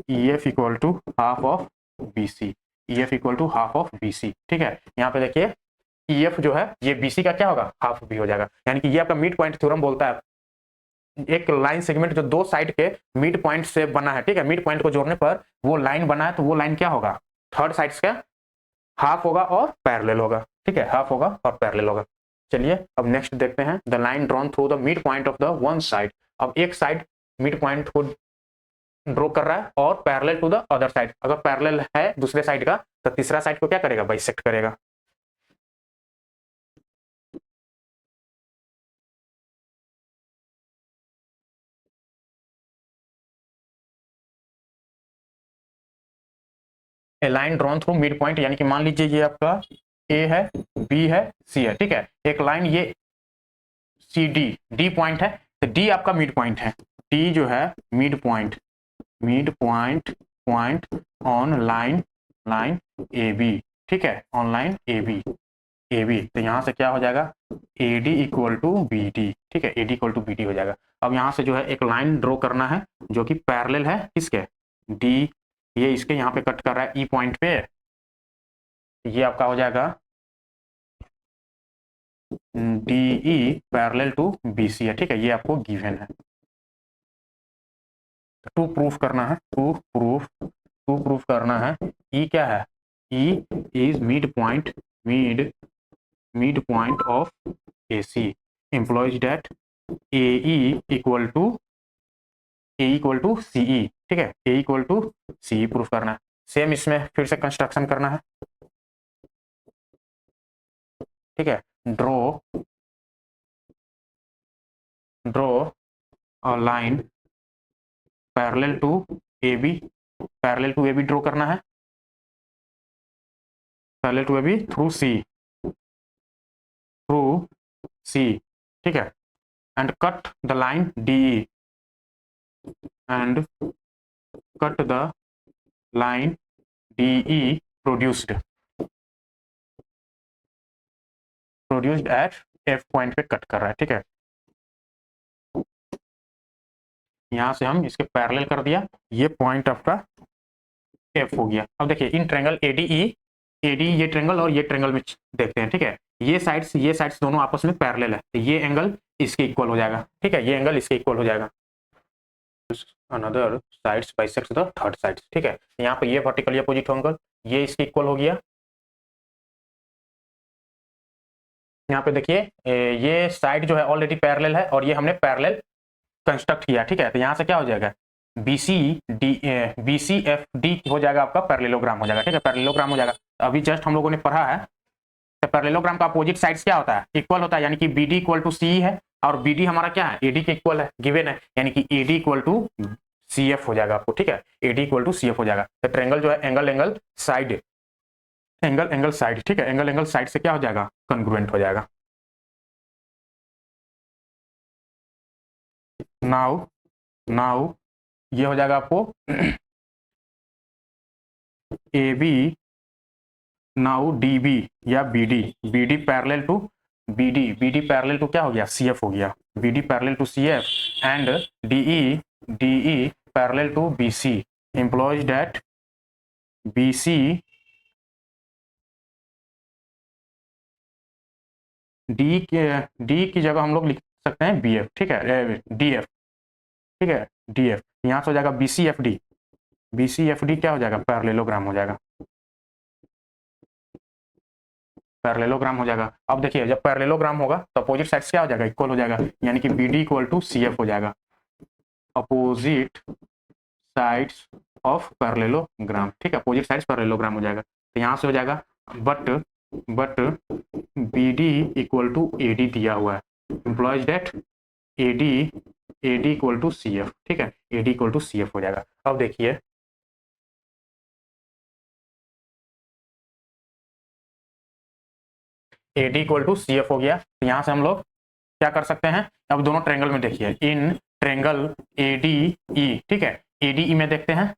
E F equal to half of B C, E F equal to half of B C, ठीक है। यहाँ पे देखिए ई एफ जो है ये बी सी का क्या होगा, हाफ भी हो जाएगा, यानी कि ये आपका मिड पॉइंट थ्योरम बोलता है, एक लाइन सेगमेंट जो दो साइड के मिड पॉइंट से बना है, ठीक है, मिड पॉइंट को जोड़ने पर वो लाइन बना है, तो वो लाइन क्या होगा, थर्ड साइड्स का हाफ होगा और पैरेलल होगा, ठीक है, हाफ होगा और पैरेलल होगा। चलिए अब नेक्स्ट देखते हैं, the line drawn through the mid point of the one side. अब एक साइड मिड पॉइंट को ड्रॉ कर रहा है और parallel to the other side, अगर पैरेलल है दूसरे साइड का तो तीसरा साइड को क्या करेगा, बाइसेक्ट करेगा। A line drawn through mid point, यानी कि मान लीजिए ये आपका ए है, बी है, सी है, ठीक है, एक लाइन ये सी डी, डी पॉइंट है, तो डी आपका मिड पॉइंट है, डी जो है mid point, mid point point on line, line A B, ठीक है, on line A B, A B, तो यहाँ से क्या हो जाएगा, A D equal to B D, ठीक है, A D equal to B D हो जाएगा। अब यहाँ से जो है एक लाइन ड्रॉ करना है जो कि पैरेलल है किसके, डी, ये इसके यहाँ पे कट कर रहा है ई पॉइंट पे, ये आपका हो जाएगा D E parallel to B C है, ठीक है, ये आपको गिवन है। टू प्रूफ करना है, टू प्रूफ करना है, ई क्या है, E is mid point, mid point of A C, implies that A E equal to C E, ठीक है, A equal to C E proof करना है। सेम इसमें फिर से कंस्ट्रक्शन करना है, ठीक है, draw a line parallel to A B, parallel to A B draw करना है, parallel to A B through C, ठीक है, and cut the line D E, and cut the line D E produced at F point पे cut कर रहा है, ठीक है, यहां से हम इसके पैरेलल कर दिया, ये पॉइंट आपका एफ हो गया। अब देखिए इन ट्रायंगल एडी ये ट्रायंगल और ये ट्रायंगल में देखते हैं, ठीक है, ये साइड्स दोनों आपस में पैरेलल है, तो ये एंगल इसके इक्वल हो जाएगा, ठीक है, ये एंगल इसके इक्वल हो जाएगा। Another sides bisects the third sides, ठीक है, यहाँ पे ये वर्टिकली अपोजिट एंगल ये इसके इक्वल हो गया। यहाँ पे देखिए ये साइड जो है ऑलरेडी पैरेलल है और ये हमने पैरेलल कंस्ट्रक्ट किया, ठीक है, तो यहाँ से क्या हो जाएगा, बी सी एफ डी हो जाएगा आपका पैरेललोग्राम हो जाएगा, ठीक है, पैरेललोग्राम हो जाएगा। अभी जस्ट हम लोगों ने पढ़ा है, तो पैरेललोग्राम का अपोजिट साइड्स क्या होता है, इक्वल होता है, यानी कि B D equal to C है और बी डी हमारा क्या है, ए डी के इक्वल है, गिवन है, यानी कि A D equal to C F हो जाएगा आपको, ठीक है, A D equal to C F हो जाएगा। तो ट्रायंगल जो है एंगल साइड, एंगल साइड, ठीक है, एंगल साइड से क्या हो जाएगा, कॉन्ग्रुएंट हो जाएगा। नाउ ये हो जाएगा आपको A B, now D B या B D parallel to B D parallel to क्या हो गया, सी एफ हो गया, B D parallel to C F and D E parallel to B C, implies that B C D की जगह हम लोग लिख सकते हैं बी एफ, ठीक है, डी एफ, ठीक है, डी एफ, यहाँ से हो जाएगा बी सी एफ डी क्या हो जाएगा, पैरेललोग्राम हो जाएगा, पैरेललोग्राम हो जाएगा। अब देखिए जब पैरेललोग्राम होगा तो अपोजिट साइड्स क्या हो जाएगा, इक्वल हो जाएगा, यानी कि B D equal to C F हो जाएगा, अपोजिट साइड्स ऑफ पैरेललोग्राम, ठीक है, अपोजिट साइड्स पैरेललोग्राम हो जाएगा, तो यहाँ से हो जाएगा but B D equal to A D दिया हुआ है, implies that A D equal to C F, ठीक है, A D equal to C F हो जाएगा। अब देखिए A D equal to C F हो गया, तो यहाँ से हम लोग क्या कर सकते हैं, अब दोनों ट्रायंगल में देखिए, in triangle A D E, ठीक है, ए डी ई में देखते हैं,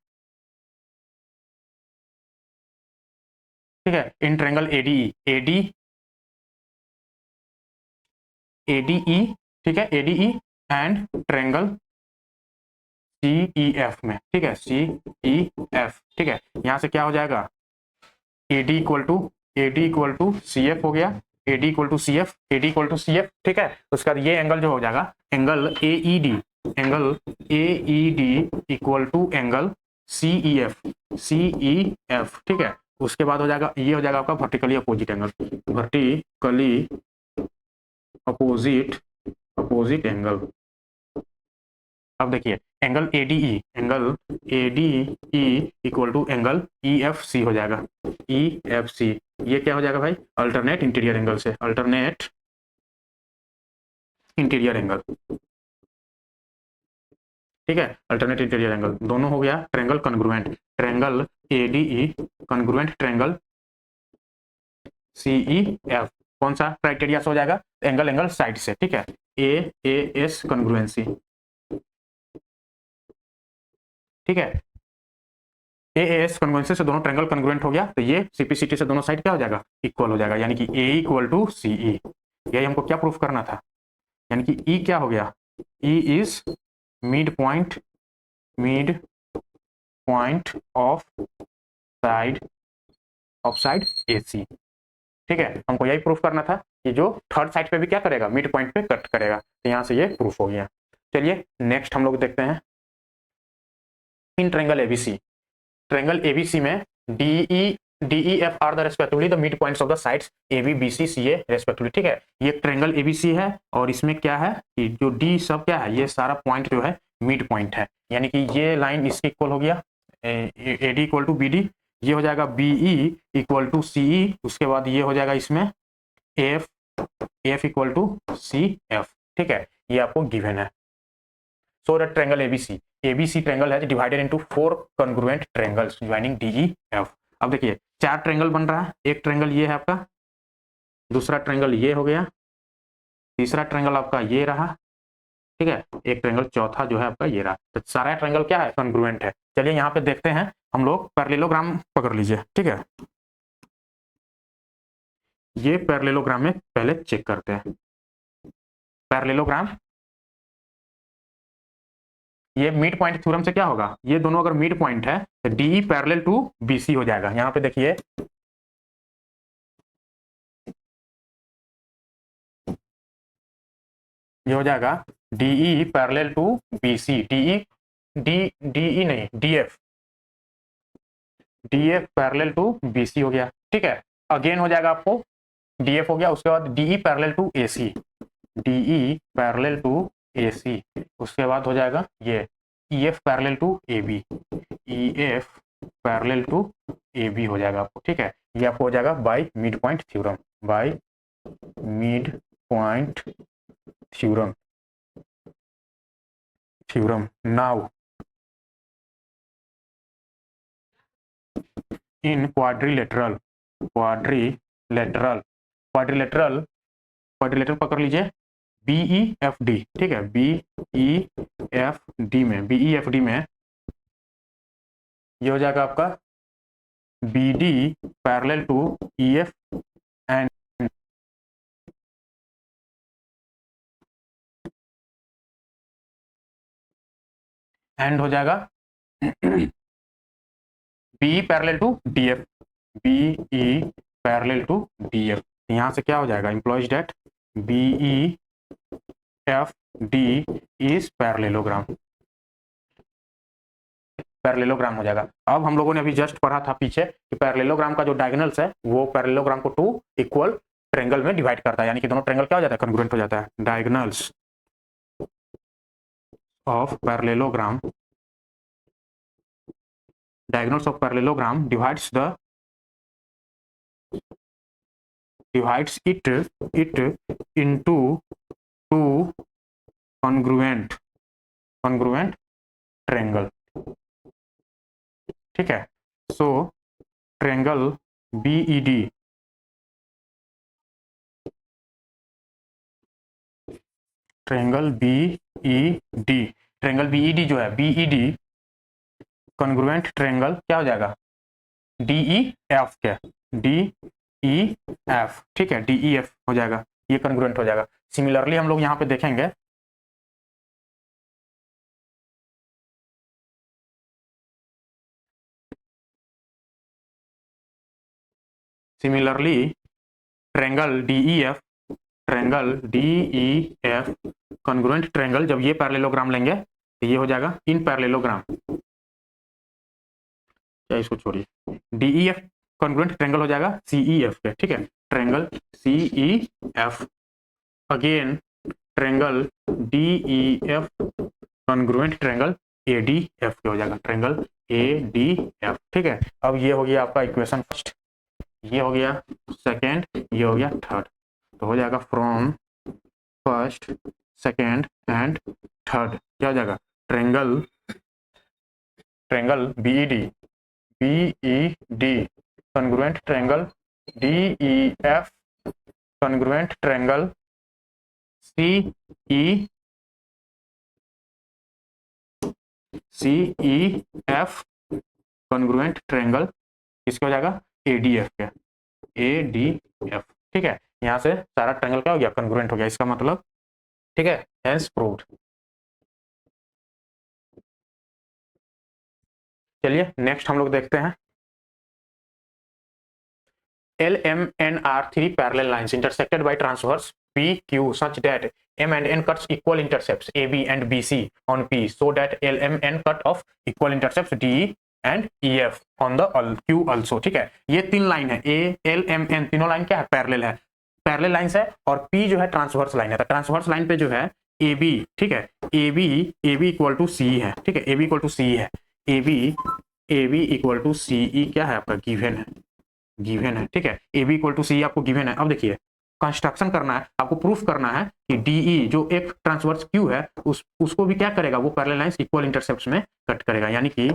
ठीक है, इन ट्रायंगल ए डी ई, ठीक है, A D E and triangle C E F में, ठीक है, सी ई एफ, ठीक है, यहाँ से क्या हो जाएगा, A D equal to C F हो गया, A D equal to C F, A D equal to C F, ठीक है, उसके बाद ये एंगल जो हो जाएगा angle A E D equal to angle C E F, ठीक है, उसके बाद हो जाएगा ये हो जाएगा आपका vertically opposite angle, vertically opposite angle. अब देखिए angle A D E equal to angle E F C हो जाएगा, ई एफ सी, ये क्या हो जाएगा भाई, अल्टरनेट इंटीरियर एंगल से, अल्टरनेट इंटीरियर एंगल, ठीक है, अल्टरनेट इंटीरियर एंगल दोनों हो गया triangle congruent, triangle A D E congruent triangle CEF कौन सा क्राइटेरिया से हो जाएगा? एंगल एंगल साइड से, ठीक है, AAS कॉन्ग्रुएंसी, ठीक है, AAS कॉन्ग्रुएंसी से दोनों ट्रायंगल कॉन्ग्रुएंट हो गया, तो ये CPCT से दोनों साइड क्या हो जाएगा? इक्वल हो जाएगा, यानी कि A इक्वल टू CE। यही हमको क्या प्रूफ करना था, यानी कि E क्या हो गया? E is mid point of side AC, ठीक है। हमको यही प्रूफ करना था कि जो थर्ड साइड पे भी क्या करेगा? मिड पॉइंट पे कट करेगा, तो यहाँ से ये प्रूफ हो गया। चलिए नेक्स्ट हम लोग देखते हैं in triangle ABC। Triangle ABC में DEF are the respectively the mid points of the sides AB BC CA respectively, ठीक है। ये ट्रायंगल ABC है और इसमें क्या है कि जो D सब क्या है, ये सारा पॉइंट जो है मिड पॉइंट है, यानी कि ये लाइन इसके इक्वल हो गया, AD इक्वल टू BD, ये हो जाएगा BE इक्वल टू CE, उसके बाद ये हो जाएगा इसमें AF इक्वल टू CF, ठीक है, ये आपको गिवन है। So the triangle ABC triangle है divided into 4 congruent triangles joining DEF। अब देखिए 4 ट्रायंगल बन रहा है, एक ट्रायंगल ये है आपका, दूसरा ट्रायंगल ये हो गया, तीसरा ट्रायंगल आपका ये रहा, ठीक है, एक ट्रायंगल चौथा जो है आपका ये रहा, तो सारा ट्रायंगल क्या है? कॉन्ग्रुएंट है। चलिए यहाँ पे देखते हैं हम लोग, पैरेललोग्राम पकड़ लीजिए, ठीक है, ये पैरेललोग्राम में पहले चेक करते हैं। पैरेललोग्राम, ये मिड पॉइंट थ्योरम से क्या होगा? ये दोनों अगर मिड पॉइंट है तो DE पैरेलल टू BC हो जाएगा। यहाँ पे देखिए ये हो जाएगा DE parallel to BC, DE नहीं DF पैरेलल टू BC हो गया, ठीक है। अगेन हो जाएगा आपको DF हो गया, उसके बाद DE parallel to AC, DE parallel to AC, उसके बाद हो जाएगा ये EF parallel to AB, EF parallel to AB हो जाएगा आपको, ठीक है। ये आपको हो जाएगा by mid point theorem, by mid point theorem. Now in quadrilateral पकड़ लीजिए BEFD, ठीक है, BEFD में ये हो जाएगा आपका BD parallel to EF and हो जाएगा BE parallel to DF, BE parallel to DF। यहाँ से क्या हो जाएगा? Implies that BEFD is parallelogram हो जाएगा। अब हम लोगों ने अभी जस्ट पढ़ा था पीछे कि पैरेललोग्राम का जो डायगोनल्स है वो पैरेललोग्राम को 2 इक्वल ट्रायंगल में डिवाइड करता है, यानी कि दोनों ट्रायंगल क्या हो जाता है? कॉन्ग्रुएंट हो जाता है। Diagonals of parallelogram divides it into 2 congruent triangle, ठीक है। सो ट्रायंगल BED जो है BED कॉन्ग्रुएंट ट्रायंगल क्या हो जाएगा? DEF के DEF, ठीक है, DEF हो जाएगा, ये कॉन्ग्रुएंट हो जाएगा। सिमिलरली हम लोग यहाँ पे देखेंगे ट्रायंगल DEF कॉन्ग्रुएंट ट्रायंगल, जब ये पैरेललोग्राम लेंगे तो ये हो जाएगा इन पैरेललोग्राम, क्या इसको छोड़िए, DEF कॉन्ग्रुएंट ट्रायंगल हो जाएगा CEF पे, ठीक है, triangle CEF again triangle DEF congruent triangle ADF पे हो जाएगा, ट्रायंगल ADF, ठीक है। अब ये हो गया आपका इक्वेशन फर्स्ट, ये हो गया सेकेंड, ये हो गया थर्ड, तो हो जाएगा from first second and third क्या हो जाएगा? Triangle BED BED congruent triangle, DEF congruent triangle, CEF congruent triangle, किसका हो जाएगा ADF का, ADF। ठीक है, यहां से सारा ट्रायंगल क्या हो गया, कॉन्ग्रुएंट हो गया, इसका मतलब। ठीक है, हेंस प्रूव्ड। चलिए नेक्स्ट हम लोग देखते हैं, LMN are three parallel lines intersected by transverse PQ such that M and N cuts equal intercepts AB and BC on P so that LMN cut off equal intercepts DE and EF on the Q also। ठीक है, ये तीन line है, ALMN तीनों line क्या है, parallel है, parallel lines है, और P जो है ट्रांसवर्स लाइन है। तो ट्रांसवर्स लाइन पे जो है AB, ठीक है, AB इक्वल टू सी है। ठीक है, AB इक्वल टू सी है, AB इक्वल टू CE क्या है आपका, गिवन है, गिवन है। ठीक है, AB इक्वल टू सी आपको गिवन है। अब देखिए कंस्ट्रक्शन करना है, आपको प्रूफ करना है कि DE जो एक ट्रांसवर्स Q है उसको भी क्या करेगा, वो पैरेलल लाइंस इक्वल इंटरसेप्ट्स में कट करेगा, यानी कि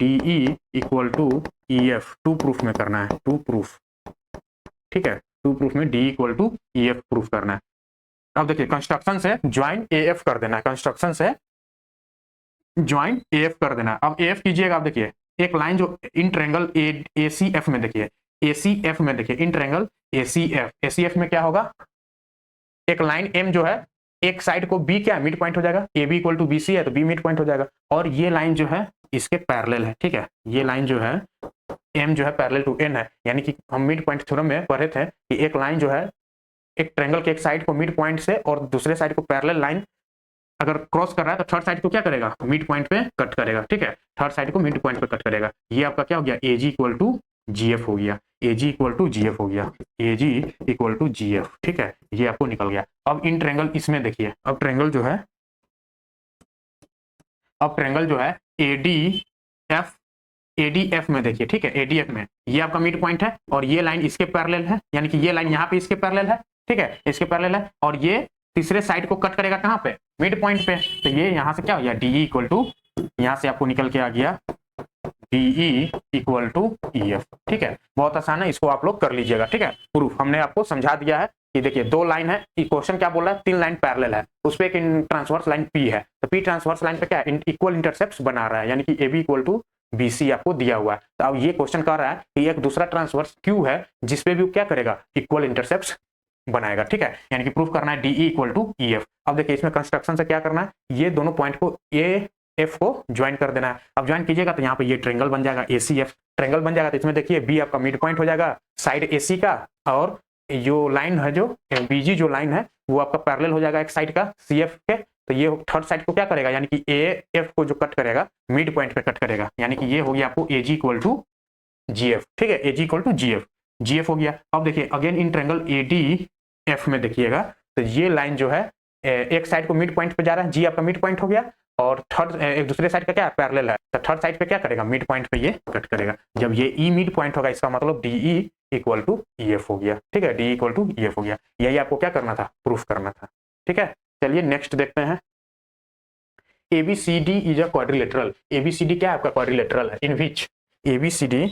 DE equal to EF, to proof में करना है, टू प्रूफ। ठीक है, टू प्रूफ में DE equal to EF proof करना है। अब देखिए कंस्ट्रक्शन से ज्वाइन AF कर देना है, कंस्ट्रक्शन से ज्वाइन AF कर देना है। अब AF कीजिएगा, आप देखिए एक लाइन जो इन ट्रायंगल ACF में, देखिए ACF में, देखिए इन ट्रायंगल ACF में क्या होगा, एक लाइन M जो है एक साइड को B क्या मिड पॉइंट हो जाएगा, AB इक्वल टू BC है तो B मिड पॉइंट हो जाएगा, और ये लाइन जो है इसके पैरेलल है। ठीक है, ये लाइन जो है M जो है पैरेलल टू N है, यानी कि हम मिड पॉइंट थ्योरम में पढ़े थे कि एक लाइन जो है एक ट्रायंगल के एक साइड को मिड पॉइंट से और दूसरे साइड को पैरेलल लाइन अगर क्रॉस कर रहा है तो थर्ड साइड को क्या करेगा, मिड पॉइंट पे कट करेगा। ठीक है, थर्ड साइड को मिड पॉइंट पे कट करेगा। ये आपका क्या हो गया, AG इक्वल टू GF हो गया, AG इक्वल टू GF हो गया, AG इक्वल टू GF। ठीक है, ये आपको निकल गया। अब इन ट्रायंगल इसमें देखिए, अब ट्रायंगल जो है, अब ट्रायंगल जो है ADF में देखिए। ठीक है, ADF में ये आपका मिड पॉइंट है और ये लाइन इसके पैरेलल है, यानी कि ये लाइन यहाँ पे इसके पैरेलल है। ठीक है, इसके पैरेलल है, और ये तीसरे साइड को कट करेगा कहाँ पे, मिड पॉइंट पे। तो ये यहाँ से क्या हो गया, DE इक्वल टू, यहाँ से आपको निकल के आ गया DE इक्वल टू EF। ठीक है, बहुत आसान है, इसको आप लोग कर लीजिएगा। ठीक है, प्रूफ हमने आपको समझा दिया है कि देखिए दो लाइन है, क्वेश्चन क्या बोल रहा है, तीन लाइन पैरेलल है, उस पे एक ट्रांसवर्स लाइन P है, तो P ट्रांसवर्स लाइन पे क्या है, इक्वल इंटरसेप्ट्स बना रहा है, यानी कि AB इक्वल टू BC आपको दिया हुआ है। तो अब ये क्वेश्चन कर रहा है कि एक दूसरा ट्रांसवर्स Q है जिसपे भी क्या करेगा, इक्वल इंटरसेप्ट्स बनाएगा। ठीक है, यानी कि प्रूफ करना है DE इक्वल टू EF। अब देखिए इसमें कंस्ट्रक्शन से क्या करना है, ये दोनों पॉइंट को AF को ज्वाइन कर देना है। अब ज्वाइन कीजिएगा तो यहाँ पे ये ट्रायंगल बन जाएगा, ACF ट्रायंगल बन जाएगा। तो इसमें देखिए B आपका मिड पॉइंट हो जाएगा साइड AC का, और जो लाइन है जो BG जो लाइन है वो आपका पैरेलल हो जाएगा एक साइड का CF के। तो ये थर्ड साइड को क्या करेगा, यानी कि AF को जो कट करेगा मिड पॉइंट पे कट करेगा, यानी कि ये हो गया आपको AG इक्वल टू GF। ठीक है, AG इक्वल टू GF हो गया। अब देखिए अगेन इन ट्रायंगल ADF में देखिएगा, तो ये लाइन जो है एक साइड को मिड पॉइंट पे जा रहा है, G आपका मिड पॉइंट हो गया, और थर्ड एक दूसरे साइड का क्या है, पैरेलल है, तो थर्ड साइड पे क्या करेगा, मिड पॉइंट पे ये कट करेगा। जब ये E मिड पॉइंट होगा, इसका मतलब DE इक्वल टू EF हो गया। ठीक है, DE इक्वल टू EF हो गया। यही आपको क्या करना था, प्रूफ करना था। ठीक है, चलिए नेक्स्ट देखते हैं, ABCD is a quadrilateral. ABCD क्या है आपका, क्वाड्रिलेटरल है, इन विच ABCD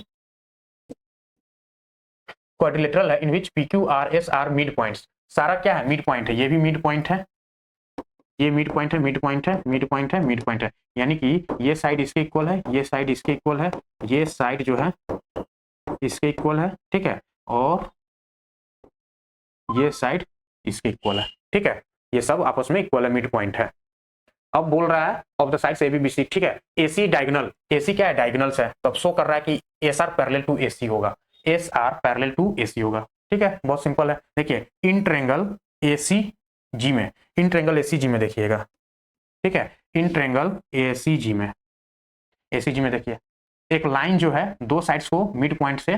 क्वाड्रिलेटरल है, in which PQRS are mid points. सारा क्या है, मिड पॉइंट है, ये भी मिड पॉइंट है, ये मिड पॉइंट है, मिड पॉइंट है, मिड पॉइंट है, मिड पॉइंट है, यानी कि ये साइड इसके इक्वल है, ये साइड इसके इक्वल है, ये साइड जो है इसके इक्वल है। ठीक है, और ये साइड इसके इक्वल है। ठीक है, ये सब आपस में इक्वल है, मिड पॉइंट है। अब बोल रहा है ऑफ द साइड्स ABBC। ठीक है, AC डायगोनल, AC क्या है, डायगोनल्स है, तो अब शो कर रहा है कि SR पैरेलल टू AC होगा, SR पैरेलल टू AC होगा। ठीक है, बहुत सिंपल है। देखिए इन ट्रायंगल ACG में, इन ट्रायंगल ACG में देखिएगा। ठीक है, इन ट्रायंगल ACG में, ACG में देखिए एक लाइन जो है दो साइड्स को मिड पॉइंट से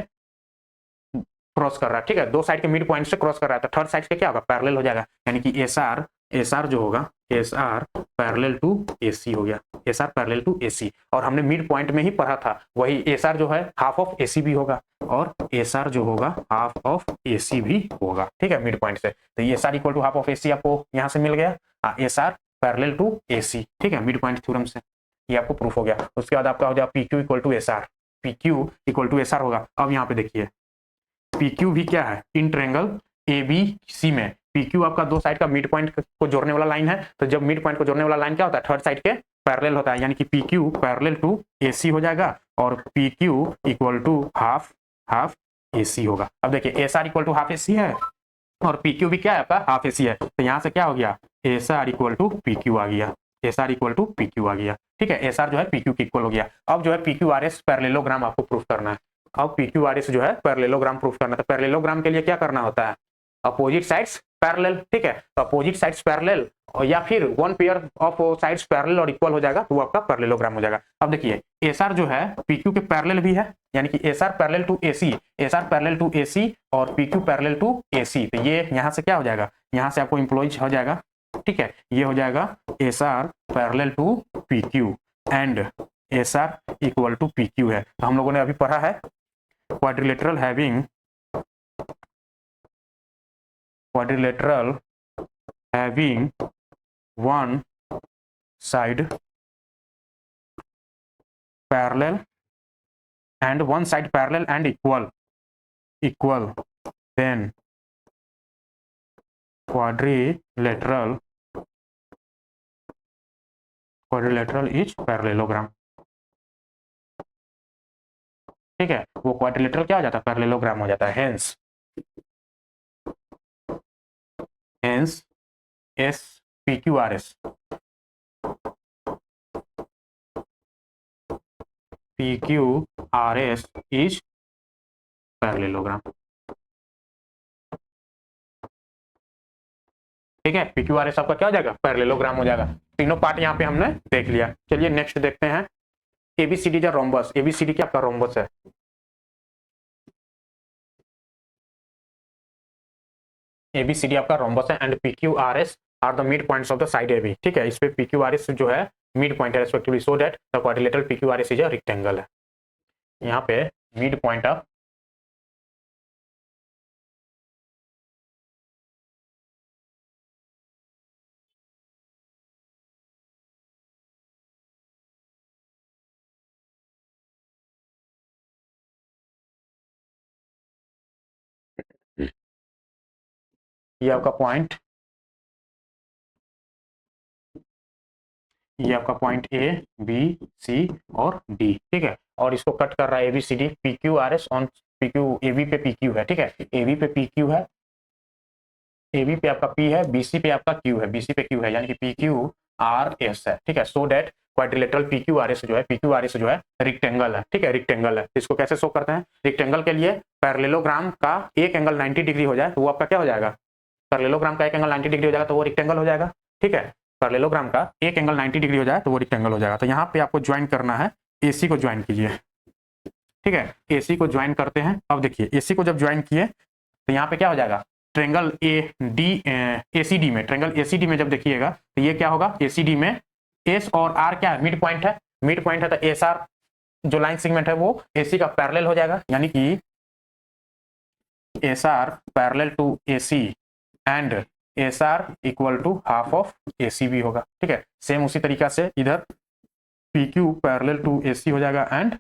क्रॉस कर रहा है। ठीक है, दो साइड के मिड पॉइंट से क्रॉस कर रहा है, तो थर्ड साइड के क्या होगा, पैरेलल हो जाएगा, यानी कि SR जो होगा, SR पैरेलल टू AC हो गया, SR पैरेलल टू AC। और हमने मिड पॉइंट में ही पढ़ा था, वही SR जो है हाफ ऑफ AC भी होगा, और SR जो होगा हाफ ऑफ AC भी होगा। ठीक है, मिड पॉइंट से, तो ये SR equal to half of AC आपको यहाँ से मिल गया, SR पैरेलल टू AC। ठीक है, मिड पॉइंट थ्योरम से ये आपको प्रूफ हो गया। उसके बाद आपका हो जाएगा PQ equal to SR। P Q equal to S R होगा। अब यहाँ पे देखिए पी क्यू भी क्या है, इन ट्रायंगल ए बी सी में पी क्यू आपका दो साइड का मिड पॉइंट को जोड़ने वाला लाइन है। तो जब मिड पॉइंट को जोड़ने वाला लाइन क्या होता है, थर्ड साइड के पैरेलल होता है, यानी कि P Q parallel to A C हो जाएगा और P Q equal to half half A C होगा। अब देखिए S R equal to half A C है और पी क्यू भी क्या है आपका हाफ ए सी है। तो यहाँ से क्या हो गया, S R equal to P Q आ गया, S R equal to P Q आ गया। ठीक है, एस आर जो है पी क्यू के इक्वल हो गया। अब जो है P Q R S parallelogram आपको प्रूफ करना है। अब पी क्यू आर एस जो है पैरेललोग्राम प्रूफ करना है। तो पैरेललोग्राम के लिए क्या करना होता है, अपोजिट साइड्स पैरेलल। ठीक है, तो अपोजिट साइड्स पैरेलल और या फिर one pair of sides parallel और इक्वल हो जाएगा तो वो आपका पैरेललोग्राम हो जाएगा। अब देखिए एस आर जो है पी क्यू के पैरेलल भी है, यानी कि S R parallel to A C, S R parallel to A C और P Q parallel to A C. तो ये यहाँ से क्या हो जाएगा, यहाँ से आपको इम्प्लॉइज हो जाएगा। ठीक है, ये हो जाएगा S R parallel to P Q and S R equal to P Q है। तो हम लोगों ने अभी पढ़ा है quadrilateral having one side parallel and one side parallel and equal then quadrilateral is parallelogram। ठीक है, वो क्वाड्रिलेटरल क्या हो जाता है, पैरेललोग्राम हो जाता है। Hence S P Q R S, P Q R S is parallelogram. ठीक है, पी क्यू आर एस आपका क्या हो जाएगा, पैरेललोग्राम हो जाएगा। तीनों पार्ट यहाँ पे हमने देख लिया। चलिए नेक्स्ट देखते हैं एबीसीडी या रोम्बस। एबीसीडी क्या आपका रोम्बस है, एबीसीडी आपका रोम्बस है and PQRS are the mid points of the side AB. ठीक है, इस पे पीक्यूआरएस जो है मिड पॉइंट है respectively, so that the quadrilateral PQRS is a rectangle है। यहाँ पे मिड पॉइंट ऑफ ये आपका पॉइंट, ये आपका पॉइंट ए बी सी और डी। ठीक है, और इसको कट कर रहा है ABCD, PQRS on PQ, AB पे पीक्यू है। ठीक है, एबी पे पीक्यू है, एबी पे आपका पी है, बीसी पे आपका क्यू है, बीसी पे क्यू है, यानी कि पीक्यू आर एस है। ठीक है, सो दैट क्वाड्रिलेटरल पीक्यूआरएस जो है, पीक्यूआरएस जो है रेक्टेंगल है। ठीक है, रेक्टेंगल है। इसको कैसे शो करते हैं, रेक्टेंगल के लिए पैरेललोग्राम का एक एंगल 90 डिग्री हो जाए तो वो आपका क्या हो जाएगा, पैरेललोग्राम का एक एंगल 90 डिग्री हो जाएगा तो वो रेक्टेंगल हो जाएगा। ठीक है, पैरेललोग्राम का एक एंगल 90 डिग्री हो जाए तो वो रेक्टेंगल हो जाएगा। तो यहाँ पे आपको ज्वाइन करना है, एसी को ज्वाइन कीजिए। ठीक है, एसी को ज्वाइन करते हैं। अब देखिए एसी को जब ज्वाइन किए तो यहाँ पे क्या हो जाएगा, ट्रेंगल ए डी एसीडी में, ट्रेंगल एसीडी में जब देखिएगा तो ये क्या होगा, एसीडी में एस और आर क्या है, मिड पॉइंट है, मिड पॉइंट है। तो एस आर जो लाइन सेगमेंट है वो एसी का पैरेलल हो जाएगा, यानी कि S R parallel to AC and S R equal to half of AC भी होगा। ठीक है, सेम उसी तरीका से इधर P Q parallel to AC हो जाएगा and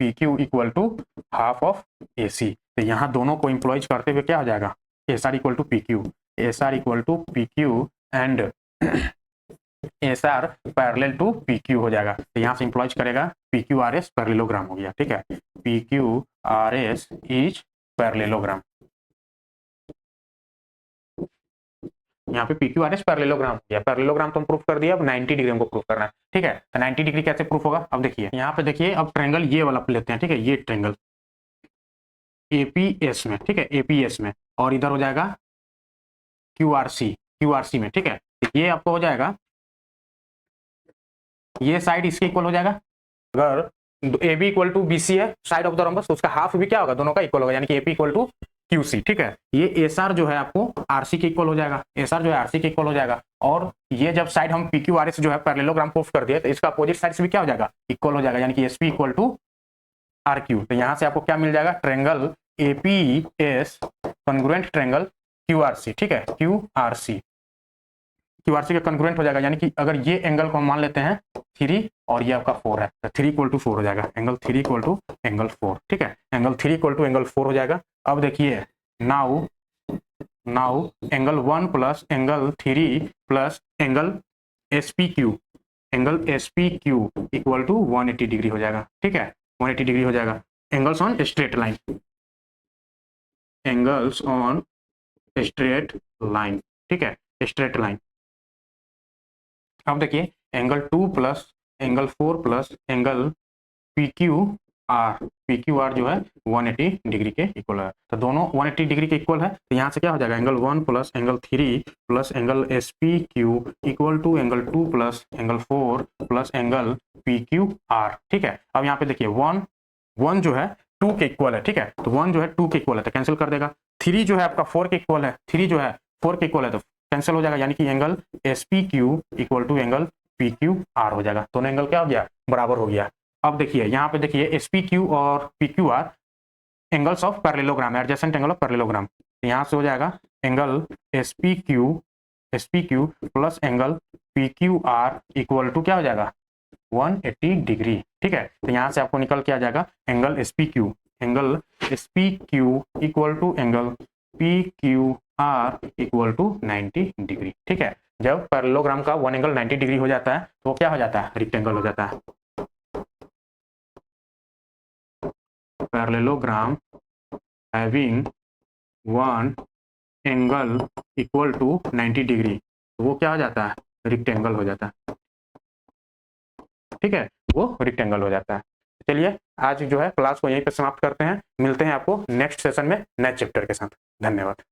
P Q equal to half of AC. तो यहाँ दोनों को इंप्लॉइज करते हुए क्या हो जाएगा, S R equal to P Q, S R equal to P Q and S R parallel to P Q हो जाएगा। तो यहाँ से इंप्लॉइज करेगा P Q R S parallelogram हो गया। ठीक है, P Q R S is parallelogram. यहाँ पे पीक्यूआरएस पैरेललोग्राम हो गया। पैरेललोग्राम तो हम प्रूफ कर दिया, अब 90 डिग्री हमको प्रूफ करना है। ठीक है, तो 90 डिग्री कैसे प्रूफ होगा, अब देखिए यहाँ पे देखिए, अब ट्रायंगल ये वाला लेते हैं। ठीक है, ये ट्रायंगल एपीएस में, ठीक है एपीएस में, और इधर हो जाएगा क्यूआरसी में। ठीक है, ये आपको हो जाएगा, ये साइड इसके इक्वल हो जाएगा। अगर A B equal to B C है साइड ऑफ द रोम्बस, तो उसका हाफ भी क्या होगा, दोनों का इक्वल होगा, यानी कि एपी इक्वल टू क्यूसी। ठीक है, ये एस आर जो है आपको आरसी के इक्वल हो जाएगा, एस आर जो है आरसी के इक्वल हो जाएगा। और ये जब साइड हम पी क्यू आर एस जो है पैरेललोग्राम प्रूफ कर दिए तो इसका अपोजिट साइड से भी क्या हो जाएगा, इक्वल हो जाएगा, यानी कि S P equal to R Q. तो यहाँ से आपको क्या मिल जाएगा, triangle APS congruent triangle QRC. ठीक है, क्यूआरसी QRC का कंग्रुएंट हो जाएगा, यानी कि अगर ये एंगल को हम मान लेते हैं 3 और ये आपका 4 है, तो 3 = 4 हो जाएगा, एंगल 3 = एंगल 4, ठीक है, एंगल 3 = एंगल 4 हो जाएगा। अब देखिए now angle 1 plus angle 3 plus angle SPQ, angle SPQ equal to 180 degree हो जाएगा, ठीक है, 180 डिग्री हो जाएगा। Angles on straight line, angles on straight line, ठीक है, स्ट्रेट लाइन। अब देखिए angle 2 plus angle 4 plus angle PQR जो है 180 डिग्री के इक्वल है, तो दोनों 180 डिग्री के इक्वल है, तो यहाँ से क्या हो जाएगा, angle 1 plus angle 3 plus angle SPQ equal to angle 2 plus angle 4 plus angle PQR, ठीक है। अब यहाँ पे देखिए 1 जो है 2 के इक्वल है, ठीक है, तो 1 जो है 2 के इक्वल है तो कैंसिल कर देगा, 3 जो है आपका 4 के इक्वल है, 3 जो है 4 के इक्वल है तो कैंसिल हो जाएगा, यानी कि angle SPQ equal to angle PQR हो जाएगा, दोनों एंगल क्या हो गया, बराबर हो गया। अब देखिए यहाँ पे देखिए SPQ और PQR angles of parallelogram, adjacent angle of parallelogram, यहाँ से हो जाएगा angle SPQ plus angle PQR equal to क्या हो जाएगा 180 डिग्री, ठीक है, तो यहाँ से आपको निकल के आ जाएगा angle SPQ equal to angle PQR equal to 90 degree, ठीक है। जब पैरेललोग्राम का वन एंगल 90 डिग्री हो जाता है तो वो क्या हो जाता है, रेक्टेंगल हो जाता है। Parallelogram having one angle equal to 90 degree, तो वो क्या हो जाता है, रेक्टेंगल हो जाता है, ठीक है, वो रेक्टेंगल हो जाता है। चलिए आज जो है क्लास को यहीं पर समाप्त करते हैं, मिलते हैं आपको नेक्स्ट सेशन में नए चैप्टर के साथ। धन्यवाद।